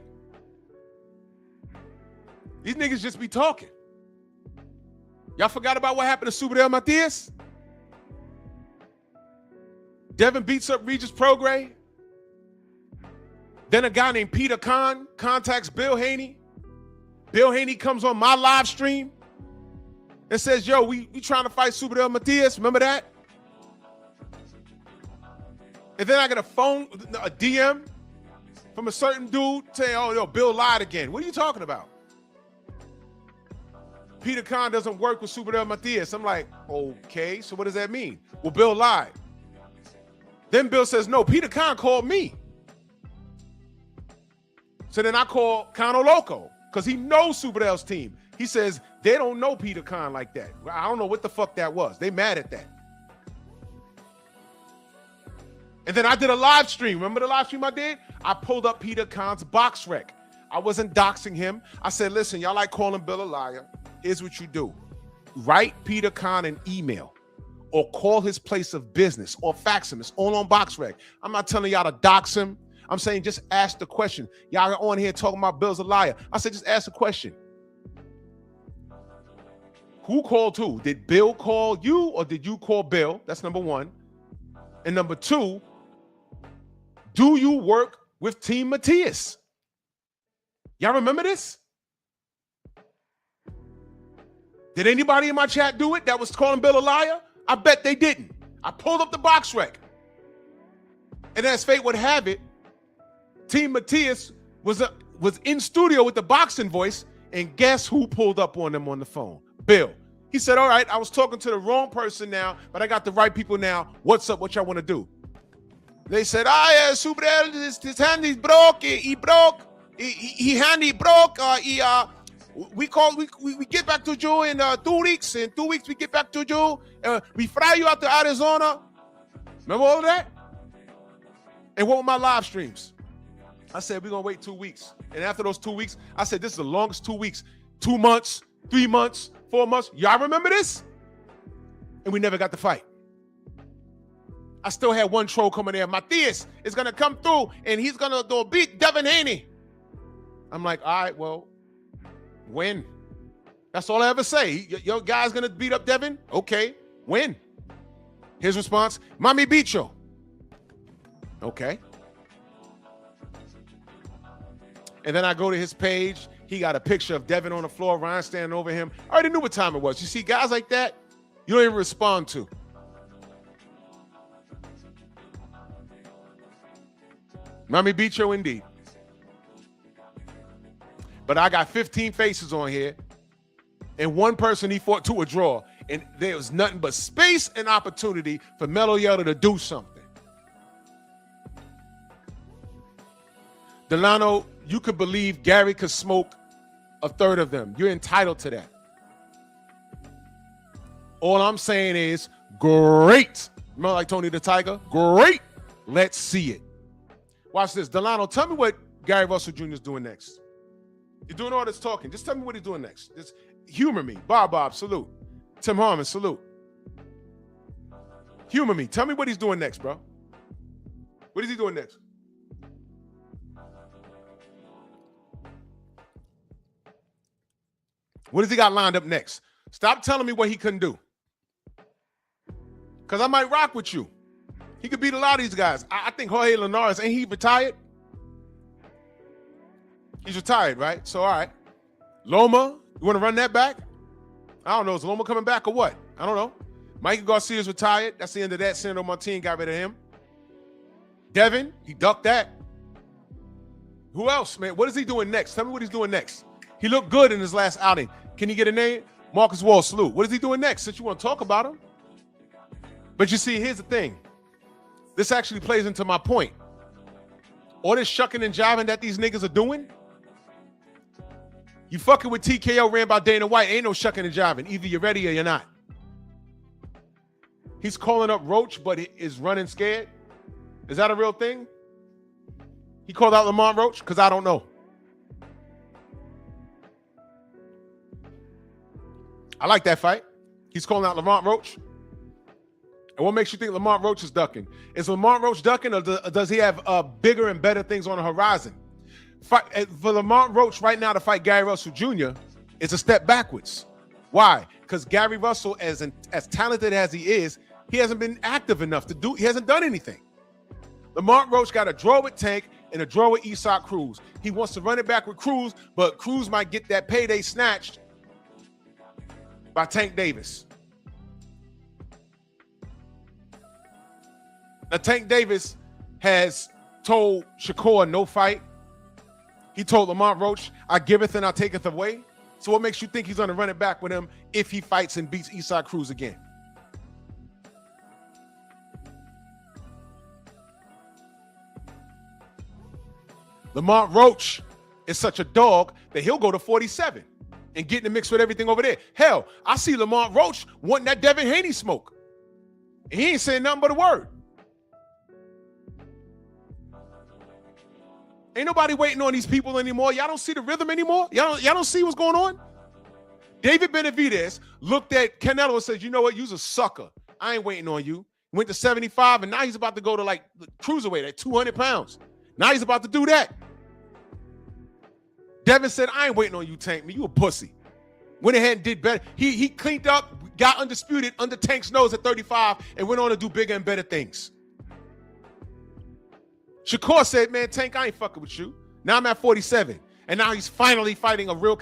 These niggas just be talking. Y'all forgot about what happened to Super Matias? Devin beats up Regis Prograis. Then a guy named Peter Khan contacts Bill Haney. Bill Haney comes on my live stream and says, yo, we trying to fight Super Matias. Remember that? And then I get a DM from a certain dude saying, oh, yo, Bill lied again. What are you talking about? Peter Khan doesn't work with Super Matias. I'm like, okay, so what does that mean? Well, Bill lied. Then Bill says, no, Peter Khan called me. So then I call Cano Loco because he knows Superdel's team. He says, they don't know Peter Khan like that. I don't know what the fuck that was. They mad at that. And then I did a live stream. Remember the live stream I did? I pulled up Peter Khan's box rec. I wasn't doxing him. I said, listen, y'all like calling Bill a liar. Here's what you do. Write Peter Khan an email or call his place of business or fax him. It's all on box rec. I'm not telling y'all to dox him. I'm saying just ask the question. Y'all are on here talking about Bill's a liar. I said just ask the question. Who called who? Did Bill call you or did you call Bill? That's number one. And number two, do you work with Team Matias? Y'all remember this? Did anybody in my chat do it that was calling Bill a liar? I bet they didn't. I pulled up the box rec. And as fate would have it, Team Matias was in studio with the boxing voice, and guess who pulled up on them on the phone? Bill. He said, all right, I was talking to the wrong person now, but I got the right people now. What's up? What y'all want to do? They said, yeah, Super, his hand is broke. He broke. He hand broke. We get back to you in 2 weeks. In 2 weeks, we get back to you. We fly you out to Arizona. Remember all of that? And what were my live streams? I said, we're going to wait 2 weeks. And after those 2 weeks, I said, this is the longest 2 weeks. 2 months, 3 months, 4 months. Y'all remember this? And we never got the fight. I still had one troll coming there. Matias is going to come through, and he's going to beat Devin Haney. I'm like, all right, well, when? That's all I ever say. Your guy's going to beat up Devin? Okay, when? His response, Mami Bicho. Okay. And then I go to his page. He got a picture of Devin on the floor, Ryan standing over him. I already knew what time it was. You see, guys like that, you don't even respond to. Mami Bicho indeed. But I got 15 faces on here, and one person he fought to a draw, and there was nothing but space and opportunity for Melo Yellow to do something. Delano, you could believe Gary could smoke a third of them. You're entitled to that. All I'm saying is, great. Remember like Tony the Tiger? Great. Let's see it. Watch this. Delano, tell me what Gary Russell Jr. is doing next. You're doing all this talking. Just tell me what he's doing next. Just humor me. Bob, salute. Tim Harmon, salute. Humor me. Tell me what he's doing next, bro. What is he doing next? What does he got lined up next? Stop telling me what he couldn't do. Because I might rock with you. He could beat a lot of these guys. I think Jorge Linares, ain't he retired? He's retired, right? So, all right. Loma, you want to run that back? I don't know. Is Loma coming back or what? I don't know. Mikey Garcia's retired. That's the end of that. Sandro Martin got rid of him. Devin, he ducked that. Who else, man? What is he doing next? Tell me what he's doing next. He looked good in his last outing. Can he get a name? Marcus Wall, salute. What is he doing next since you want to talk about him? But you see, here's the thing. This actually plays into my point. All this shucking and jiving that these niggas are doing, you fucking with TKO ran by Dana White, ain't no shucking and jiving. Either you're ready or you're not. He's calling up Roach, but he is running scared. Is that a real thing? He called out Lamont Roach? Because I don't know. I like that fight. He's calling out Lamont Roach. And what makes you think Lamont Roach is ducking? Is Lamont Roach ducking, or does he have bigger and better things on the horizon? For Lamont Roach right now to fight Gary Russell Jr. is a step backwards. Why? Because Gary Russell, as talented as he is, he hasn't been active enough to do. He hasn't done anything. Lamont Roach got a draw with Tank and a draw with Isak Cruz. He wants to run it back with Cruz, but Cruz might get that payday snatched by Tank Davis. Now, Tank Davis has told Shakur no fight. He told Lamont Roach, I giveth and I taketh away. So what makes you think he's going to run it back with him if he fights and beats Isak Cruz again? Lamont Roach is such a dog that he'll go to 47 and get in the mix with everything over there. Hell, I see Lamont Roach wanting that Devin Haney smoke. And he ain't saying nothing but a word. Ain't nobody waiting on these people anymore. Y'all don't see the rhythm anymore? Y'all don't see what's going on? David Benavidez looked at Canelo and said, you know what? You's a sucker. I ain't waiting on you. Went to 75, and now he's about to go to like cruiserweight at 200 pounds. Now he's about to do that. Devin said, I ain't waiting on you, Tank. Man, you a pussy. Went ahead and did better. He cleaned up, got undisputed under Tank's nose at 35, and went on to do bigger and better things. Shakur said, man, Tank, I ain't fucking with you. Now I'm at 47. And now he's finally fighting a real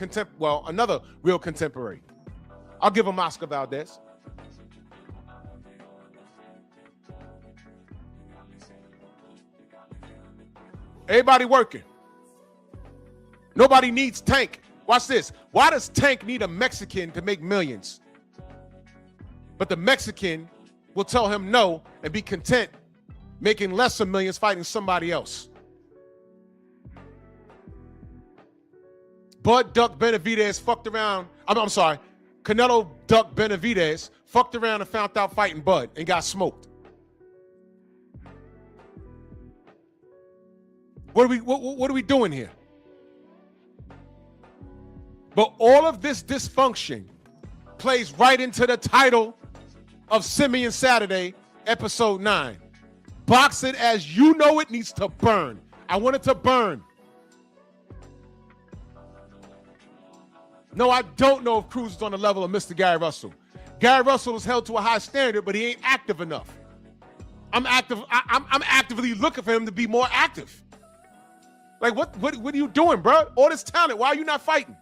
another real contemporary. I'll give him Oscar Valdez. Everybody working. Nobody needs Tank. Watch this. Why does Tank need a Mexican to make millions? But the Mexican will tell him no and be content making less than millions fighting somebody else. Bud Duck Benavidez fucked around. I'm sorry. Canelo Duck Benavidez fucked around and found out fighting Bud and got smoked. What are we doing here? But all of this dysfunction plays right into the title of Simian Saturday, episode 9. Boxing as you know it needs to burn. I want it to burn. No, I don't know if Cruz is on the level of Mr. Gary Russell. Gary Russell is held to a high standard, but he ain't active enough. I'm actively looking for him to be more active. Like, what are you doing, bro? All this talent, why are you not fighting?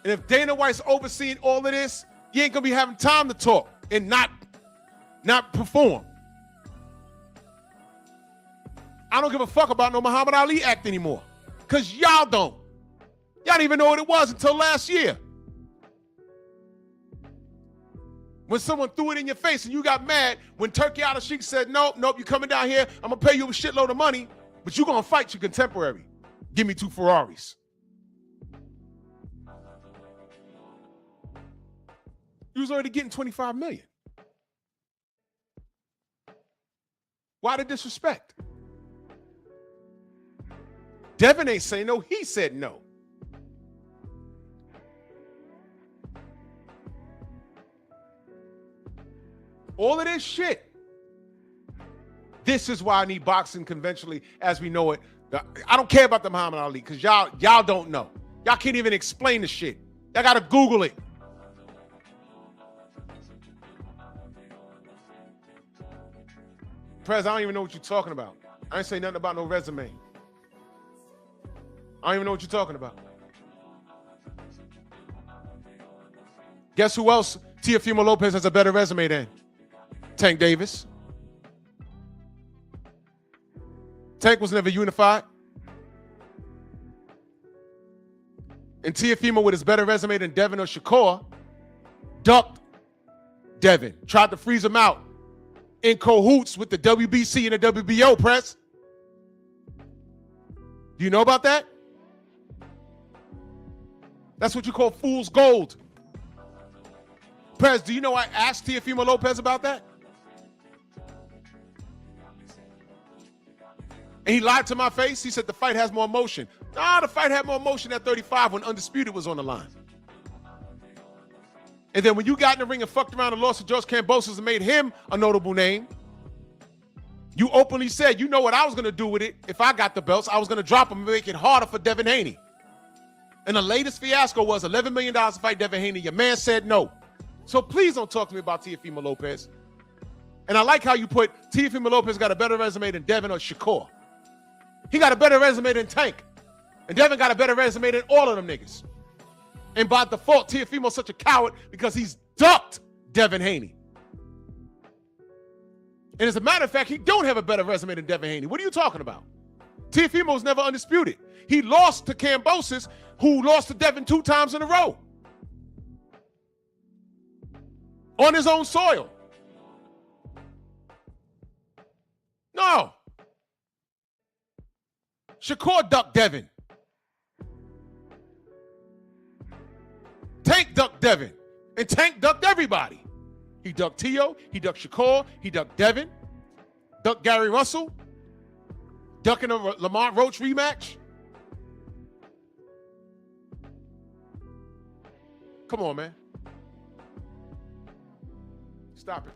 And if Dana White's overseeing all of this, you ain't gonna be having time to talk and not perform. I don't give a fuck about no Muhammad Ali act anymore. Because y'all don't. Y'all didn't even know what it was until last year. When someone threw it in your face and you got mad, when Turkey Al-Sheikh said, nope, you coming down here, I'm gonna pay you a shitload of money, but you gonna fight your contemporary. Give me 2 Ferraris. You was already getting 25 million. Why the disrespect? Devin ain't saying no, he said no. All of this shit. This is why I need boxing conventionally as we know it I don't care about the Muhammad Ali because y'all don't know. Y'all can't even explain the shit. Y'all gotta Google it. Prez, I don't even know what you're talking about. I ain't say nothing about no resume. I don't even know what you're talking about. Guess who else Teofimo Lopez has a better resume than? Tank Davis. Tank was never unified. And Teofimo, with his better resume than Devin or Shakur, ducked Devin, tried to freeze him out in cahoots with the WBC and the WBO, Press. Do you know about that? That's what you call fool's gold. Prez, do you know I asked Teofimo Lopez about that? And he lied to my face. He said the fight has more emotion. Nah, the fight had more emotion at 35 when Undisputed was on the line. And then when you got in the ring and fucked around and lost to George Kambosos and made him a notable name, you openly said, you know what I was going to do with it if I got the belts. I was going to drop him and make it harder for Devin Haney. And the latest fiasco was $11 million to fight Devin Haney. Your man said no. So please don't talk to me about Teofimo Lopez. And I like how you put Teofimo Lopez got a better resume than Devin or Shakur. He got a better resume than Tank. And Devin got a better resume than all of them niggas. And by default, Teofimo's such a coward because he's ducked Devin Haney. And as a matter of fact, he don't have a better resume than Devin Haney. What are you talking about? Teofimo's never undisputed. He lost to Kambosos, who lost to Devin 2 times in a row. On his own soil. No. Shakur ducked Devin. Tank ducked Devin. And Tank ducked everybody. He ducked Tio, he ducked Shakur, he ducked Devin, ducked Gary Russell, ducking a Lamont Roach rematch. Come on, man. Stop it.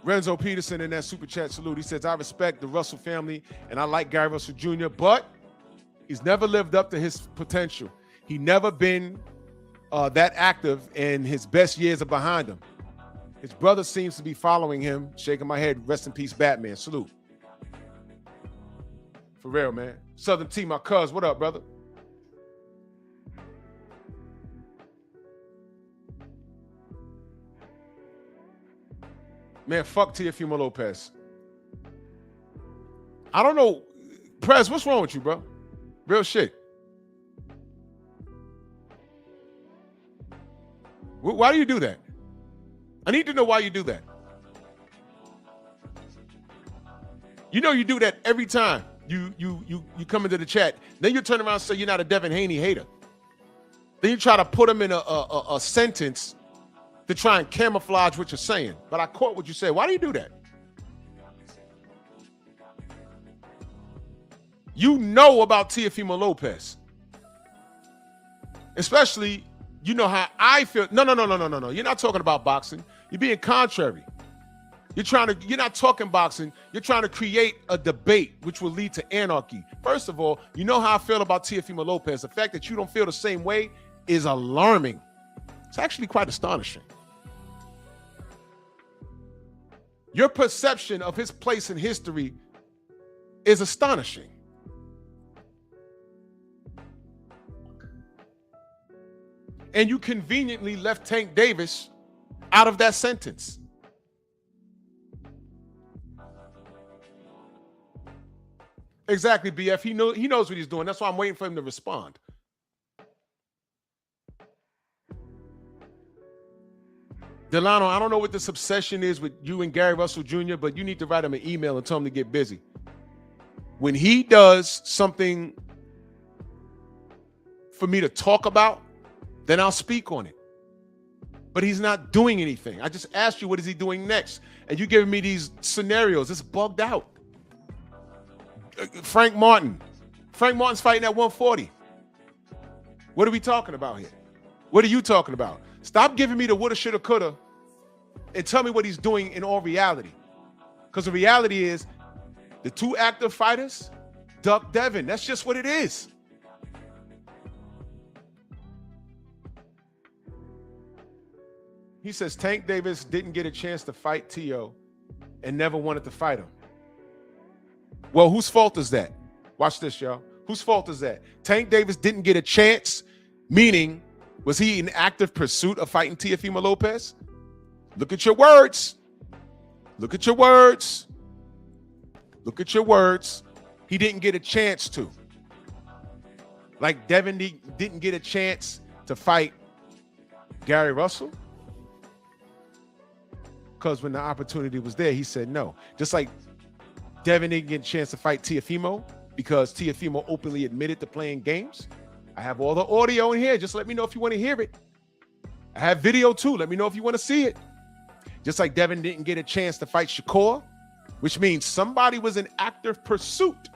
Renzo Peterson in that super chat salute. He says, I respect the Russell family and I like Gary Russell Jr., but he's never lived up to his potential. He never been that active, and his best years are behind him. His brother seems to be following him. Shaking my head. Rest in peace, Batman. Salute. For real, man. Southern T, my cuz. What up, brother? Man, fuck Teofimo Lopez. I don't know. Prez, what's wrong with you, bro? Real shit. Why do you do that? I need to know why you do that. You know you do that every time you come into the chat. Then you turn around and say you're not a Devin Haney hater. Then you try to put him in a sentence to try and camouflage what you're saying. But I caught what you said. Why do you do that? You know about Teofimo Lopez. Especially, you know how I feel. No. You're not talking about boxing. You're being contrary. You're not talking boxing. You're trying to create a debate which will lead to anarchy. First of all, you know how I feel about Teofimo Lopez. The fact that you don't feel the same way is alarming. It's actually quite astonishing. Your perception of his place in history is astonishing. And you conveniently left Tank Davis out of that sentence. Exactly, BF. He knows what he's doing. That's why I'm waiting for him to respond. Delano, I don't know what this obsession is with you and Gary Russell Jr., but you need to write him an email and tell him to get busy. When he does something for me to talk about, then I'll speak on it. But he's not doing anything. I just asked you, what is he doing next? And you're giving me these scenarios. It's bugged out. Frank Martin. Frank Martin's fighting at 140. What are we talking about here? What are you talking about? Stop giving me the woulda, shoulda, coulda and tell me what he's doing in all reality. Because the reality is The two active fighters, Duck Devin. That's just what it is. He says Tank Davis didn't get a chance to fight T.O. and never wanted to fight him. Well, whose fault is that? Watch this, y'all. Whose fault is that? Tank Davis didn't get a chance, meaning, was he in active pursuit of fighting Teofimo Lopez? Look at your words. Look at your words. Look at your words. He didn't get a chance to. Like Devin didn't get a chance to fight Gary Russell. Because when the opportunity was there, he said no. Just like Devin didn't get a chance to fight Teofimo because Teofimo openly admitted to playing games. I have all the audio in here. Just let me know if you want to hear it. I have video too. Let me know if you want to see it. Just like Devin didn't get a chance to fight Shakur, which means somebody was in active pursuit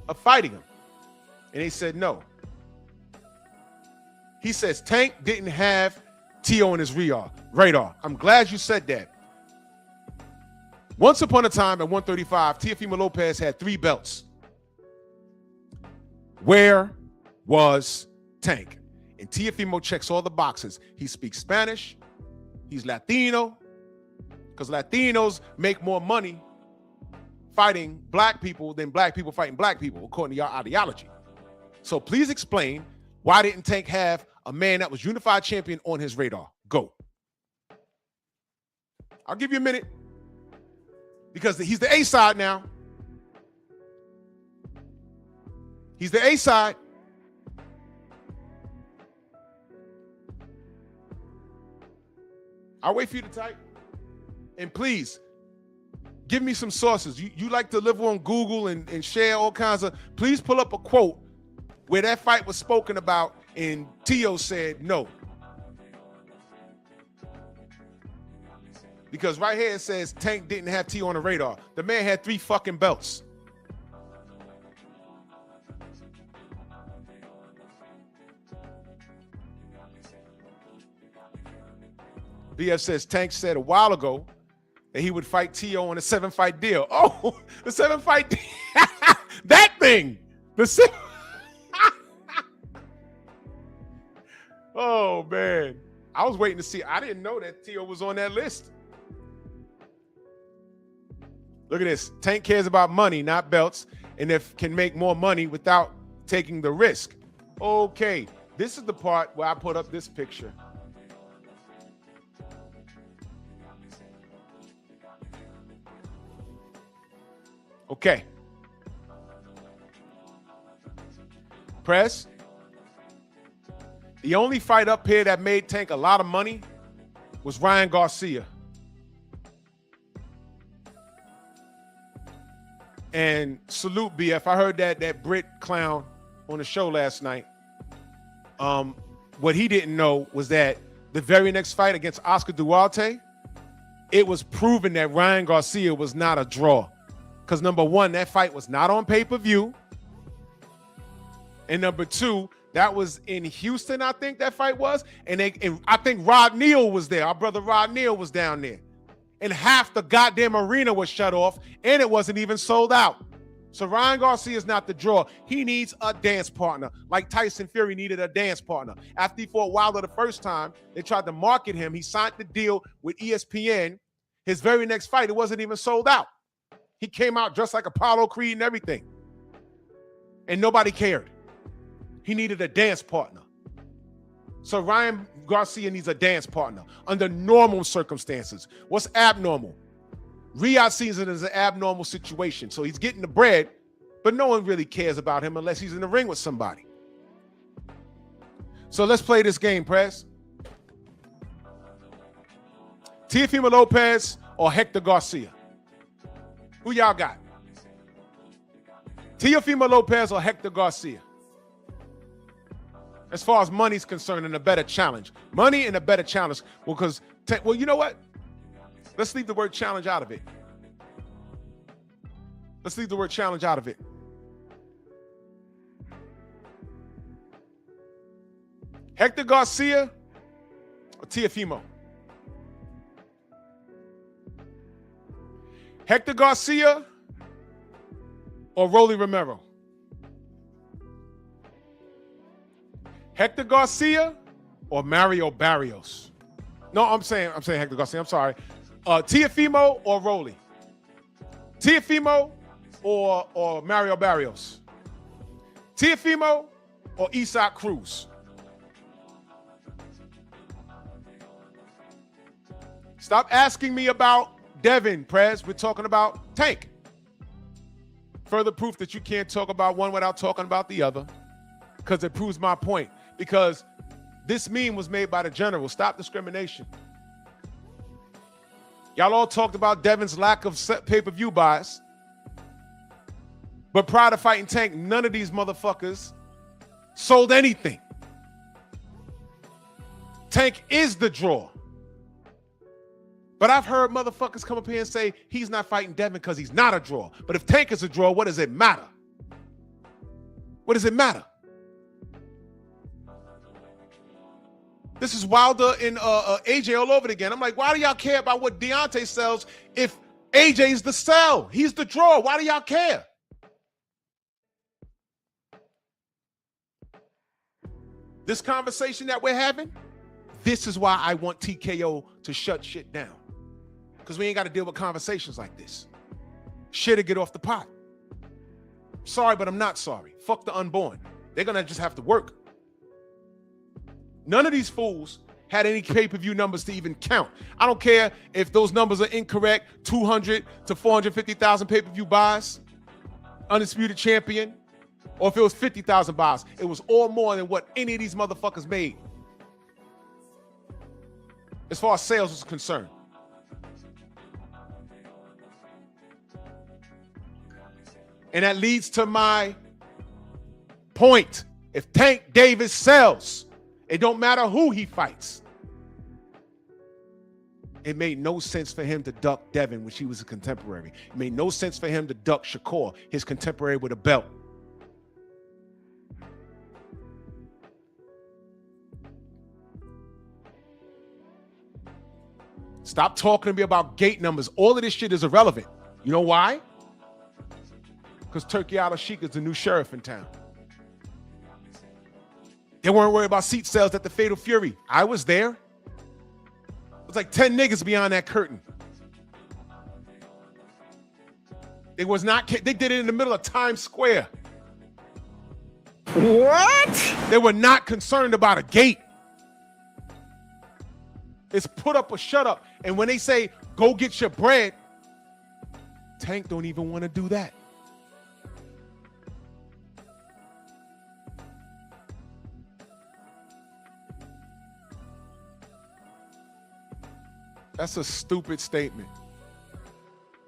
of fighting him. And they said no. He says Tank didn't have T.O. on his radar. I'm glad you said that. Once upon a time at 135, Teofimo Lopez had 3 belts. Where was Tank? And Teofimo checks all the boxes. He speaks Spanish. He's Latino. Because Latinos make more money fighting black people than black people fighting black people, according to your ideology. So please explain, why didn't Tank have a man that was unified champion on his radar? Go. I'll give you a minute. Because he's the A side now. He's the A side. I'll wait for you to type. And please, give me some sources. You like to live on Google and share all kinds of, please pull up a quote where that fight was spoken about and T.O. said no. Because right here it says Tank didn't have T.O. on the radar. The man had 3 fucking belts. BF says Tank said a while ago that he would fight T.O. on a 7-fight deal. Oh, the 7-fight deal. That thing. Oh, man. I was waiting to see. I didn't know that T.O. was on that list. Look at this. Tank cares about money, not belts, and if can make more money without taking the risk. Okay, this is the part where I put up this picture. Okay. Press. The only fight up here that made Tank a lot of money was Ryan Garcia. And salute BF. I heard that Brit clown on the show last night. What he didn't know was that the very next fight against Oscar Duarte, it was proven that Ryan Garcia was not a draw. Because number one, that fight was not on pay-per-view. And number two, that was in Houston, I think that fight was. And I think Rod Neal was there. Our brother Rod Neal was down there. And half the goddamn arena was shut off, and it wasn't even sold out. So Ryan Garcia is not the draw. He needs a dance partner, like Tyson Fury needed a dance partner. After he fought Wilder the first time, they tried to market him. He signed the deal with ESPN. His very next fight, it wasn't even sold out. He came out dressed like Apollo Creed and everything. And nobody cared. He needed a dance partner. So Ryan Garcia needs a dance partner under normal circumstances. What's abnormal? Riyadh sees it as an abnormal situation. So he's getting the bread, but no one really cares about him unless he's in the ring with somebody. So let's play this game, Press. Teofimo Lopez or Hector Garcia? Who y'all got? Teofimo Lopez or Hector Garcia? As far as money's concerned, and a better challenge. Money and a better challenge. Well, you know what? Let's leave the word challenge out of it. Let's leave the word challenge out of it. Hector Garcia or Teofimo? Hector Garcia or Rolly Romero? Hector Garcia or Mario Barrios? No, I'm saying Hector Garcia. I'm sorry. Teofimo or Rolly? Teofimo or Mario Barrios? Teofimo or Isaac Cruz? Stop asking me about Devin, Prez. We're talking about Tank. Further proof that you can't talk about one without talking about the other, because it proves my point. Because this meme was made by the general. Stop discrimination. Y'all all talked about Devin's lack of pay-per-view buys. But prior to fighting Tank, none of these motherfuckers sold anything. Tank is the draw. But I've heard motherfuckers come up here and say he's not fighting Devin because he's not a draw. But if Tank is a draw, what does it matter? What does it matter? This is Wilder and AJ all over it again. I'm like, why do y'all care about what Deontay sells if AJ's the sell? He's the draw. Why do y'all care? This conversation that we're having, this is why I want TKO to shut shit down. Because we ain't got to deal with conversations like this. Shit'll get off the pot. Sorry, but I'm not sorry. Fuck the unborn. They're going to just have to work. None of these fools had any pay-per-view numbers to even count. I don't care if those numbers are incorrect, 200 to 450,000 pay-per-view buys, undisputed champion, or if it was 50,000 buys. It was all more than what any of these motherfuckers made as far as sales is concerned. And that leads to my point. If Tank Davis sells, it don't matter who he fights. It made no sense for him to duck Devin when she was a contemporary. It made no sense for him to duck Shakur, his contemporary with a belt. Stop talking to me about gate numbers. All of this shit is irrelevant. You know why? Because Turkey Al-Sheikh is the new sheriff in town. They weren't worried about seat sales at the Fatal Fury. I was there. It was like 10 niggas behind that curtain. They did it in the middle of Times Square. What? They were not concerned about a gate. It's put up or shut up. And when they say, go get your bread, Tank don't even want to do that. That's a stupid statement.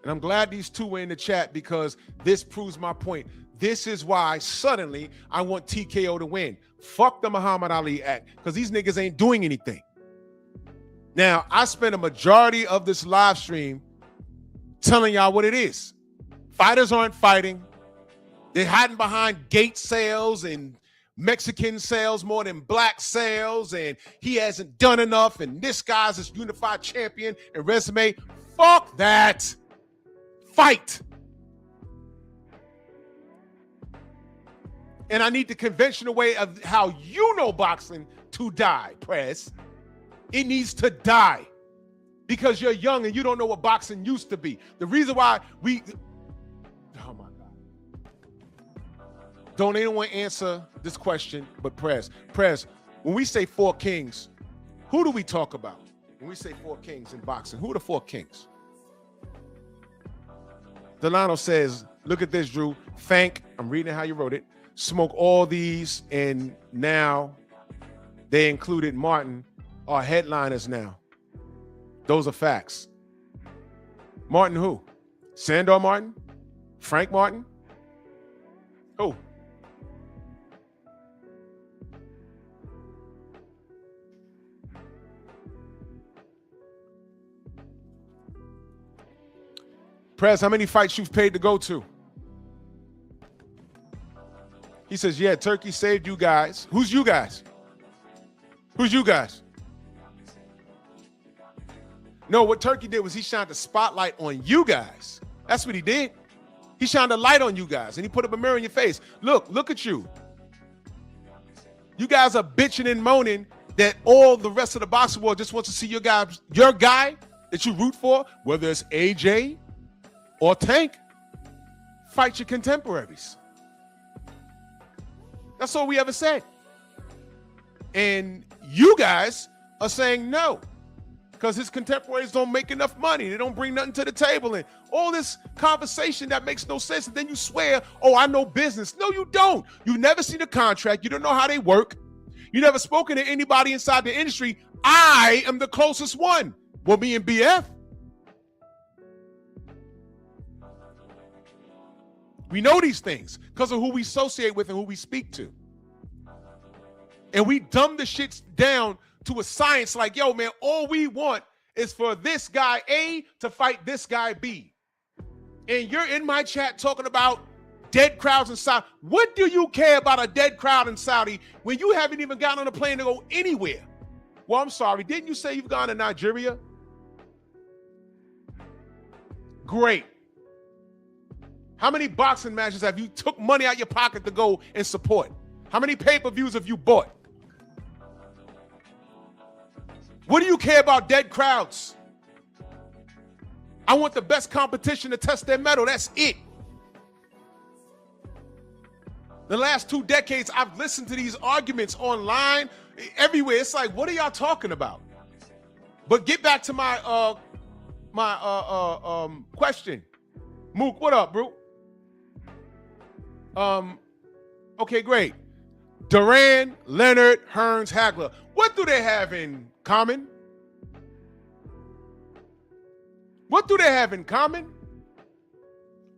And I'm glad these two were in the chat because this proves my point. This is why suddenly I want TKO to win. Fuck the Muhammad Ali act because these niggas ain't doing anything. Now, I spent a majority of this live stream telling y'all what it is. Fighters aren't fighting. They're hiding behind gate sales and Mexican sales more than black sales, and he hasn't done enough, and this guy's this unified champion and resume. Fuck that. Fight. And I need the conventional way of how you know boxing to die, Press. It needs to die because you're young and you don't know what boxing used to be. The reason why oh my God. Don't anyone answer this question but Prez. Prez, when we say four kings, who do we talk about? When we say four kings in boxing, who are the four kings? Delano says, look at this, Drew. Thank, I'm reading how you wrote it. Smoke all these, and now they included Martin are headliners now. Those are facts. Martin who? Sandor Martin? Frank Martin? Who? Prez, how many fights you've paid to go to? He says, yeah, Turkey saved you guys. Who's you guys? Who's you guys? No, what Turkey did was he shined the spotlight on you guys. That's what he did. He shined a light on you guys, and he put up a mirror in your face. Look at you. You guys are bitching and moaning that all the rest of the boxing world just wants to see your guy that you root for, whether it's AJ or Tank, fight your contemporaries. That's all we ever said. And you guys are saying no, because his contemporaries don't make enough money. They don't bring nothing to the table. And all this conversation that makes no sense. And then you swear, oh, I know business. No, you don't. You've never seen a contract. You don't know how they work. You never spoken to anybody inside the industry. I am the closest one. Well, me and BF. We know these things because of who we associate with and who we speak to. And we dumb the shits down to a science like, yo, man, all we want is for this guy A to fight this guy B. And you're in my chat talking about dead crowds in Saudi. What do you care about a dead crowd in Saudi when you haven't even gotten on a plane to go anywhere? Well, I'm sorry. Didn't you say you've gone to Nigeria? Great. How many boxing matches have you took money out your pocket to go and support? How many pay-per-views have you bought? What do you care about dead crowds? I want the best competition to test their mettle. That's it. The last 2 decades, I've listened to these arguments online, everywhere. It's like, what are y'all talking about? But get back to my question. Mook, what up, bro? Okay, great. Duran, Leonard, Hearns, Hagler. What do they have in common? What do they have in common?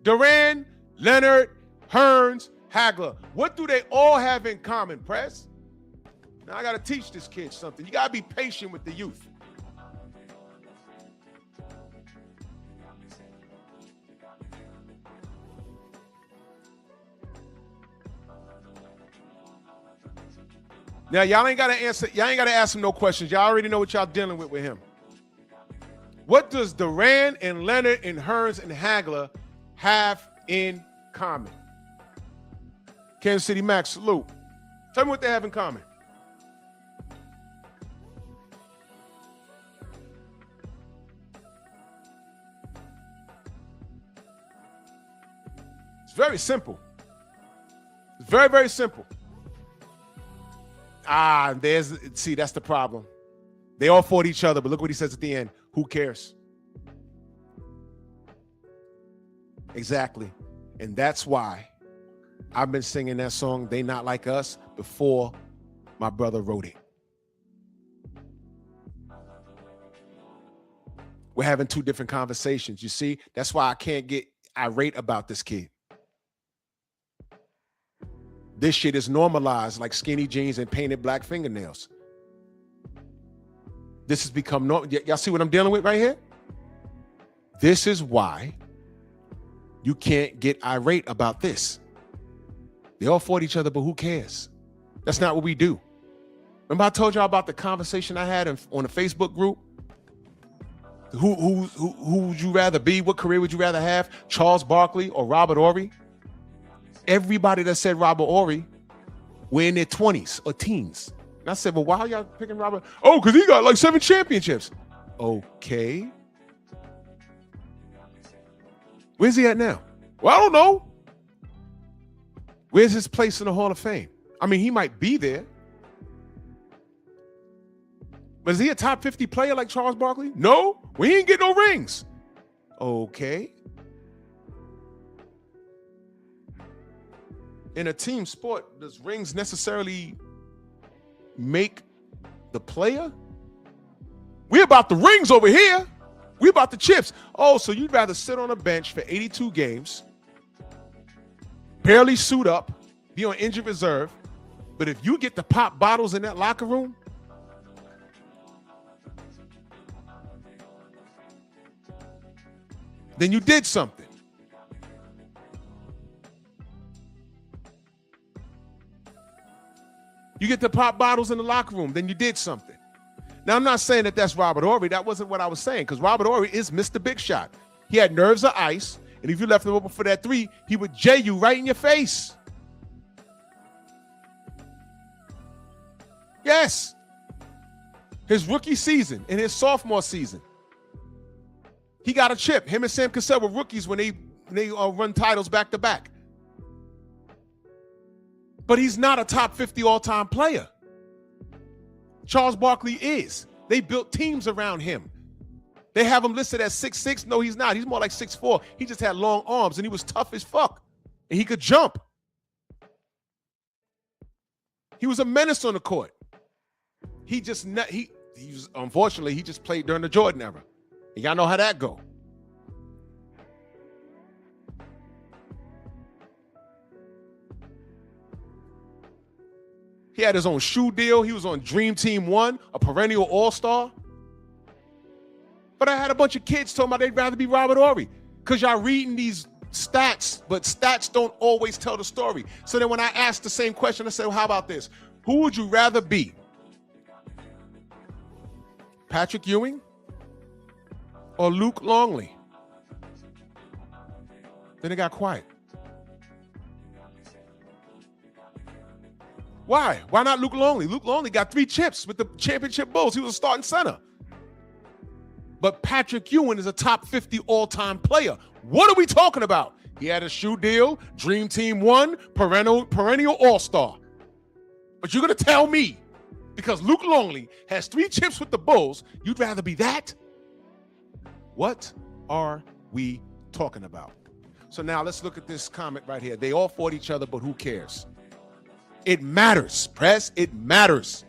Duran, Leonard, Hearns, Hagler. What do they all have in common, Press? Now I got to teach this kid something. You got to be patient with the youth. Now, y'all ain't got to answer. Y'all ain't got to ask him no questions. Y'all already know what y'all dealing with him. What does Duran and Leonard and Hearns and Hagler have in common? Kansas City Max, salute. Tell me what they have in common. It's very simple. It's very, very simple. See, that's the problem. They all fought each other, but look what he says at the end. Who cares? Exactly. And that's why I've been singing that song, They Not Like Us, before my brother wrote it. We're having 2 different conversations. You see, that's why I can't get irate about this kid. This shit is normalized like skinny jeans and painted black fingernails. This has become normal. Y'all see what I'm dealing with right here? This is why you can't get irate about this. They all fought each other, but who cares? That's not what we do. Remember I told y'all about the conversation I had on the Facebook group? Who would you rather be? What career would you rather have? Charles Barkley or Robert Horry? Everybody that said Robert Horry were in their 20s or teens. And I said, well, why are y'all picking Robert? Oh, because he got like 7 championships. Okay. Where's he at now? Well, I don't know. Where's his place in the Hall of Fame? I mean, he might be there. But is he a top 50 player like Charles Barkley? No. We ain't get no rings. Okay. In a team sport, does rings necessarily make the player? We're about the rings over here. We're about the chips. Oh, so you'd rather sit on a bench for 82 games, barely suit up, be on injured reserve, but if you get to pop bottles in that locker room, then you did something. You get to pop bottles in the locker room, then you did something. Now, I'm not saying that that's Robert Horry. That wasn't what I was saying, because Robert Horry is Mr. Big Shot. He had nerves of ice, And if you left him open for that 3, he would J you right in your face. Yes. His rookie season and his sophomore season, he got a chip. Him and Sam Cassell were rookies when they run titles back to back. But he's not a top 50 all-time player. Charles Barkley is. They built teams around him. They have him listed as 6'6". No, he's not. He's more like 6'4". He just had long arms and he was tough as fuck. And he could jump. He was a menace on the court. He was, unfortunately, he just played during the Jordan era. And y'all know how that go. He had his own shoe deal. He was on Dream Team 1, a perennial all-star. But I had a bunch of kids talking about they'd rather be Robert Horry because y'all reading these stats, but stats don't always tell the story. So then when I asked the same question, I said, well, how about this? Who would you rather be? Patrick Ewing or Luke Longley? Then it got quiet. Why? Why not Luke Longley? Luke Longley got 3 chips with the championship Bulls. He was a starting center. But Patrick Ewing is a top 50 all-time player. What are we talking about? He had a shoe deal, Dream Team 1, perennial all-star. But you're going to tell me, because Luke Longley has 3 chips with the Bulls, you'd rather be that? What are we talking about? So now let's look at this comment right here. They all fought each other, but who cares? It matters, press. It matters.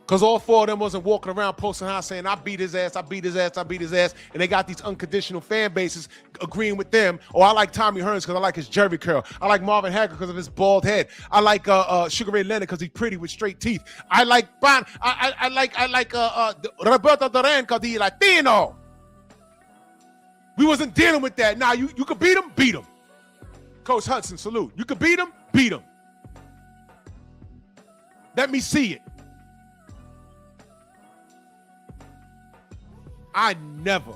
Because all 4 of them wasn't walking around posting high saying, I beat his ass, I beat his ass, I beat his ass. And they got these unconditional fan bases agreeing with them. Oh, I like Tommy Hearns because I like his Jerry curl. I like Marvin Hagler because of his bald head. I like Sugar Ray Leonard because he's pretty with straight teeth. I like Roberto Duran because he's Latino. We wasn't dealing with that. Now you could beat him, beat him. Coach Hudson, salute. You could beat him, beat him. Let me see it. I never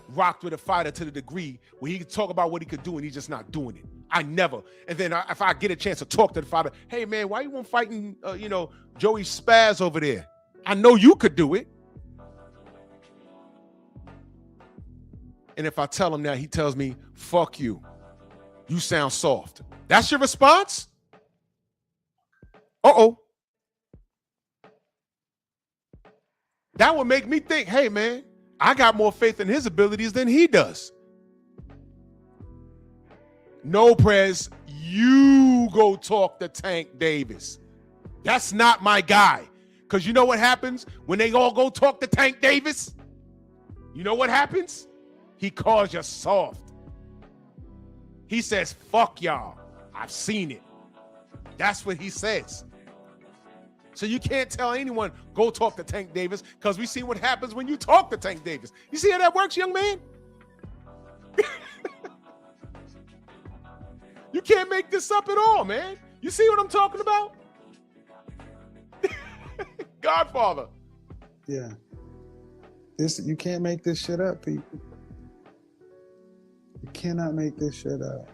rocked with a fighter to the degree where he could talk about what he could do and he's just not doing it. I never. And then if I get a chance to talk to the fighter, hey man, why you weren't fighting, Joey Spaz over there? I know you could do it. And if I tell him that, he tells me, fuck you. You sound soft. That's your response? Uh-oh. That would make me think, hey, man, I got more faith in his abilities than he does. No, Prez, you go talk to Tank Davis. That's not my guy. Because you know what happens when they all go talk to Tank Davis? You know what happens? He calls you soft. He says, fuck y'all. I've seen it. That's what he says. So you can't tell anyone, go talk to Tank Davis, because we see what happens when you talk to Tank Davis. You see how that works, young man? You can't make this up at all, man. You see what I'm talking about? Godfather. Yeah. You can't make this shit up, people. You cannot make this shit up.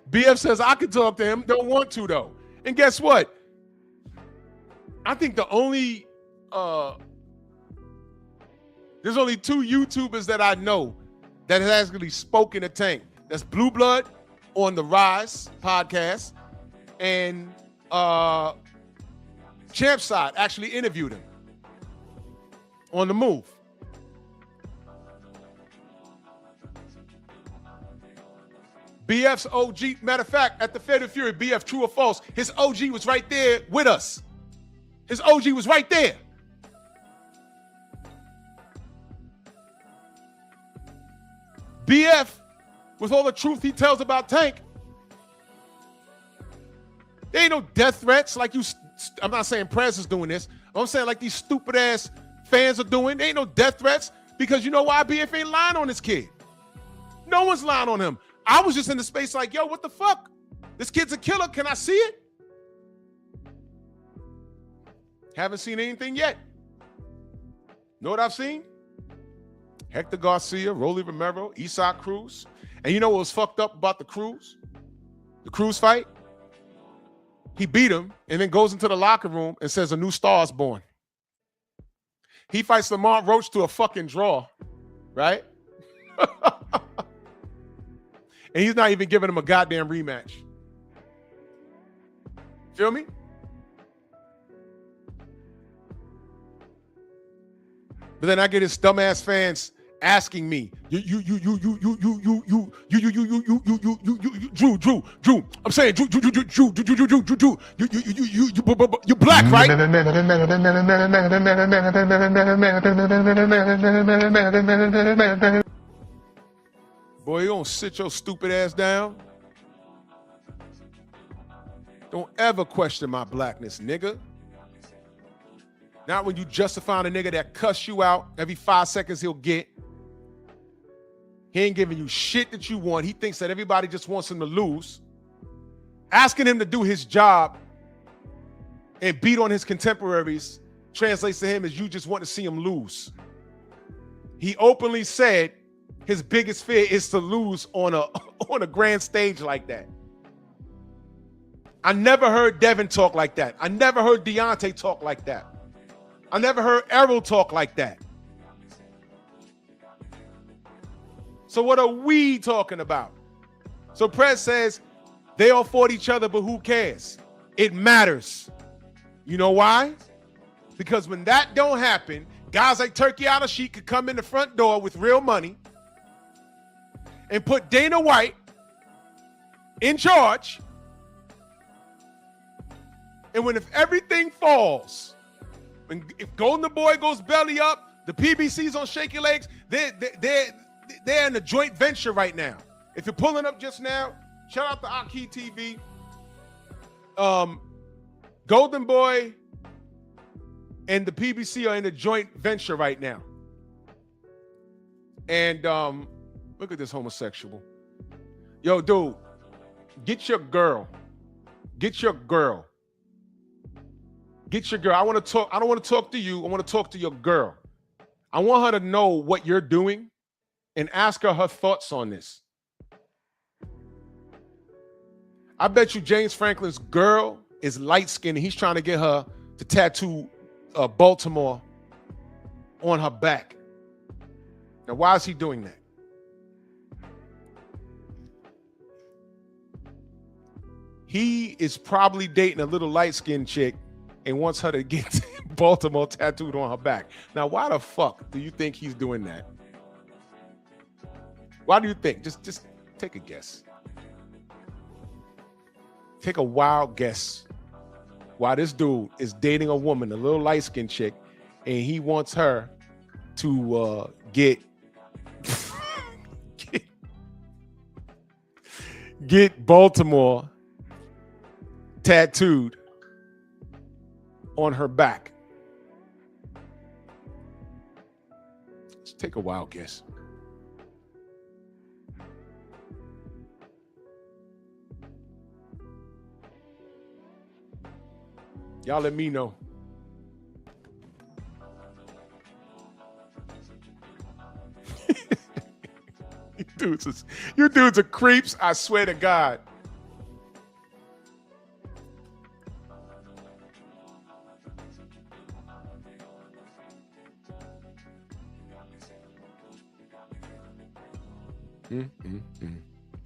BF says, I could talk to him. Don't want to, though. And guess what? I think there's only 2 YouTubers that I know that has actually spoken to Tank. That's Blue Blood on the Rise podcast, and Champside actually interviewed him on The Move. BF's OG, matter of fact, at the Fatal Fury, BF, true or false, his OG was right there with us. His OG was right there. BF, with all the truth he tells about Tank, there ain't no death threats like you, I'm not saying Prez is doing this. I'm saying like these stupid ass fans are doing. There ain't no death threats because you know why? BF ain't lying on this kid. No one's lying on him. I was just in the space like, yo, what the fuck? This kid's a killer. Can I see it? Haven't seen anything yet. Know what I've seen? Hector Garcia, Rolly Romero, Isaac Cruz. And you know what was fucked up about the Cruz? The Cruz fight? He beat him and then goes into the locker room and says a new star is born. He fights Lamont Roach to a fucking draw, right? And he's not even giving him a goddamn rematch. Feel me? But then I get his dumbass fans asking me, Drew. I'm saying, Drew, you black, right? Boy, you don't sit your stupid ass down. Don't ever question my blackness, nigga. Not when you justify a nigga that cuss you out every 5 seconds he'll get. He ain't giving you shit that you want. He thinks that everybody just wants him to lose. Asking him to do his job and beat on his contemporaries translates to him as you just want to see him lose. He openly said his biggest fear is to lose on a grand stage like that. I never heard Devin talk like that. I never heard Deontay talk like that. I never heard Errol talk like that. So what are we talking about? So Prez says they all fought each other, but who cares? It matters. You know why? Because when that don't happen, guys like Turkey Al-Sheikh could come in the front door with real money and put Dana White in charge. And when if everything falls, if Golden Boy goes belly up, the PBC's on shaky legs, they're in a joint venture right now. If you're pulling up just now, shout out to Aki TV. Golden Boy and the PBC are in a joint venture right now. And look at this homosexual. Yo, dude, get your girl. Get your girl. Get your girl. I want to talk. I don't want to talk to you. I want to talk to your girl. I want her to know what you're doing and ask her thoughts on this. I bet you James Franklin's girl is light-skinned and he's trying to get her to tattoo Baltimore on her back. Now, why is he doing that? He is probably dating a little light-skinned chick and wants her to get Baltimore tattooed on her back. Now, why the fuck do you think he's doing that? Why do you think? Just take a guess. Take a wild guess why this dude is dating a woman, a little light-skinned chick, and he wants her to get Baltimore tattooed on her back. Let's take a wild guess. Y'all let me know. You dudes are creeps, I swear to God.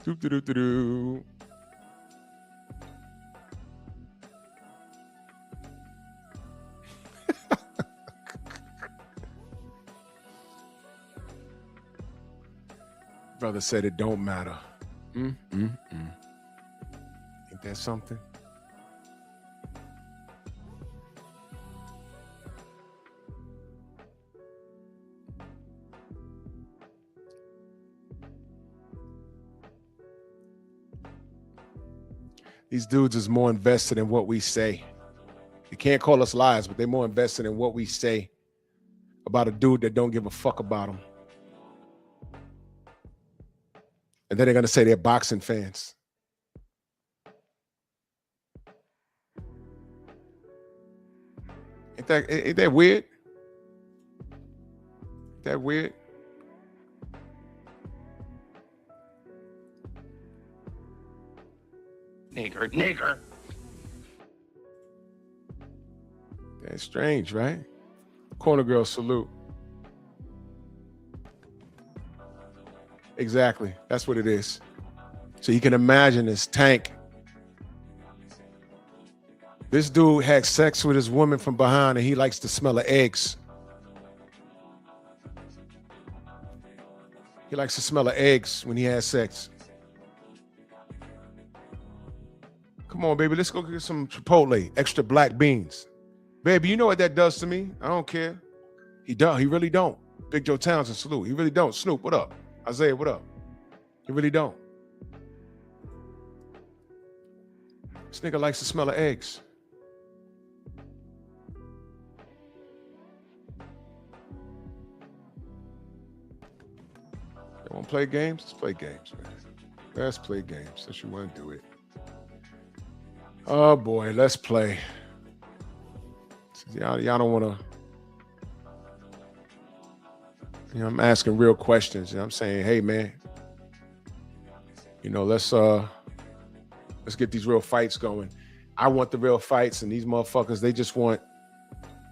Do. Brother said it don't matter. Ain't that something? These dudes is more invested in what we say. You can't call us liars, but they're more invested in what we say about a dude that don't give a fuck about him. And then they're going to say they're boxing fans. Ain't that weird? that weird? Nigger. That's strange, right? Corner girl salute. Exactly. That's what it is. So you can imagine this Tank. This dude had sex with his woman from behind and he likes the smell of eggs. He likes the smell of eggs when he has sex. Come on, baby, let's go get some Chipotle, extra black beans. Baby, you know what that does to me? I don't care. He don't. He really don't. Big Joe Townsend, salute. He really don't. Snoop, what up? Isaiah, what up? He really don't. This nigga likes the smell of eggs. You want to play games? Let's play games, man. Let's play games since you want to do it. Oh boy, let's play. Y'all don't want to. You know, I'm asking real questions. And I'm saying, hey man, you know, let's get these real fights going. I want the real fights, and these motherfuckers, they just want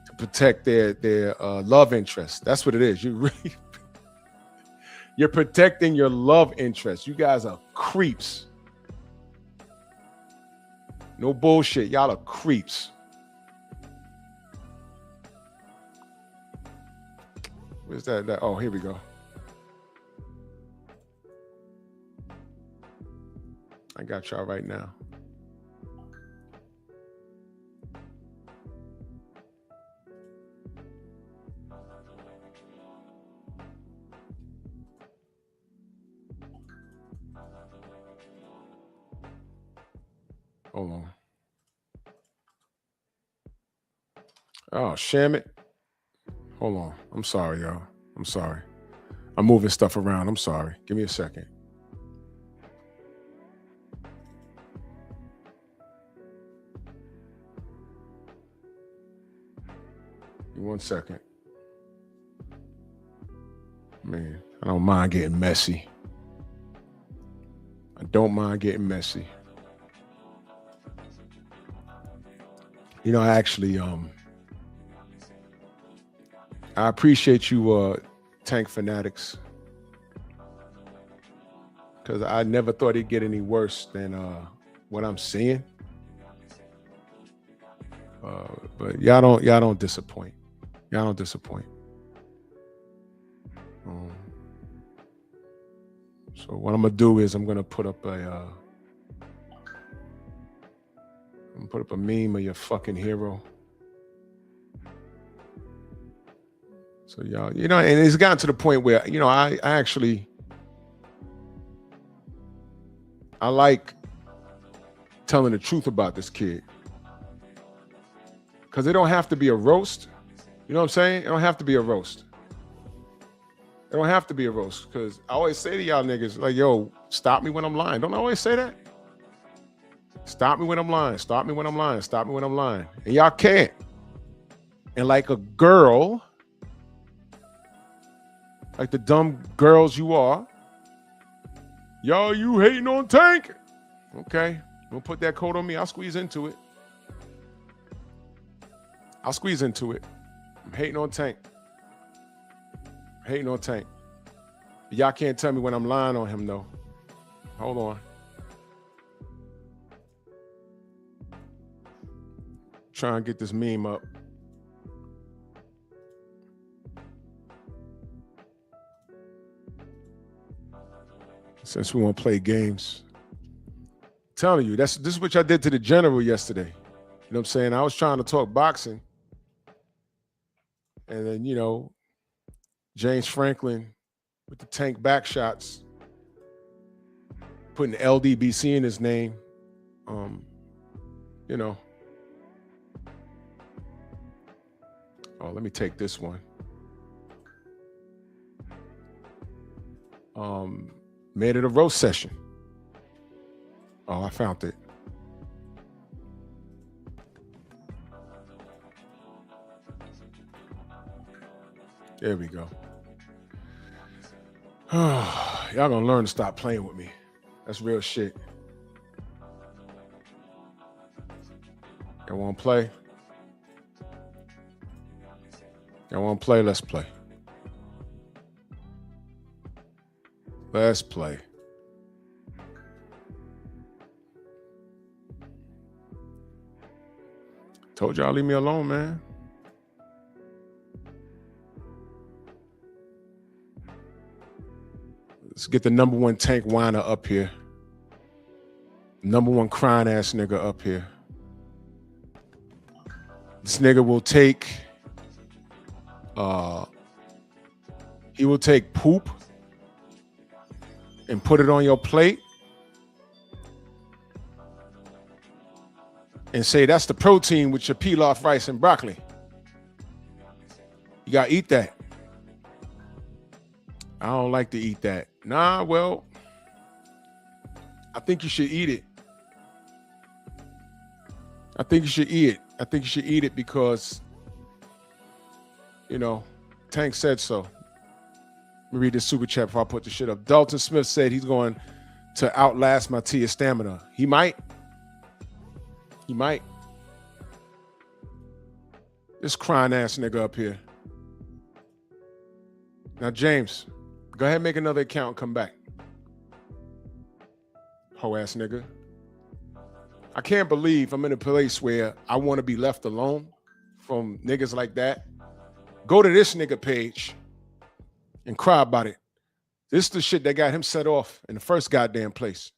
to protect their love interest. That's what it is. You're protecting your love interest. You guys are creeps. No bullshit. Y'all are creeps. Where's that? Oh, here we go. I got y'all right now. Hold on. Oh, sham it. Hold on. I'm sorry, y'all. I'm sorry. I'm moving stuff around. I'm sorry. Give me a second. Give me 1 second. Man, I don't mind getting messy. I don't mind getting messy. You know, actually, I appreciate you, Tank Fanatics, because I never thought it'd get any worse than what I'm seeing. But y'all don't disappoint. Y'all don't disappoint. So what I'm gonna do is I'm gonna put up a meme of your fucking hero. So y'all, you know, and it's gotten to the point where, you know, I actually like telling the truth about this kid. Because it don't have to be a roast. You know what I'm saying? It don't have to be a roast. It don't have to be a roast. Because I always say to y'all niggas, like, yo, stop me when I'm lying. Don't I always say that? Stop me when I'm lying. Stop me when I'm lying. Stop me when I'm lying. And y'all can't. And like a girl, like the dumb girls you are, y'all, you hating on Tank? Okay, don't put that coat on me. I'll squeeze into it. I'll squeeze into it. I'm hating on Tank. Hating on Tank. But y'all can't tell me when I'm lying on him, though. Hold on. Try and get this meme up. Since we want to play games. I'm telling you, this is what I did to the general yesterday. You know what I'm saying? I was trying to talk boxing. And then, you know, James Franklin with the Tank back shots, putting LDBC in his name. You know. Oh, let me take this one. Made it a roast session. Oh, I found it. There we go. Y'all gonna learn to stop playing with me. That's real shit. Y'all wanna play? Y'all wanna play? Let's play. Let's play. Told y'all leave me alone, man. Let's get the number one tank whiner up here. Number one crying ass nigga up here. This nigga will take he will take poop and put it on your plate and say that's the protein with your pilaf rice and broccoli. You gotta eat that. I don't like to eat that. Nah, well, I think you should eat it. I think you should eat it. I think you should eat it because, you know, Tank said so. Let me read this super chat before I put the shit up. Dalton Smith said he's going to outlast my Tia stamina. He might. He might. This crying ass nigga up here. Now, James, go ahead and make another account and come back. Hoe ass nigga. I can't believe I'm in a place where I want to be left alone from niggas like that. Go to this nigga page and cry about it. This is the shit that got him set off in the first goddamn place.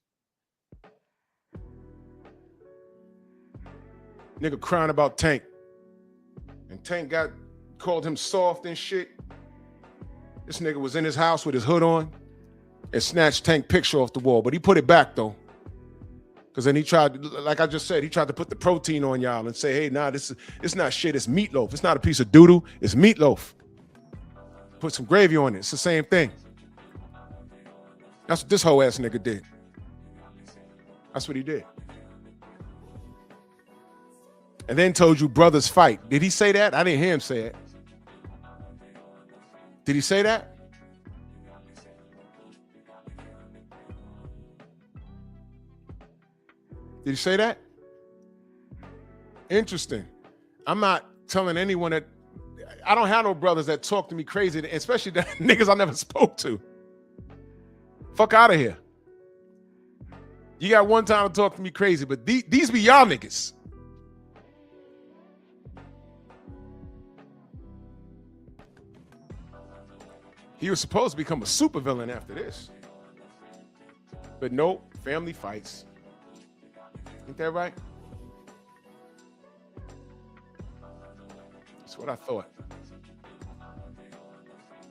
Nigga crying about Tank. And Tank called him soft and shit. This nigga was in his house with his hood on and snatched Tank picture off the wall, but he put it back though. Because then he tried, like I just said, he tried to put the protein on y'all and say, hey, nah, it's not shit, it's meatloaf. It's not a piece of doo-doo, it's meatloaf. Put some gravy on it, it's the same thing. That's what this whole ass nigga did. That's what he did. And then told you brothers fight. Did he say that? I didn't hear him say it. Did he say that? Did he say that? Interesting. I'm not telling anyone that, I don't have no brothers that talk to me crazy, especially the niggas I never spoke to. Fuck out of here. You got one time to talk to me crazy, but these be y'all niggas. He was supposed to become a supervillain after this. But nope, family fights. Ain't that right? That's what I thought.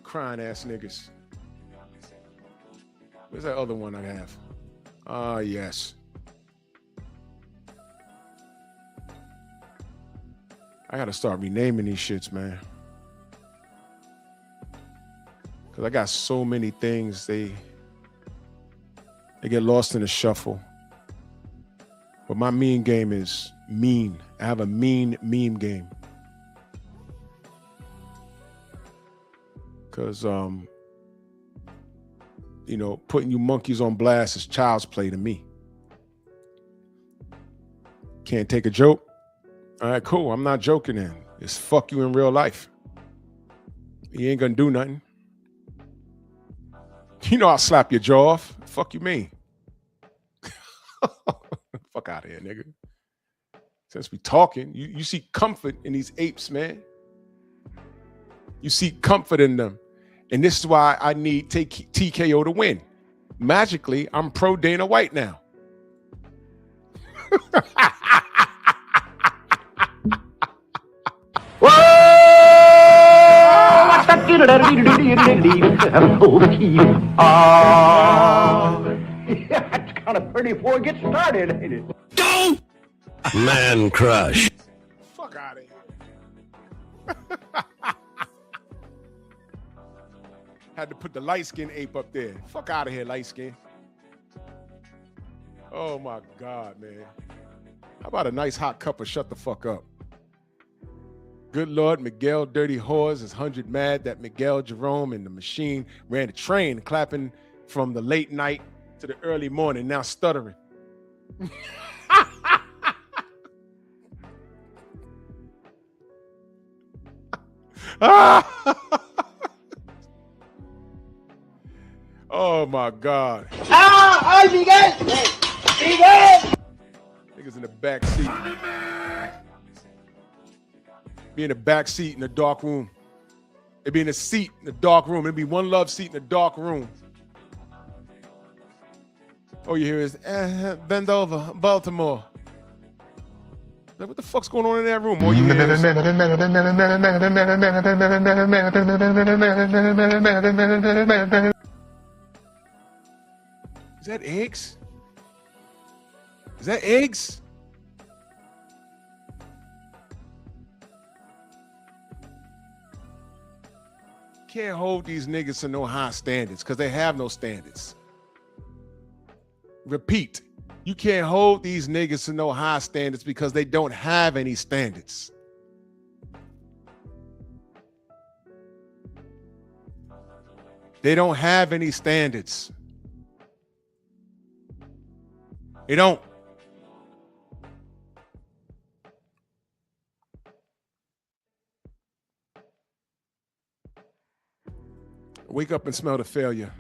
Crying ass niggas. Where's that other one I have? Ah, yes. I gotta start renaming these shits, man. Cause I got so many things, they get lost in the shuffle. But my meme game is mean. I have a mean meme game. Cause you know, putting you monkeys on blast is child's play to me. Can't take a joke? All right, cool. I'm not joking then. It's fuck you in real life. You ain't gonna do nothing. You know I'll slap your jaw off. Fuck you mean? Fuck out of here, nigga. Since we talking, you see comfort in these apes, man. You see comfort in them. And this is why I need TKO to win. Magically, I'm pro Dana White now. That's kind of pretty before it gets started, ain't it? Don't! Man crush. Fuck out of here. Had to put the light-skinned ape up there. Fuck out of here, light-skin. Oh my God, man. How about a nice hot cup of shut the fuck up? Good Lord, Miguel Dirty Whores is 100 mad that Miguel Jerome and the Machine ran the train, clapping from the late night to the early morning, now stuttering. Oh my God. ¡Ay, Miguel! ¡Miguel! Niggas in the back seat. Be in the back seat in the dark room. It'd be in a seat in the dark room. It'd be one love seat in the dark room. All you hear is, bend over, Baltimore. Like, what the fuck's going on in that room? All you hear is, is that eggs? Is that eggs? Can't hold these niggas to no high standards because they have no standards. Repeat, you can't hold these niggas to no high standards because they don't have any standards. They don't have any standards. They don't. Wake up and smell the failure.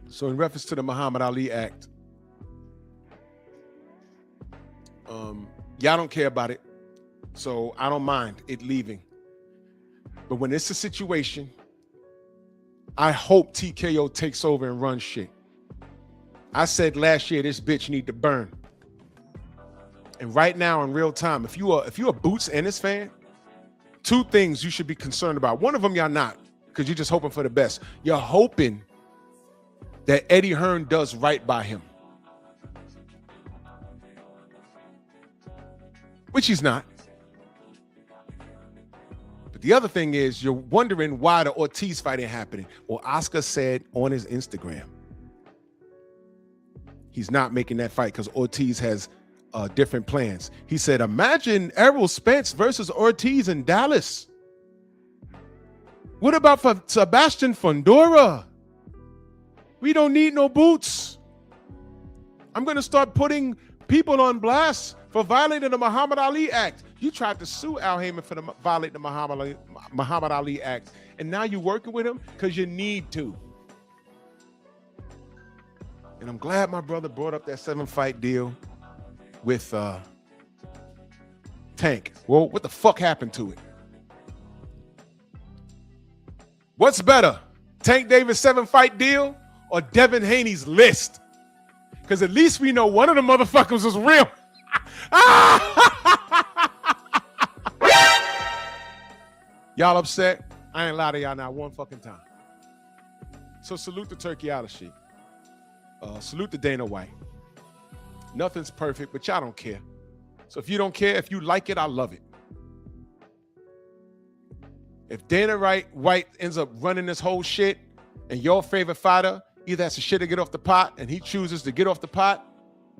So in reference to the Muhammad Ali Act, y'all don't care about it, so I don't mind it leaving. But when it's a situation, I hope TKO takes over and runs shit. I said last year this bitch need to burn. And right now in real time, if you're a Boots Ennis fan, two things you should be concerned about. One of them y'all not, because you're just hoping for the best. You're hoping that Eddie Hearn does right by him, which he's not. But the other thing is you're wondering why the Ortiz fight ain't happening. Well, Oscar said on his Instagram, he's not making that fight because Ortiz has different plans. He said, imagine Errol Spence versus Ortiz in Dallas. What about for Sebastian Fundora? We don't need no Boots. I'm going to start putting people on blast for violating the Muhammad Ali Act. You tried to sue Al Heyman for violating the Muhammad Ali Act, and now you're working with him because you need to. And I'm glad my brother brought up that 7-fight deal with Tank. Well, what the fuck happened to it? What's better, Tank Davis 7-fight deal or Devin Haney's list? Because at least we know one of the motherfuckers was real. Y'all upset? I ain't lie to y'all now one fucking time. So salute the turkey out of shit. Salute the Dana White. Nothing's perfect, but y'all don't care. So if you don't care, if you like it, I love it. If Dana White ends up running this whole shit and your favorite fighter either has to shit or get off the pot and he chooses to get off the pot,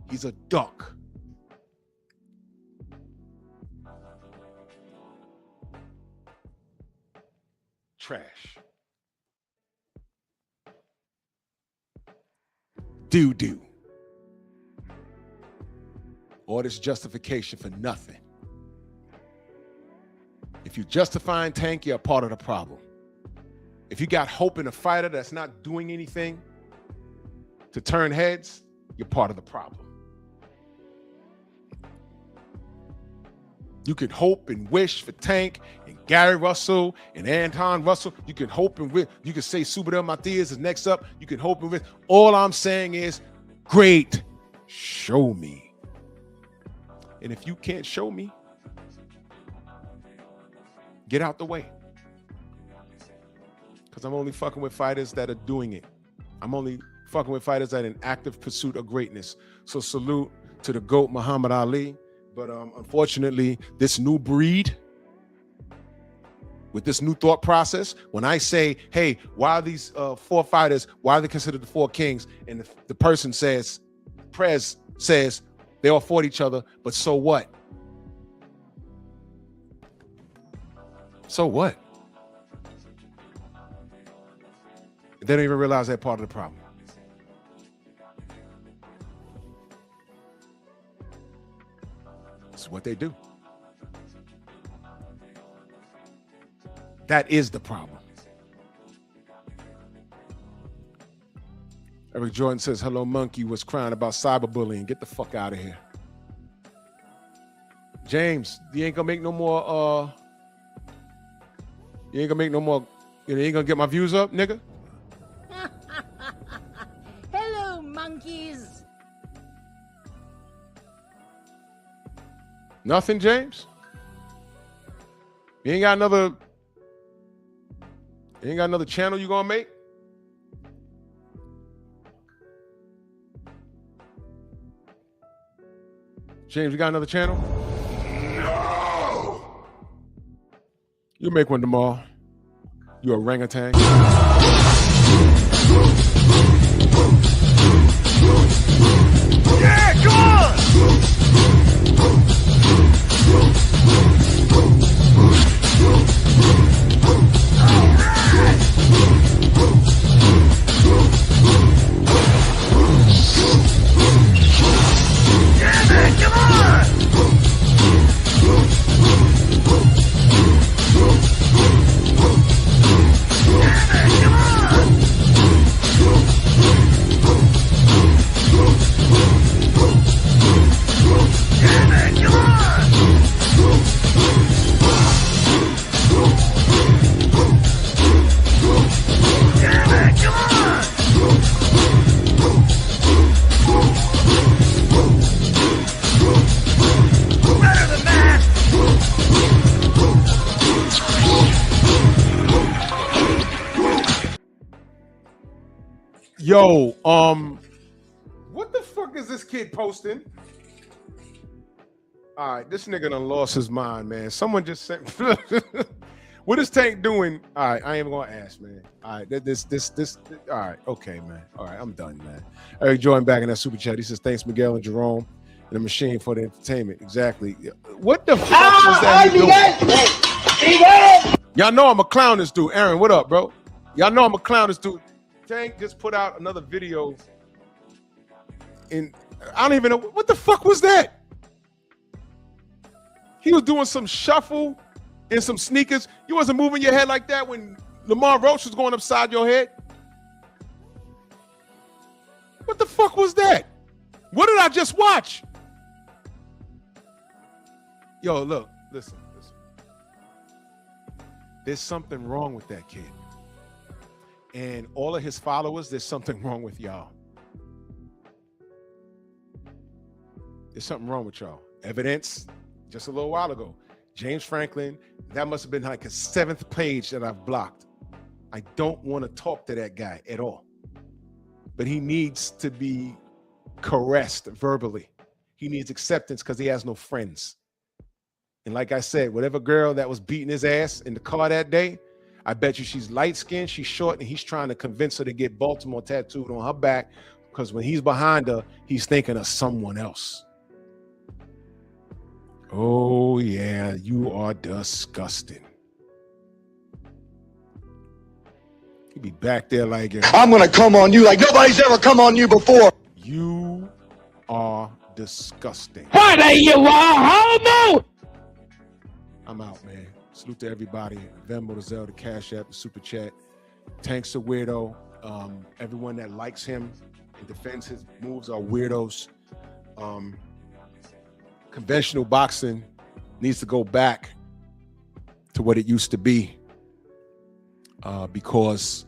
he's a duck. Trash. Doo-doo. All this justification for nothing. If you're justifying Tank, you're a part of the problem. If you got hope in a fighter that's not doing anything to turn heads, you're part of the problem. You could hope and wish for Tank and Gary Russell and Anton Russell. You can hope and wish. You can say Subadel Matias is next up. You can hope and wish. All I'm saying is, great, show me. And if you can't show me, get out the way. Because I'm only fucking with fighters that are doing it. I'm only fucking with fighters that are in active pursuit of greatness. So salute to the GOAT, Muhammad Ali. But unfortunately, this new breed, with this new thought process, when I say, hey, why are these 4 fighters, why are they considered the 4 kings? And the person says, Prez says, they all fought each other, but so what? So what? They don't even realize they're part of the problem. This is what they do. That is the problem. Eric Jordan says, hello, monkey, was crying about cyberbullying. Get the fuck out of here. James, you ain't gonna make no more, you ain't gonna get my views up, nigga? Hello, monkeys. Nothing, James? You ain't got another channel you gonna make? James, you got another channel? No. You'll make one tomorrow. You orangutan. Yeah, come on! Yeah, man, come on! Yeah, man, come on! Yeah, man, come on! Yeah, man, come on! Better than that! Yo, what the fuck is this kid posting? All right, this nigga done lost his mind, man. Someone just sent. What is Tank doing? All right, I ain't even gonna ask, man. All right, this. All right, okay, man. All right, I'm done, man. Eric Jordan back in that super chat. He says, "Thanks, Miguel and Jerome, and the machine for the entertainment." Exactly. What the fuck is that? Y'all know I'm a clown this dude. Aaron, what up, bro? Y'all know I'm a clown this dude. Tank just put out another video. And I don't even know what the fuck was that. He was doing some shuffle in some sneakers. You wasn't moving your head like that when Lamar Roach was going upside your head. What the fuck was that? What did I just watch? Yo, look, listen. There's something wrong with that kid. And all of his followers, there's something wrong with y'all. There's something wrong with y'all. Evidence, just a little while ago. James Franklin, that must have been like a 7th page that I've blocked. I don't want to talk to that guy at all. But he needs to be caressed verbally. He needs acceptance because he has no friends. And like I said, whatever girl that was beating his ass in the car that day, I bet you she's light-skinned, she's short, and he's trying to convince her to get Baltimore tattooed on her back because when he's behind her, he's thinking of someone else. Oh, yeah, you are disgusting. He'd be back there like, I'm gonna come on you like nobody's ever come on you before. you are disgusting. What are you, a homo? I'm out, man. Salute to everybody. Venmo, the Zelle, the Cash App, the Super Chat. Tank's a weirdo. Everyone that likes him and defends his moves are weirdos. Conventional boxing needs to go back to what it used to be because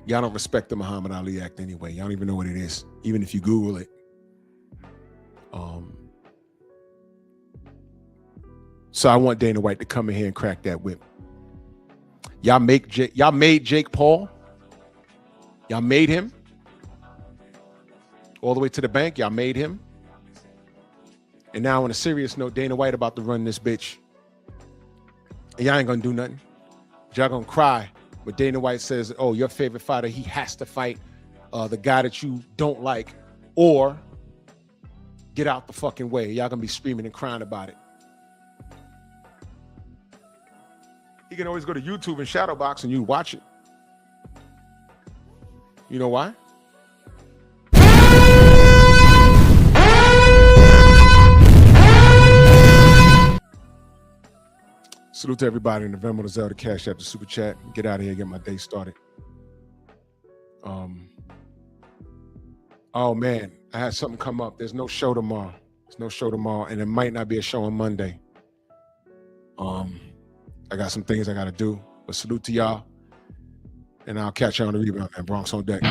y'all don't respect the Muhammad Ali Act anyway. Y'all don't even know what it is, even if you Google it. So I want Dana White to come in here and crack that whip. Y'all made Jake Paul. Y'all made him all the way to the bank. Y'all made him. And now on a serious note, Dana White about to run this bitch. And y'all ain't gonna do nothing. Y'all gonna cry when Dana White says, oh, your favorite fighter, he has to fight the guy that you don't like, or get out the fucking way. Y'all gonna be screaming and crying about it. You can always go to YouTube and Shadowbox and you watch it. You know why? Salute to everybody in the Venmo, the Zelda, Cash App, the Super Chat. Get out of here, get my day started. Oh man, I had something come up. There's no show tomorrow. There's no show tomorrow, and it might not be a show on Monday. I got some things I gotta do. But salute to y'all. And I'll catch you on the rebound, man. Bronx on deck.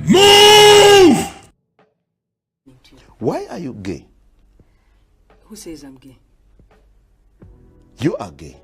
Move! Why are you gay? Who says I'm gay? You are gay.